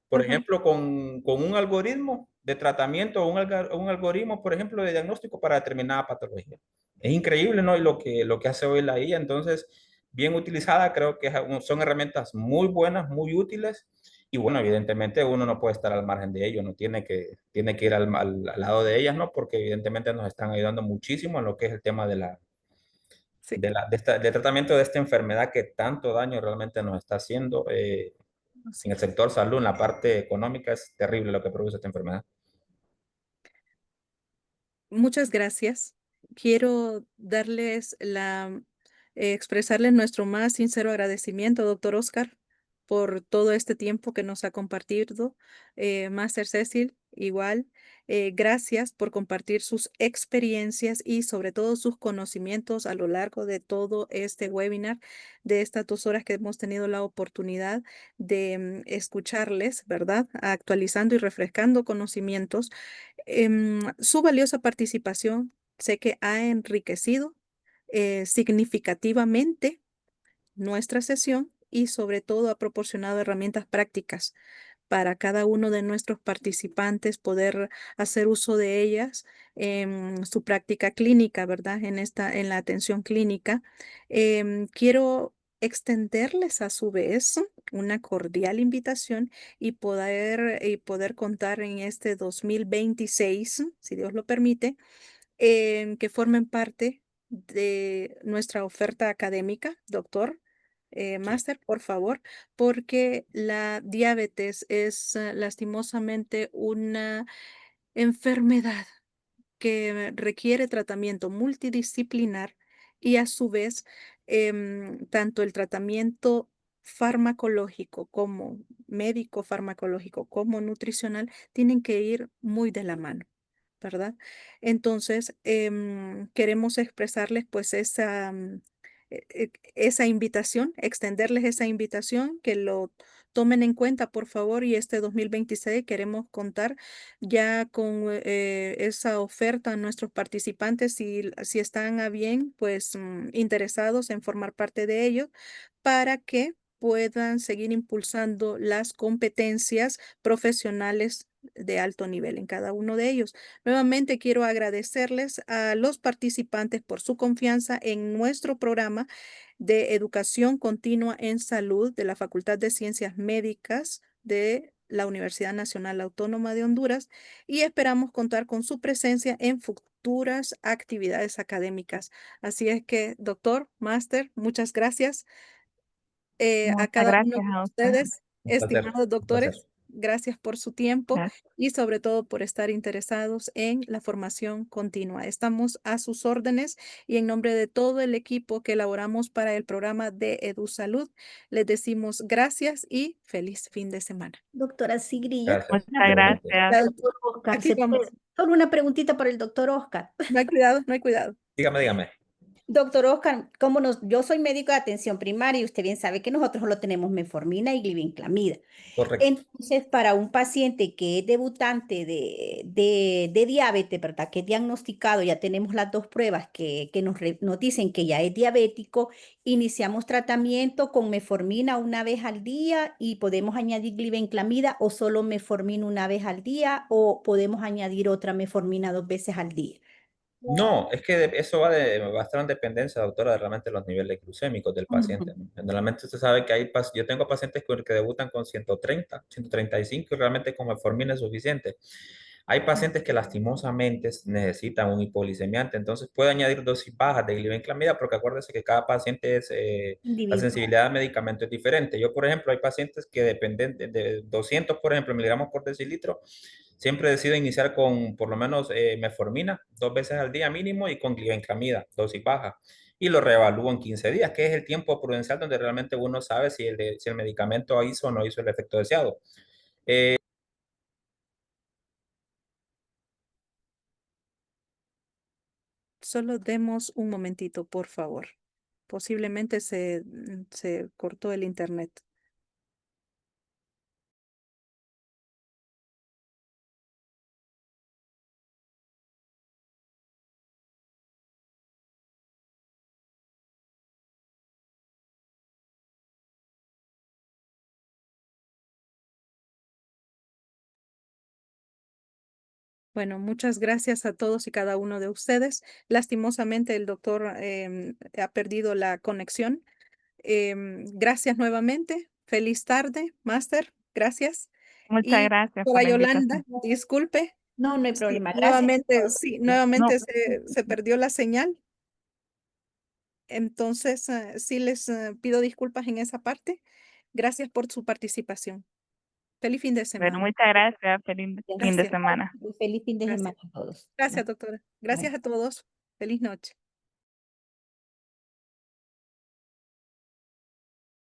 por Ujú. ejemplo, con un algoritmo de tratamiento o un algoritmo, por ejemplo, de diagnóstico para determinada patología. Es increíble, ¿no? Y lo que hace hoy la IA, entonces, bien utilizada, creo que son herramientas muy buenas, muy útiles. Y bueno, evidentemente uno no puede estar al margen de ello, no tiene que ir al lado de ellas, ¿no? Porque evidentemente nos están ayudando muchísimo en lo que es el tema Sí, del tratamiento de esta enfermedad que tanto daño realmente nos está haciendo. En así. el sector salud, en la parte económica, es terrible lo que produce esta enfermedad. Muchas gracias. Quiero expresarles nuestro más sincero agradecimiento, doctor Oscar, por todo este tiempo que nos ha compartido. Máster Cecil, igual. Gracias por compartir sus experiencias y sobre todo sus conocimientos a lo largo de todo este webinar, de estas 2 horas que hemos tenido la oportunidad de escucharles, ¿verdad? Actualizando y refrescando conocimientos. Su valiosa participación sé que ha enriquecido significativamente nuestra sesión y sobre todo ha proporcionado herramientas prácticas para cada uno de nuestros participantes poder hacer uso de ellas en su práctica clínica, ¿verdad? En la atención clínica. Quiero extenderles a su vez una cordial invitación y poder contar en este 2026, si Dios lo permite, que formen parte de nuestra oferta académica, doctor, máster, por favor, porque la diabetes es lastimosamente una enfermedad que requiere tratamiento multidisciplinar y a su vez tanto el tratamiento farmacológico como médico farmacológico como nutricional tienen que ir muy de la mano, ¿verdad? Entonces, queremos expresarles pues esa invitación, extenderles esa invitación, que lo tomen en cuenta, por favor, y este 2026 queremos contar ya con esa oferta a nuestros participantes, si están a bien, pues interesados en formar parte de ello, para que puedan seguir impulsando las competencias profesionales de alto nivel en cada uno de ellos. Nuevamente quiero agradecerles a los participantes por su confianza en nuestro programa de educación continua en salud de la Facultad de Ciencias Médicas de la Universidad Nacional Autónoma de Honduras, y esperamos contar con su presencia en futuras actividades académicas. Así es que, doctor, máster, muchas gracias a Muchas cada uno gracias de a usted. ustedes, Un placer, estimados un placer. doctores. Gracias por su tiempo Gracias. y sobre todo por estar interesados en la formación continua. Estamos a sus órdenes y en nombre de todo el equipo que elaboramos para el programa de EduSalud, les decimos gracias y feliz fin de semana. Doctora Sigrid, Gracias. Muchas Igualmente. gracias. doctor Oscar, Aquí ¿se vamos. puede? Solo una preguntita para el doctor Oscar. No hay cuidado, no hay cuidado. Dígame, dígame. Doctor Oscar, yo soy médico de atención primaria y usted bien sabe que nosotros solo tenemos metformina y glibenclamida. Correcto. Entonces, para un paciente que es debutante de diabetes, ¿verdad? Que es diagnosticado, ya tenemos las dos pruebas que nos dicen que ya es diabético, iniciamos tratamiento con metformina una vez al día y podemos añadir glibenclamida, o solo metformina una vez al día, o podemos añadir otra metformina 2 veces al día. No, es que eso va a estar en dependencia, doctora, de realmente los niveles glucémicos del paciente, ¿no? Generalmente usted sabe que yo tengo pacientes que debutan con 130, 135 y realmente con metformina es suficiente. Hay pacientes que lastimosamente necesitan un hipoglicemiante, entonces puede añadir dosis bajas de glibenclamida, porque acuérdese que cada paciente la Individual. sensibilidad al medicamento es diferente. Yo, por ejemplo, hay pacientes que dependen de 200, por ejemplo, miligramos por decilitro. Siempre decido iniciar con por lo menos metformina 2 veces al día mínimo y con glibenclamida, dosis baja. Y lo reevalúo en 15 días, que es el tiempo prudencial donde realmente uno sabe si el medicamento hizo o no hizo el efecto deseado. Solo demos un momentito, por favor. Posiblemente se cortó el internet. Bueno, muchas gracias a todos y cada uno de ustedes. Lastimosamente, el doctor ha perdido la conexión. Gracias nuevamente. Feliz tarde, máster. Gracias. Muchas Y gracias por para la Yolanda, invitación. disculpe. No, no hay Sí, problema. Gracias. nuevamente, No, se perdió la señal. Entonces, sí les pido disculpas en esa parte. Gracias por su participación. Feliz fin de pero semana. muchas gracias. Feliz fin de Gracias. semana. Feliz fin de Gracias. semana a todos. Gracias, doctora. Gracias a todos. Feliz noche.